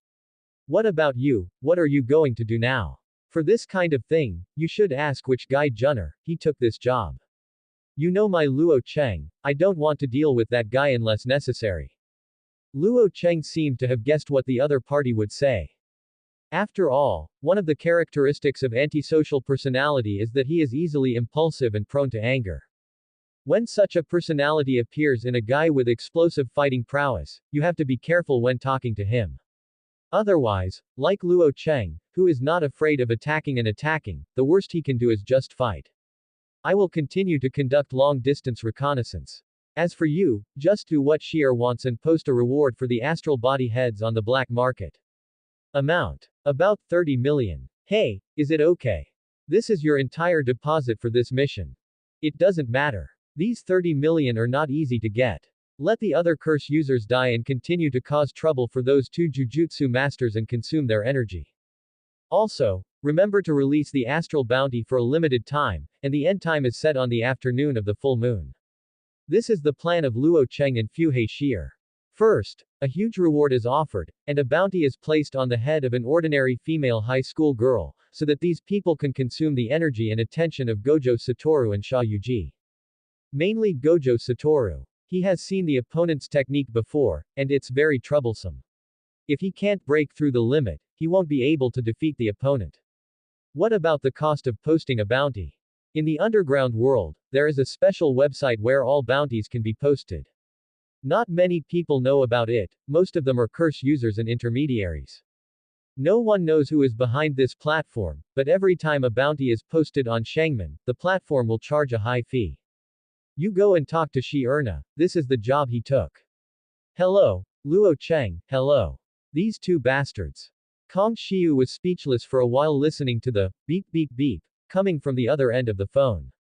What about you, what are you going to do now? For this kind of thing, you should ask which guy Junner, he took this job. You know my Luo Cheng, I don't want to deal with that guy unless necessary. Luo Cheng seemed to have guessed what the other party would say. After all, one of the characteristics of antisocial personality is that he is easily impulsive and prone to anger. When such a personality appears in a guy with explosive fighting prowess, you have to be careful when talking to him. Otherwise, like Luo Cheng, who is not afraid of attacking, the worst he can do is just fight. I will continue to conduct long-distance reconnaissance. As for you, just do what Shier wants and post a reward for the astral body heads on the black market. Amount. About 30 million. Hey, is it okay? This is your entire deposit for this mission. It doesn't matter. These 30 million are not easy to get. Let the other curse users die and continue to cause trouble for those 2 Jujutsu masters and consume their energy. Also, remember to release the astral bounty for a limited time, and the end time is set on the afternoon of the full moon. This is the plan of Luo Cheng and Fuhei Shier. First, a huge reward is offered, and a bounty is placed on the head of an ordinary female high school girl, so that these people can consume the energy and attention of Gojo Satoru and Sha Yuji. Mainly Gojo Satoru. He has seen the opponent's technique before, and it's very troublesome. If he can't break through the limit, he won't be able to defeat the opponent. What about the cost of posting a bounty? In the underground world, there is a special website where all bounties can be posted. Not many people know about it, most of them are curse users and intermediaries. No one knows who is behind this platform, but every time a bounty is posted on Shangman, the platform will charge a high fee. You go and talk to Shi Erna, this is the job he took. Hello, Luo Cheng, hello. These two bastards. Kong Xiu was speechless for a while listening to the beep beep beep coming from the other end of the phone.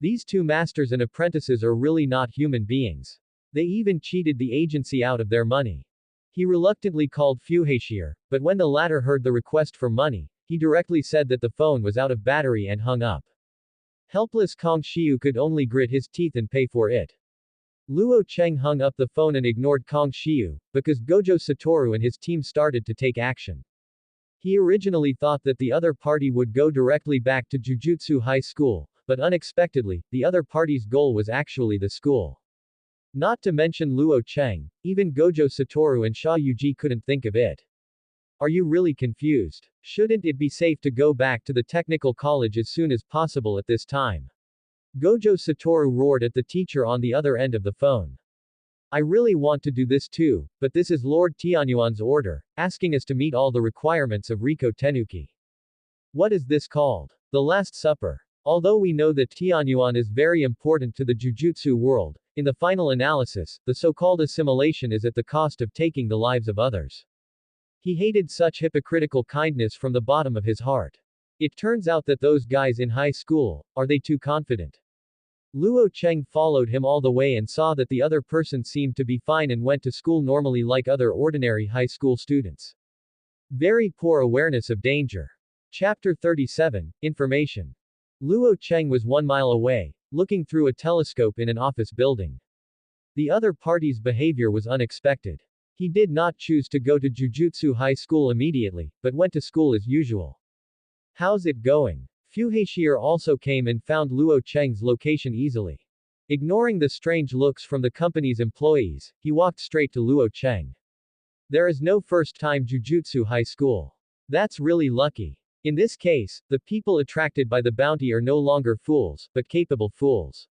These two masters and apprentices are really not human beings. They even cheated the agency out of their money. He reluctantly called Fuhashir, but when the latter heard the request for money, he directly said that the phone was out of battery and hung up. Helpless Kong Xiu could only grit his teeth and pay for it. Luo Cheng hung up the phone and ignored Kong Xiu, because Gojo Satoru and his team started to take action. He originally thought that the other party would go directly back to Jujutsu High School, but unexpectedly, the other party's goal was actually the school. Not to mention Luo Cheng, even Gojo Satoru and Sha Yuji couldn't think of it. Are you really confused? Shouldn't it be safe to go back to the technical college as soon as possible at this time? Gojo Satoru roared at the teacher on the other end of the phone. I really want to do this too, but this is Lord Tianyuan's order, asking us to meet all the requirements of Riko Tenuki. What is this called? The Last Supper. Although we know that Tianyuan is very important to the Jujutsu world, in the final analysis, the so-called assimilation is at the cost of taking the lives of others. He hated such hypocritical kindness from the bottom of his heart. It turns out that those guys in high school, are they too confident? Luo Cheng followed him all the way and saw that the other person seemed to be fine and went to school normally like other ordinary high school students. Very poor awareness of danger. Chapter 37, Information. Luo Cheng was 1 mile away, looking through a telescope in an office building. The other party's behavior was unexpected. He did not choose to go to Jujutsu High School immediately, but went to school as usual. How's it going? Fuhashir also came and found Luo Cheng's location easily. Ignoring the strange looks from the company's employees, he walked straight to Luo Cheng. There is no first-time Jujutsu High School. That's really lucky. In this case, the people attracted by the bounty are no longer fools, but capable fools.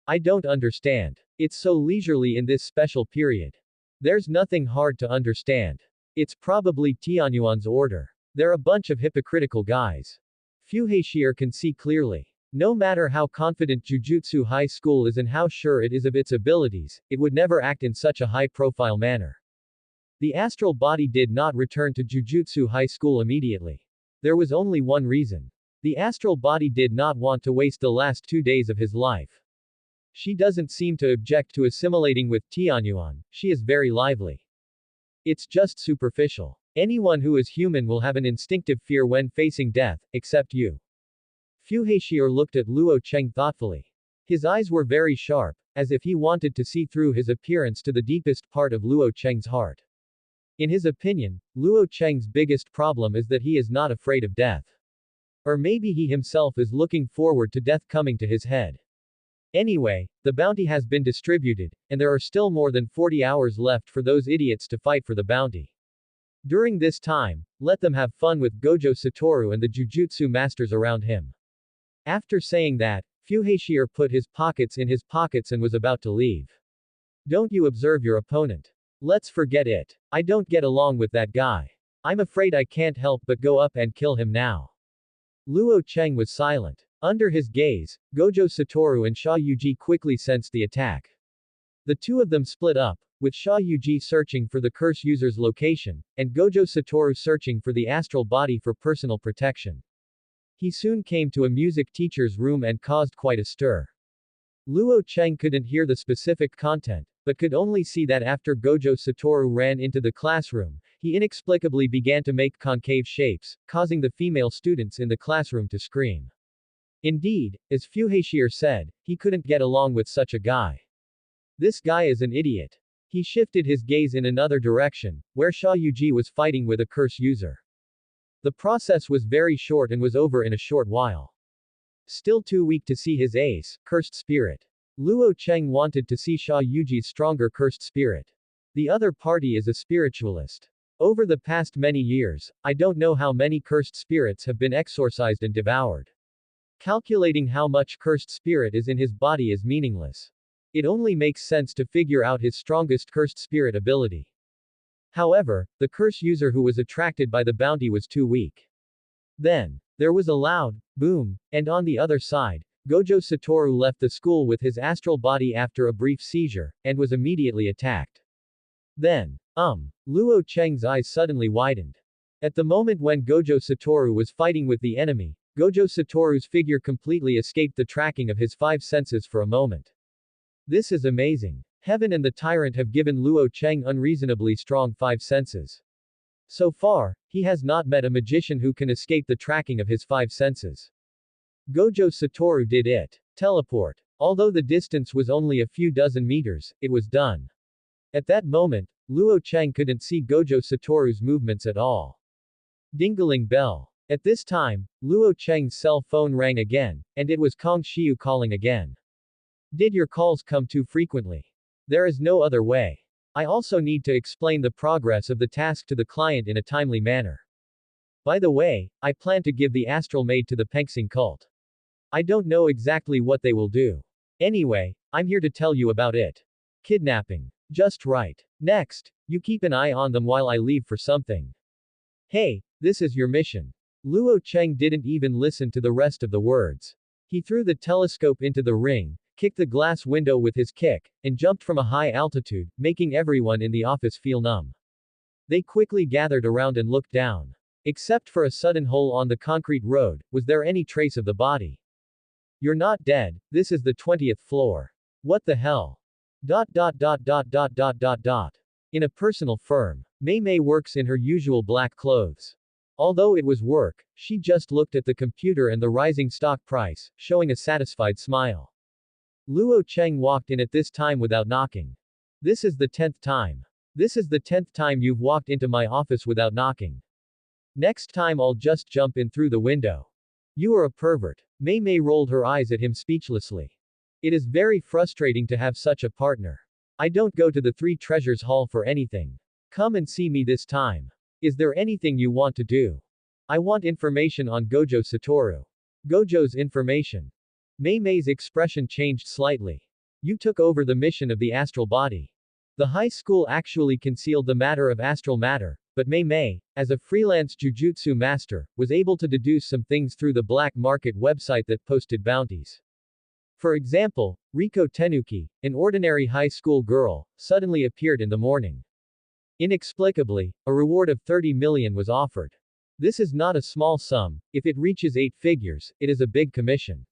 I don't understand. It's so leisurely in this special period. There's nothing hard to understand. It's probably Tianyuan's order. They're a bunch of hypocritical guys. Fuhashir can see clearly. No matter how confident Jujutsu High School is and how sure it is of its abilities, it would never act in such a high-profile manner. The astral body did not return to Jujutsu High School immediately. There was only one reason. The astral body did not want to waste the last 2 days of his life. She doesn't seem to object to assimilating with Tianyuan, she is very lively. It's just superficial. Anyone who is human will have an instinctive fear when facing death, except you. Fuhashir looked at Luo Cheng thoughtfully. His eyes were very sharp, as if he wanted to see through his appearance to the deepest part of Luo Cheng's heart. In his opinion, Luo Cheng's biggest problem is that he is not afraid of death. Or maybe he himself is looking forward to death coming to his head. Anyway, the bounty has been distributed, and there are still more than 40 hours left for those idiots to fight for the bounty. During this time, let them have fun with Gojo Satoru and the Jujutsu masters around him. After saying that, Fuhashir put his pockets in his pockets and was about to leave. Don't you observe your opponent? Let's forget it. I don't get along with that guy. I'm afraid I can't help but go up and kill him now. Luo Cheng was silent. Under his gaze, Gojo Satoru and Sha Yuji quickly sensed the attack. The two of them split up, with Sha Yuji searching for the curse user's location, and Gojo Satoru searching for the astral body for personal protection. He soon came to a music teacher's room and caused quite a stir. Luo Cheng couldn't hear the specific content, but could only see that after Gojo Satoru ran into the classroom, he inexplicably began to make concave shapes, causing the female students in the classroom to scream. Indeed, as Fuhashir said, he couldn't get along with such a guy. This guy is an idiot. He shifted his gaze in another direction, where Sha Yuji was fighting with a curse user. The process was very short and was over in a short while. Still too weak to see his ace, cursed spirit. Luo Cheng wanted to see Sha Yuji's stronger cursed spirit. The other party is a spiritualist. Over the past many years, I don't know how many cursed spirits have been exorcised and devoured. Calculating how much cursed spirit is in his body is meaningless. It only makes sense to figure out his strongest cursed spirit ability. However, the curse user who was attracted by the bounty was too weak. Then, there was a loud boom, and on the other side, Gojo Satoru left the school with his astral body after a brief seizure, and was immediately attacked. Then, Luo Cheng's eyes suddenly widened. At the moment when Gojo Satoru was fighting with the enemy, Gojo Satoru's figure completely escaped the tracking of his five senses for a moment. This is amazing. Heaven and the Tyrant have given Luo Cheng unreasonably strong five senses. So far, he has not met a magician who can escape the tracking of his five senses. Gojo Satoru did it. Teleport. Although the distance was only a few dozen meters, it was done. At that moment, Luo Cheng couldn't see Gojo Satoru's movements at all. Dingling bell. At this time, Luo Cheng's cell phone rang again, and it was Kong Xiu calling again. Did your calls come too frequently? There is no other way. I also need to explain the progress of the task to the client in a timely manner. By the way, I plan to give the astral maid to the Pengxing cult. I don't know exactly what they will do. Anyway, I'm here to tell you about it. Kidnapping. Just right. Next, you keep an eye on them while I leave for something. Hey, this is your mission. Luo Cheng didn't even listen to the rest of the words. He threw the telescope into the ring, kicked the glass window with his kick, and jumped from a high altitude, making everyone in the office feel numb. They quickly gathered around and looked down. Except for a sudden hole on the concrete road, was there any trace of the body? You're not dead, this is the 20th floor. What the hell? In a personal firm. Mei Mei works in her usual black clothes. Although it was work, she just looked at the computer and the rising stock price, showing a satisfied smile. Luo Cheng walked in at this time without knocking. This is the 10th time. This is the 10th time you've walked into my office without knocking. Next time I'll just jump in through the window. You are a pervert. Mei Mei rolled her eyes at him speechlessly. It is very frustrating to have such a partner. I don't go to the Three Treasures Hall for anything. Come and see me this time. Is there anything you want to do? I want information on Gojo Satoru. Gojo's information. Mei Mei's expression changed slightly. You took over the mission of the astral body. The high school actually concealed the matter of astral matter, but Mei Mei, as a freelance jujutsu master, was able to deduce some things through the black market website that posted bounties. For example, Riko Tenuki, an ordinary high school girl, suddenly appeared in the morning. Inexplicably, a reward of 30 million was offered. This is not a small sum. If it reaches 8 figures, it is a big commission.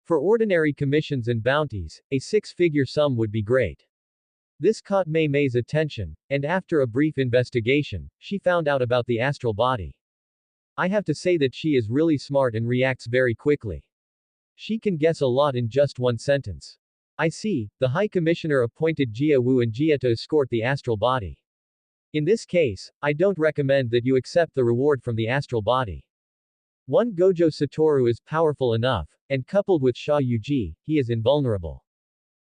For ordinary commissions and bounties, a 6-figure sum would be great. This caught Mei Mei's attention, and after a brief investigation, she found out about the astral body. I have to say that she is really smart and reacts very quickly. She can guess a lot in just one sentence. I see, the High Commissioner appointed Jia Wu and Jia to escort the astral body. In this case, I don't recommend that you accept the reward from the astral body. One Gojo Satoru is powerful enough, and coupled with Sha Yuji, he is invulnerable.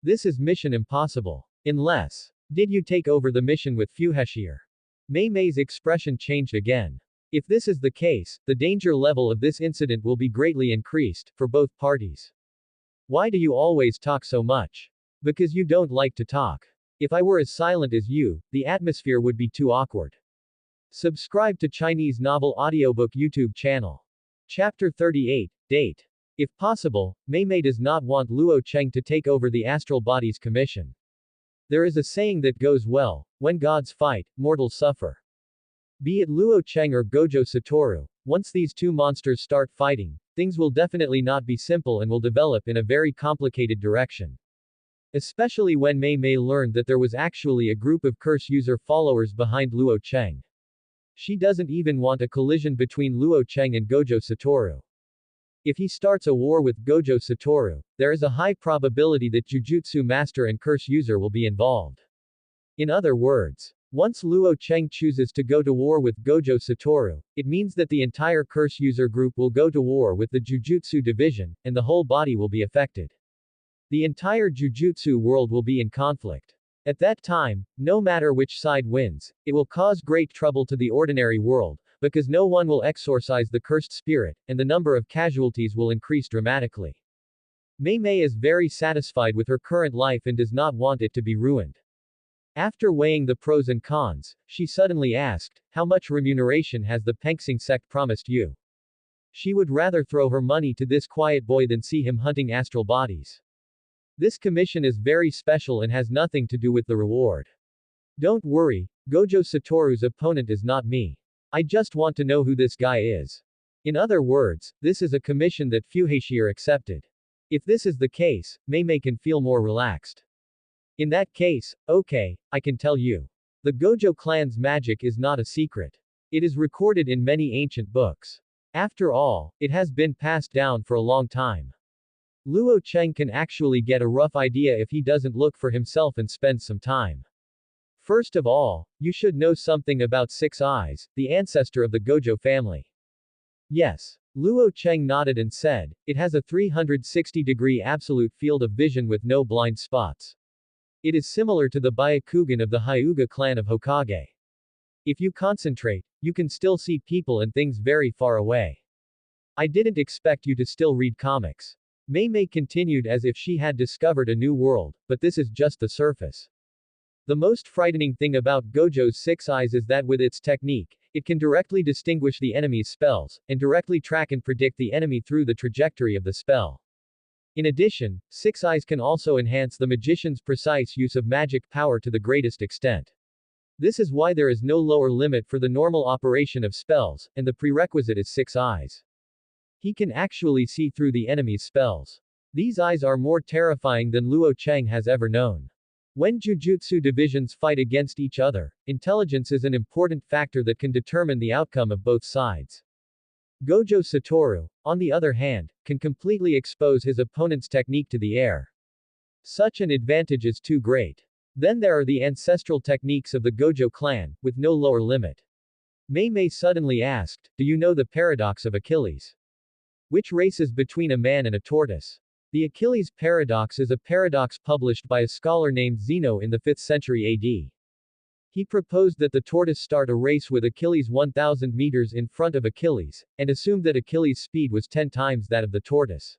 This is mission impossible. Unless, did you take over the mission with Fuheshir? Mei Mei's expression changed again. If this is the case, the danger level of this incident will be greatly increased, for both parties. Why do you always talk so much? Because you don't like to talk. If I were as silent as you, the atmosphere would be too awkward. Subscribe to Chinese Novel Audiobook YouTube channel. Chapter 38, Date. If possible, Mei Mei does not want Luo Cheng to take over the astral body's commission. There is a saying that goes well, when gods fight, mortals suffer. Be it Luo Cheng or Gojo Satoru, once these two monsters start fighting, things will definitely not be simple and will develop in a very complicated direction. Especially when Mei Mei learned that there was actually a group of curse user followers behind Luo Cheng. She doesn't even want a collision between Luo Cheng and Gojo Satoru. If he starts a war with Gojo Satoru, there is a high probability that Jujutsu Master and curse user will be involved. In other words, once Luo Cheng chooses to go to war with Gojo Satoru, it means that the entire curse user group will go to war with the Jujutsu division, and the whole body will be affected. The entire Jujutsu world will be in conflict. At that time, no matter which side wins, it will cause great trouble to the ordinary world, because no one will exorcise the cursed spirit, and the number of casualties will increase dramatically. Mei Mei is very satisfied with her current life and does not want it to be ruined. After weighing the pros and cons, she suddenly asked, "How much remuneration has the Penxing sect promised you?" She would rather throw her money to this quiet boy than see him hunting astral bodies. This commission is very special and has nothing to do with the reward. Don't worry, Gojo Satoru's opponent is not me. I just want to know who this guy is. In other words, this is a commission that Fuhashir accepted. If this is the case, Mei Mei can feel more relaxed. In that case, okay, I can tell you. The Gojo clan's magic is not a secret. It is recorded in many ancient books. After all, it has been passed down for a long time. Luo Cheng can actually get a rough idea if he doesn't look for himself and spends some time. First of all, you should know something about Six Eyes, the ancestor of the Gojo family. Yes. Luo Cheng nodded and said, it has a 360-degree absolute field of vision with no blind spots. It is similar to the Byakugan of the Hyuga clan of Hokage. If you concentrate, you can still see people and things very far away. I didn't expect you to still read comics. Mei Mei continued as if she had discovered a new world, but this is just the surface. The most frightening thing about Gojo's Six Eyes is that with its technique, it can directly distinguish the enemy's spells, and directly track and predict the enemy through the trajectory of the spell. In addition, Six Eyes can also enhance the magician's precise use of magic power to the greatest extent. This is why there is no lower limit for the normal operation of spells, and the prerequisite is Six Eyes. He can actually see through the enemy's spells. These eyes are more terrifying than Luo Cheng has ever known. When Jujutsu divisions fight against each other, intelligence is an important factor that can determine the outcome of both sides. Gojo Satoru, on the other hand, can completely expose his opponent's technique to the air. Such an advantage is too great. Then there are the ancestral techniques of the Gojo clan, with no lower limit. Mei Mei suddenly asked, do you know the paradox of Achilles? Which races between a man and a tortoise? The Achilles paradox is a paradox published by a scholar named Zeno in the 5th century AD. He proposed that the tortoise start a race with Achilles 1,000 meters in front of Achilles, and assumed that Achilles' speed was 10 times that of the tortoise.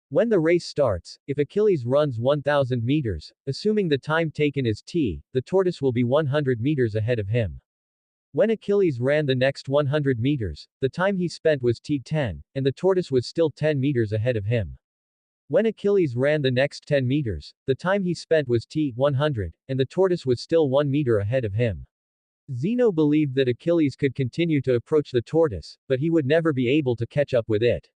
When the race starts, if Achilles runs 1,000 meters, assuming the time taken is t, the tortoise will be 100 meters ahead of him. When Achilles ran the next 100 meters, the time he spent was t10, and the tortoise was still 10 meters ahead of him. When Achilles ran the next 10 meters, the time he spent was t100, and the tortoise was still 1 meter ahead of him. Zeno believed that Achilles could continue to approach the tortoise, but he would never be able to catch up with it.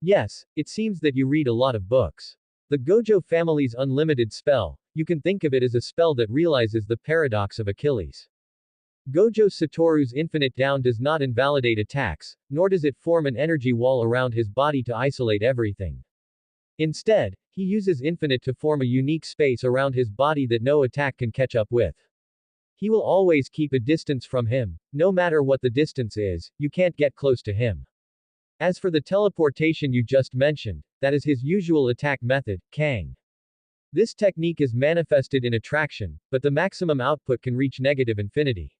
Yes, it seems that you read a lot of books. The Gojo family's unlimited spell, you can think of it as a spell that realizes the paradox of Achilles. Gojo Satoru's infinite down does not invalidate attacks, nor does it form an energy wall around his body to isolate everything. Instead, he uses infinite to form a unique space around his body that no attack can catch up with. He will always keep a distance from him, no matter what the distance is, you can't get close to him. As for the teleportation you just mentioned, that is his usual attack method, Kang. This technique is manifested in attraction, but the maximum output can reach negative infinity.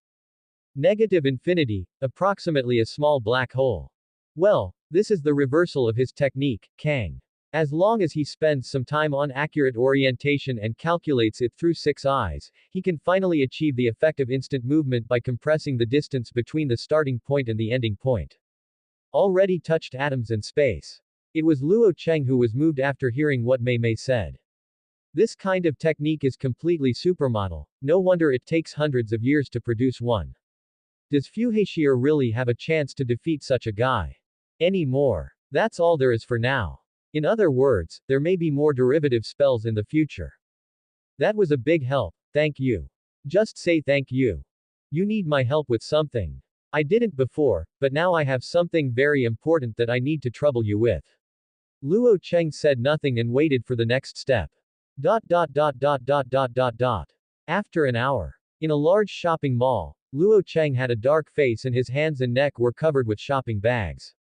Negative infinity, approximately a small black hole. Well, this is the reversal of his technique, Kang. As long as he spends some time on accurate orientation and calculates it through Six Eyes, he can finally achieve the effect of instant movement by compressing the distance between the starting point and the ending point. Already touched atoms and space. It was Luo Cheng who was moved after hearing what Mei Mei said. This kind of technique is completely supermodel, no wonder it takes hundreds of years to produce one. Does Fuhashir really have a chance to defeat such a guy? Anymore. That's all there is for now. In other words, there may be more derivative spells in the future. That was a big help, thank you. Just say thank you. You need my help with something. I didn't before, but now I have something very important that I need to trouble you with. Luo Cheng said nothing and waited for the next step. After an hour. In a large shopping mall, Luo Cheng had a dark face and his hands and neck were covered with shopping bags.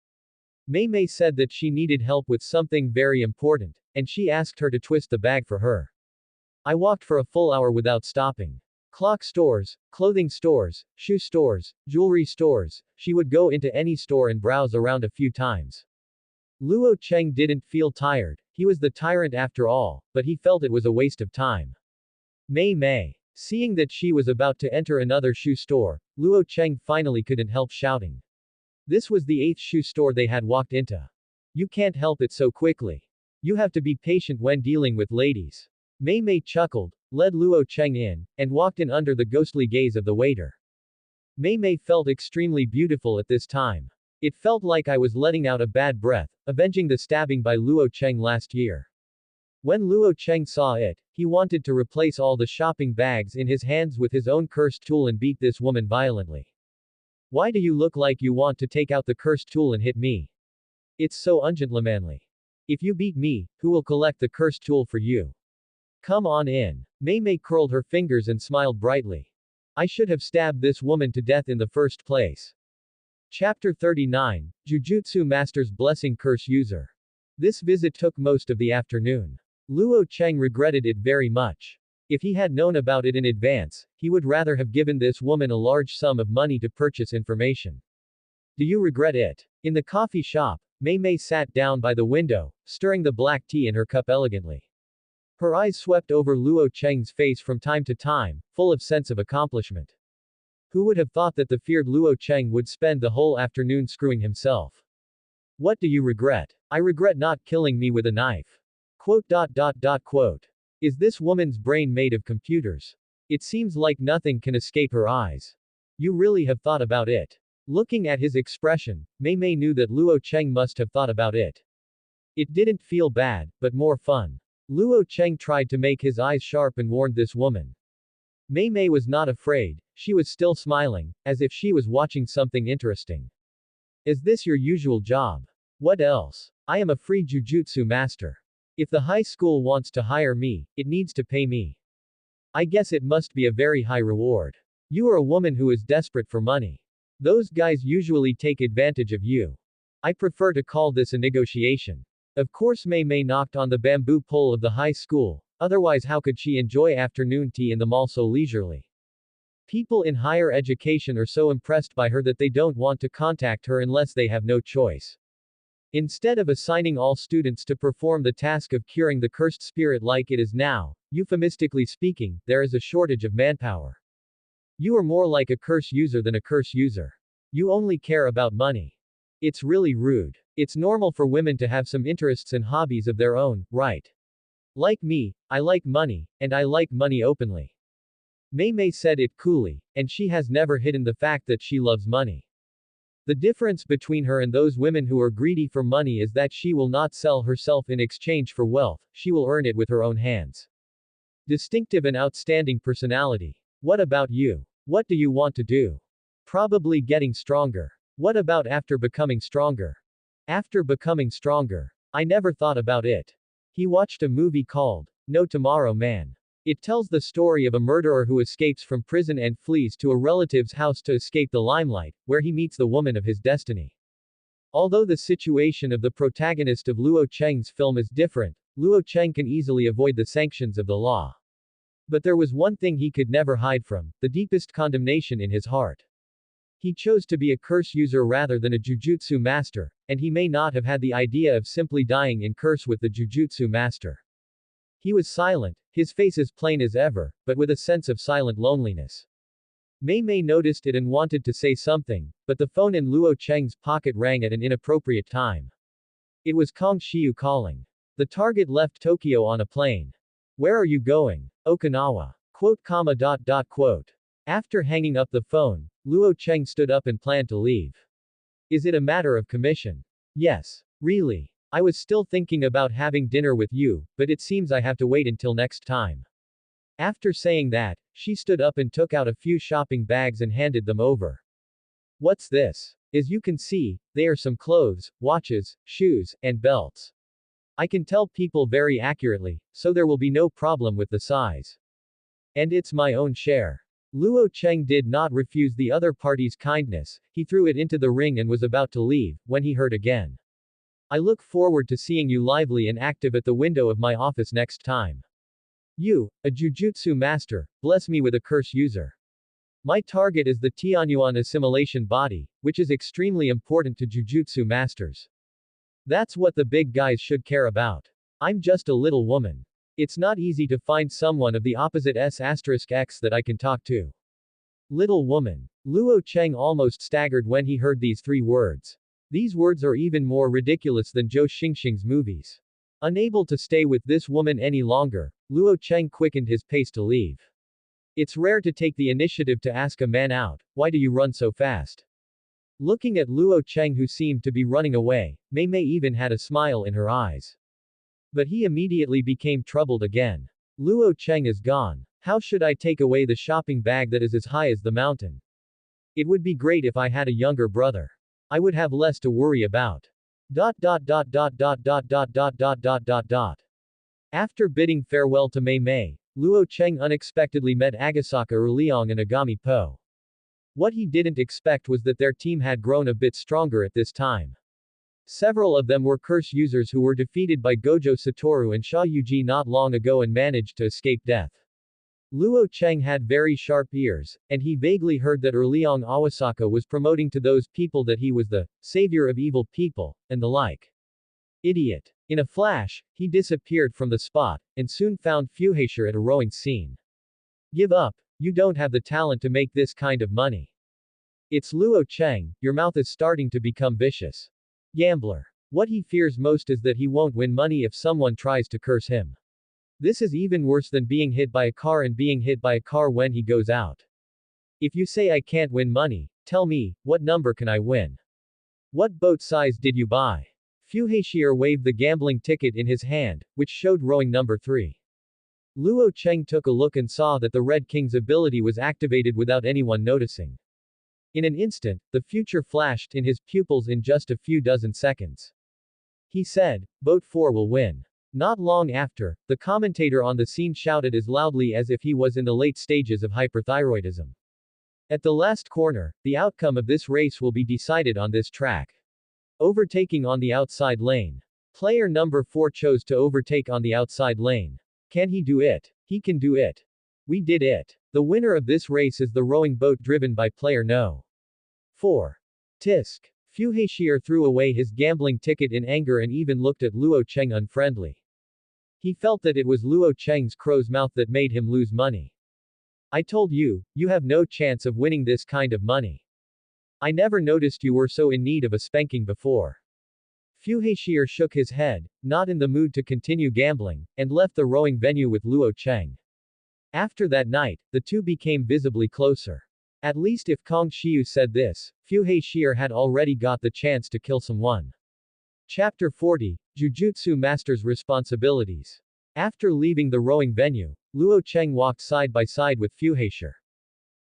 Mei Mei said that she needed help with something very important, and she asked her to twist the bag for her. I walked for a full hour without stopping. Clock stores, clothing stores, shoe stores, jewelry stores, she would go into any store and browse around a few times. Luo Cheng didn't feel tired, he was the tyrant after all, but he felt it was a waste of time. Mei Mei. Seeing that she was about to enter another shoe store, Luo Cheng finally couldn't help shouting. This was the 8th shoe store they had walked into. You can't help it so quickly. You have to be patient when dealing with ladies. Mei Mei chuckled, led Luo Cheng in, and walked in under the ghostly gaze of the waiter. Mei Mei felt extremely beautiful at this time. It felt like I was letting out a bad breath, avenging the stabbing by Luo Cheng last year. When Luo Cheng saw it, he wanted to replace all the shopping bags in his hands with his own cursed tool and beat this woman violently. Why do you look like you want to take out the cursed tool and hit me? It's so ungentlemanly. If you beat me, who will collect the cursed tool for you? Come on in. Mei Mei curled her fingers and smiled brightly. I should have stabbed this woman to death in the first place. Chapter 39, Jujutsu Master's Blessing Curse User. This visit took most of the afternoon. Luo Cheng regretted it very much. If he had known about it in advance, he would rather have given this woman a large sum of money to purchase information. Do you regret it? In the coffee shop, Mei Mei sat down by the window, stirring the black tea in her cup elegantly. Her eyes swept over Luo Cheng's face from time to time, full of sense of accomplishment. Who would have thought that the feared Luo Cheng would spend the whole afternoon screwing himself? What do you regret? I regret not killing me with a knife. Quote. Is this woman's brain made of computers? It seems like nothing can escape her eyes. You really have thought about it. Looking at his expression, Mei Mei knew that Luo Cheng must have thought about it. It didn't feel bad, but more fun. Luo Cheng tried to make his eyes sharp and warned this woman. Mei Mei was not afraid, she was still smiling, as if she was watching something interesting. Is this your usual job? What else? I am a free jujutsu master. If the high school wants to hire me, it needs to pay me. I guess it must be a very high reward. You are a woman who is desperate for money. Those guys usually take advantage of you. I prefer to call this a negotiation. Of course Mei Mei knocked on the bamboo pole of the high school, otherwise how could she enjoy afternoon tea in the mall so leisurely? People in higher education are so impressed by her that they don't want to contact her unless they have no choice. Instead of assigning all students to perform the task of curing the cursed spirit like it is now, euphemistically speaking, there is a shortage of manpower. You are more like a curse user than a curse user. You only care about money. It's really rude. It's normal for women to have some interests and hobbies of their own, right? Like me, I like money, and I like money openly. Mei Mei said it coolly, and she has never hidden the fact that she loves money. The difference between her and those women who are greedy for money is that she will not sell herself in exchange for wealth, she will earn it with her own hands. Distinctive and outstanding personality. What about you? What do you want to do? Probably getting stronger. What about after becoming stronger? After becoming stronger. I never thought about it. He watched a movie called No Tomorrow Man. It tells the story of a murderer who escapes from prison and flees to a relative's house to escape the limelight, where he meets the woman of his destiny. Although the situation of the protagonist of Luo Cheng's film is different, Luo Cheng can easily avoid the sanctions of the law. But there was one thing he could never hide from, the deepest condemnation in his heart. He chose to be a curse user rather than a jujutsu master, and he may not have had the idea of simply dying in curse with the jujutsu master. He was silent, his face as plain as ever, but with a sense of silent loneliness. Mei Mei noticed it and wanted to say something, but the phone in Luo Cheng's pocket rang at an inappropriate time. It was Kong Xiu calling. The target left Tokyo on a plane. Where are you going? Okinawa. Quote. After hanging up the phone, Luo Cheng stood up and planned to leave. Is it a matter of commission? Yes. Really? I was still thinking about having dinner with you, but it seems I have to wait until next time. After saying that, she stood up and took out a few shopping bags and handed them over. What's this? As you can see, they are some clothes, watches, shoes, and belts. I can tell people very accurately, so there will be no problem with the size. And it's my own share. Luo Cheng did not refuse the other party's kindness, he threw it into the ring and was about to leave, when he heard again. I look forward to seeing you lively and active at the window of my office next time. You, a Jujutsu master, bless me with a curse user. My target is the Tianyuan assimilation body, which is extremely important to Jujutsu masters. That's what the big guys should care about. I'm just a little woman. It's not easy to find someone of the opposite S*X that I can talk to. Little woman. Luo Cheng almost staggered when he heard these 3 words. These words are even more ridiculous than Zhou Xingxing's movies. Unable to stay with this woman any longer, Luo Cheng quickened his pace to leave. It's rare to take the initiative to ask a man out, why do you run so fast? Looking at Luo Cheng who seemed to be running away, Mei Mei even had a smile in her eyes. But he immediately became troubled again. Luo Cheng is gone. How should I take away the shopping bag that is as high as the mountain? It would be great if I had a younger brother. I would have less to worry about. After bidding farewell to Mei Mei, Luo Cheng unexpectedly met Agasaka Erliong and Agami Po. What he didn't expect was that their team had grown a bit stronger at this time. Several of them were curse users who were defeated by Gojo Satoru and Sha Yuji not long ago and managed to escape death. Luo Cheng had very sharp ears, and he vaguely heard that Erliong Awasaka was promoting to those people that he was the savior of evil people, and the like. Idiot. In a flash, he disappeared from the spot, and soon found Fuhaisher at a rowing scene. Give up, you don't have the talent to make this kind of money. It's Luo Cheng, your mouth is starting to become vicious. Gambler. What he fears most is that he won't win money if someone tries to curse him. This is even worse than being hit by a car and being hit by a car when he goes out. If you say I can't win money, tell me, what number can I win? What boat size did you buy? Fuhaisher waved the gambling ticket in his hand, which showed rowing number 3. Luo Cheng took a look and saw that the Red King's ability was activated without anyone noticing. In an instant, the future flashed in his pupils in just a few dozen seconds. He said, boat 4 will win. Not long after, the commentator on the scene shouted as loudly as if he was in the late stages of hyperthyroidism. At the last corner, the outcome of this race will be decided on this track. Overtaking on the outside lane. Player number 4 chose to overtake on the outside lane. Can he do it? He can do it. We did it. The winner of this race is the rowing boat driven by player no. 4. Tisk. Fuhaisher threw away his gambling ticket in anger and even looked at Luo Cheng unfriendly. He felt that it was Luo Cheng's crow's mouth that made him lose money. I told you, you have no chance of winning this kind of money. I never noticed you were so in need of a spanking before. Fuhaisher shook his head, not in the mood to continue gambling, and left the rowing venue with Luo Cheng. After that night, the two became visibly closer. At least if Kong Xiu said this, Fuhaisher had already got the chance to kill someone. Chapter 40, Jujutsu Master's Responsibilities. After leaving the rowing venue, Luo Cheng walked side by side with Fuhaisher.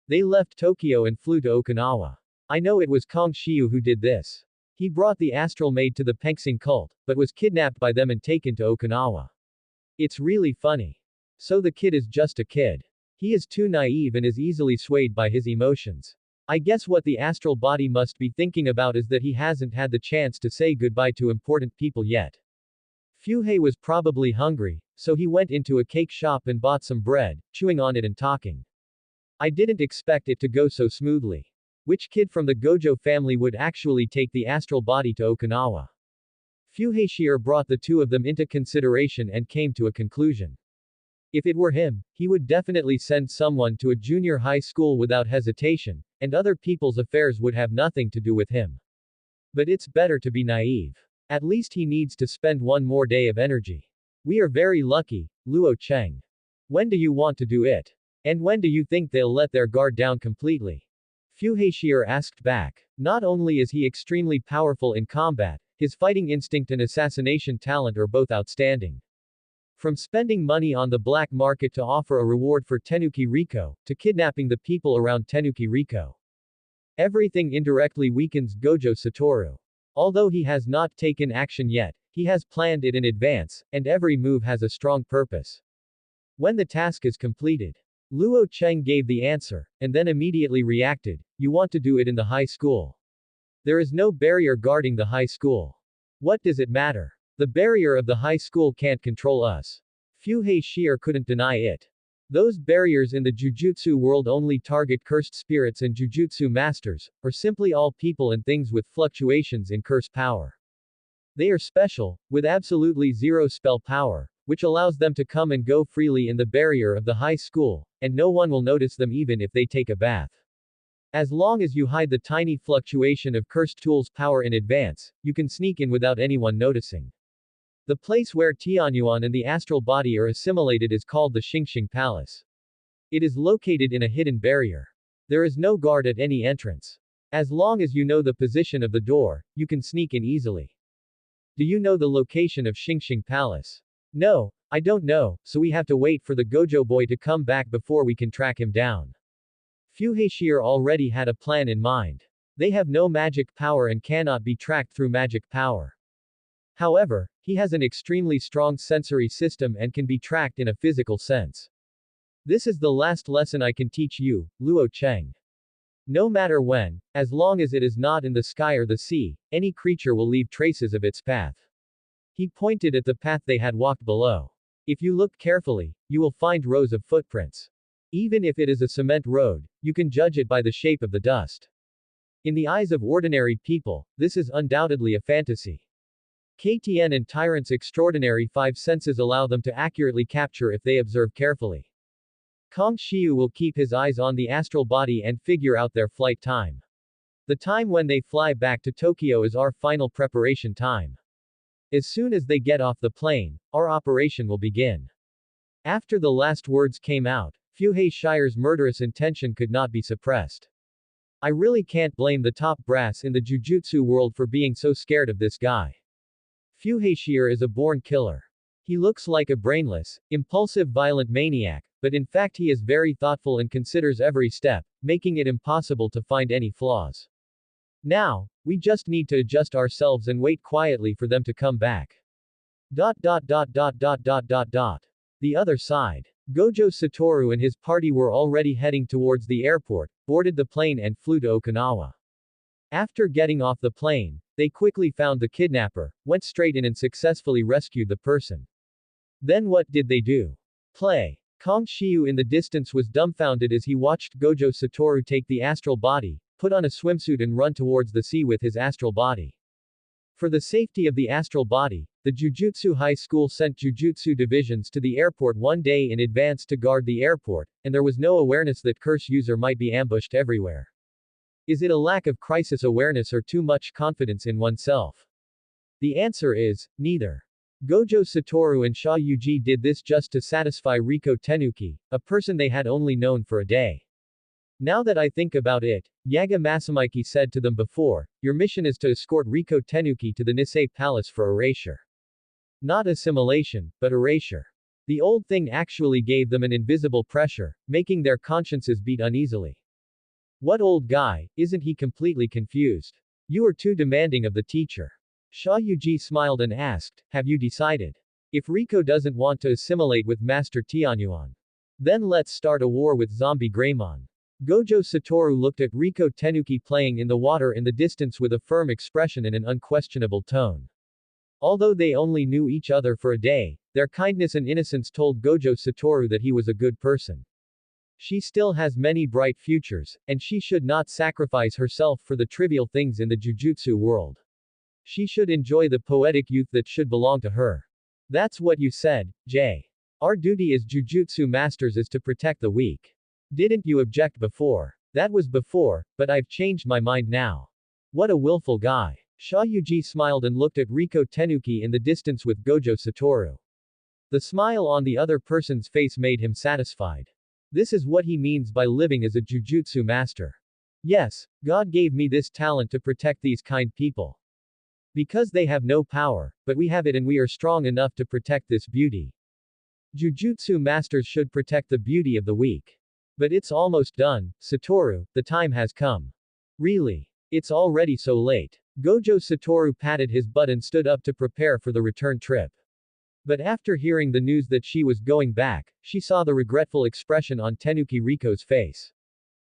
They left Tokyo and flew to Okinawa. I know it was Kong Xiu who did this. He brought the astral maid to the Penxing cult, but was kidnapped by them and taken to Okinawa. It's really funny. So the kid is just a kid. He is too naive and is easily swayed by his emotions. I guess what the astral body must be thinking about is that he hasn't had the chance to say goodbye to important people yet. Fuhei was probably hungry, so he went into a cake shop and bought some bread, chewing on it and talking. I didn't expect it to go so smoothly. Which kid from the Gojo family would actually take the astral body to Okinawa? Fuhaisher brought the two of them into consideration and came to a conclusion. If it were him, he would definitely send someone to a junior high school without hesitation, and other people's affairs would have nothing to do with him. But it's better to be naive. At least he needs to spend one more day of energy. We are very lucky, Luo Cheng. When do you want to do it? And when do you think they'll let their guard down completely? Fuhaisher asked back. Not only is he extremely powerful in combat, his fighting instinct and assassination talent are both outstanding. From spending money on the black market to offer a reward for Tenuki Riko, to kidnapping the people around Tenuki Riko. Everything indirectly weakens Gojo Satoru. Although he has not taken action yet, he has planned it in advance, and every move has a strong purpose. When the task is completed, Luo Cheng gave the answer, and then immediately reacted, you want to do it in the high school. There is no barrier guarding the high school. What does it matter? The barrier of the high school can't control us. Fuhei Shier couldn't deny it. Those barriers in the Jujutsu world only target cursed spirits and Jujutsu masters, or simply all people and things with fluctuations in curse power. They are special, with absolutely zero spell power, which allows them to come and go freely in the barrier of the high school, and no one will notice them even if they take a bath. As long as you hide the tiny fluctuation of cursed tool's power in advance, you can sneak in without anyone noticing. The place where Tianyuan and the astral body are assimilated is called the Xingxing Palace. It is located in a hidden barrier. There is no guard at any entrance. As long as you know the position of the door, you can sneak in easily. Do you know the location of Xingxing Palace? No, I don't know, so we have to wait for the Gojo boy to come back before we can track him down. Fuhei Shier already had a plan in mind. They have no magic power and cannot be tracked through magic power. However, he has an extremely strong sensory system and can be tracked in a physical sense. This is the last lesson I can teach you, Luo Cheng. No matter when, as long as it is not in the sky or the sea, any creature will leave traces of its path. He pointed at the path they had walked below. If you look carefully, you will find rows of footprints. Even if it is a cement road, you can judge it by the shape of the dust. In the eyes of ordinary people, this is undoubtedly a fantasy. KTN and Tyrant's extraordinary five senses allow them to accurately capture if they observe carefully. Kong Shiu will keep his eyes on the astral body and figure out their flight time. The time when they fly back to Tokyo is our final preparation time. As soon as they get off the plane, our operation will begin. After the last words came out, Fuhei Shier's murderous intention could not be suppressed. I really can't blame the top brass in the Jujutsu world for being so scared of this guy. Fuhei Shier is a born killer. He looks like a brainless, impulsive violent maniac, but in fact he is very thoughtful and considers every step, making it impossible to find any flaws. Now, we just need to adjust ourselves and wait quietly for them to come back. The other side. Gojo Satoru and his party were already heading towards the airport, boarded the plane and flew to Okinawa. After getting off the plane, they quickly found the kidnapper, went straight in and successfully rescued the person. Then what did they do? Play. Kong Shiu in the distance was dumbfounded as he watched Gojo Satoru take the astral body, put on a swimsuit and run towards the sea with his astral body. For the safety of the astral body, the Jujutsu High School sent Jujutsu divisions to the airport one day in advance to guard the airport, and there was no awareness that curse user might be ambushed everywhere. Is it a lack of crisis awareness or too much confidence in oneself? The answer is, neither. Gojo Satoru and Sha Yuji did this just to satisfy Riko Tenuki, a person they had only known for a day. Now that I think about it, Yaga Masamiki said to them before, your mission is to escort Riko Tenuki to the Nisei Palace for erasure. Not assimilation, but erasure. The old thing actually gave them an invisible pressure, making their consciences beat uneasily. What old guy, isn't he completely confused? You are too demanding of the teacher. Sha Yuji smiled and asked, have you decided? If Riko doesn't want to assimilate with Master Tianyuan, then let's start a war with Zombie Greymon. Gojo Satoru looked at Riko Tenuki playing in the water in the distance with a firm expression and an unquestionable tone. Although they only knew each other for a day, their kindness and innocence told Gojo Satoru that he was a good person. She still has many bright futures, and she should not sacrifice herself for the trivial things in the Jujutsu world. She should enjoy the poetic youth that should belong to her. That's what you said, Jay. Our duty as Jujutsu masters is to protect the weak. Didn't you object before? That was before, but I've changed my mind now. What a willful guy. Sha Yuji smiled and looked at Riko Tenuki in the distance with Gojo Satoru. The smile on the other person's face made him satisfied. This is what he means by living as a Jujutsu master. Yes, God gave me this talent to protect these kind people. Because they have no power, but we have it and we are strong enough to protect this beauty. Jujutsu masters should protect the beauty of the weak. But it's almost done, Satoru, the time has come. Really? It's already so late. Gojo Satoru patted his butt and stood up to prepare for the return trip. But after hearing the news that she was going back, she saw the regretful expression on Tenuki Riko's face.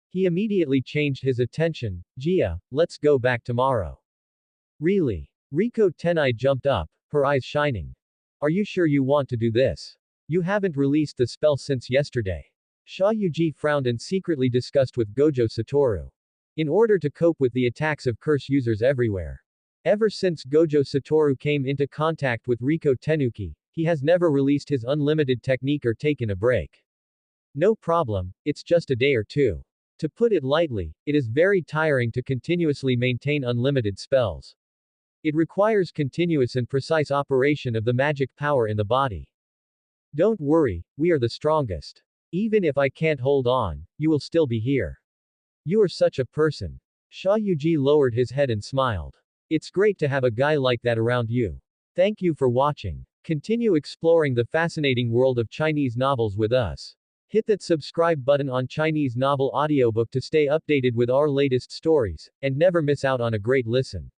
He immediately changed his attention. Gia, let's go back tomorrow. Really? Riko Tenai jumped up, her eyes shining. Are you sure you want to do this? You haven't released the spell since yesterday. Sha Yuji frowned and secretly discussed with Gojo Satoru. In order to cope with the attacks of curse users everywhere. Ever since Gojo Satoru came into contact with Riko Tenuki, he has never released his unlimited technique or taken a break. No problem, it's just a day or two. To put it lightly, it is very tiring to continuously maintain unlimited spells. It requires continuous and precise operation of the magic power in the body. Don't worry, we are the strongest. Even if I can't hold on, you will still be here. You are such a person. Sha Yuji lowered his head and smiled. It's great to have a guy like that around you. Thank you for watching. Continue exploring the fascinating world of Chinese novels with us. Hit that subscribe button on Chinese Novel Audiobook to stay updated with our latest stories, and never miss out on a great listen.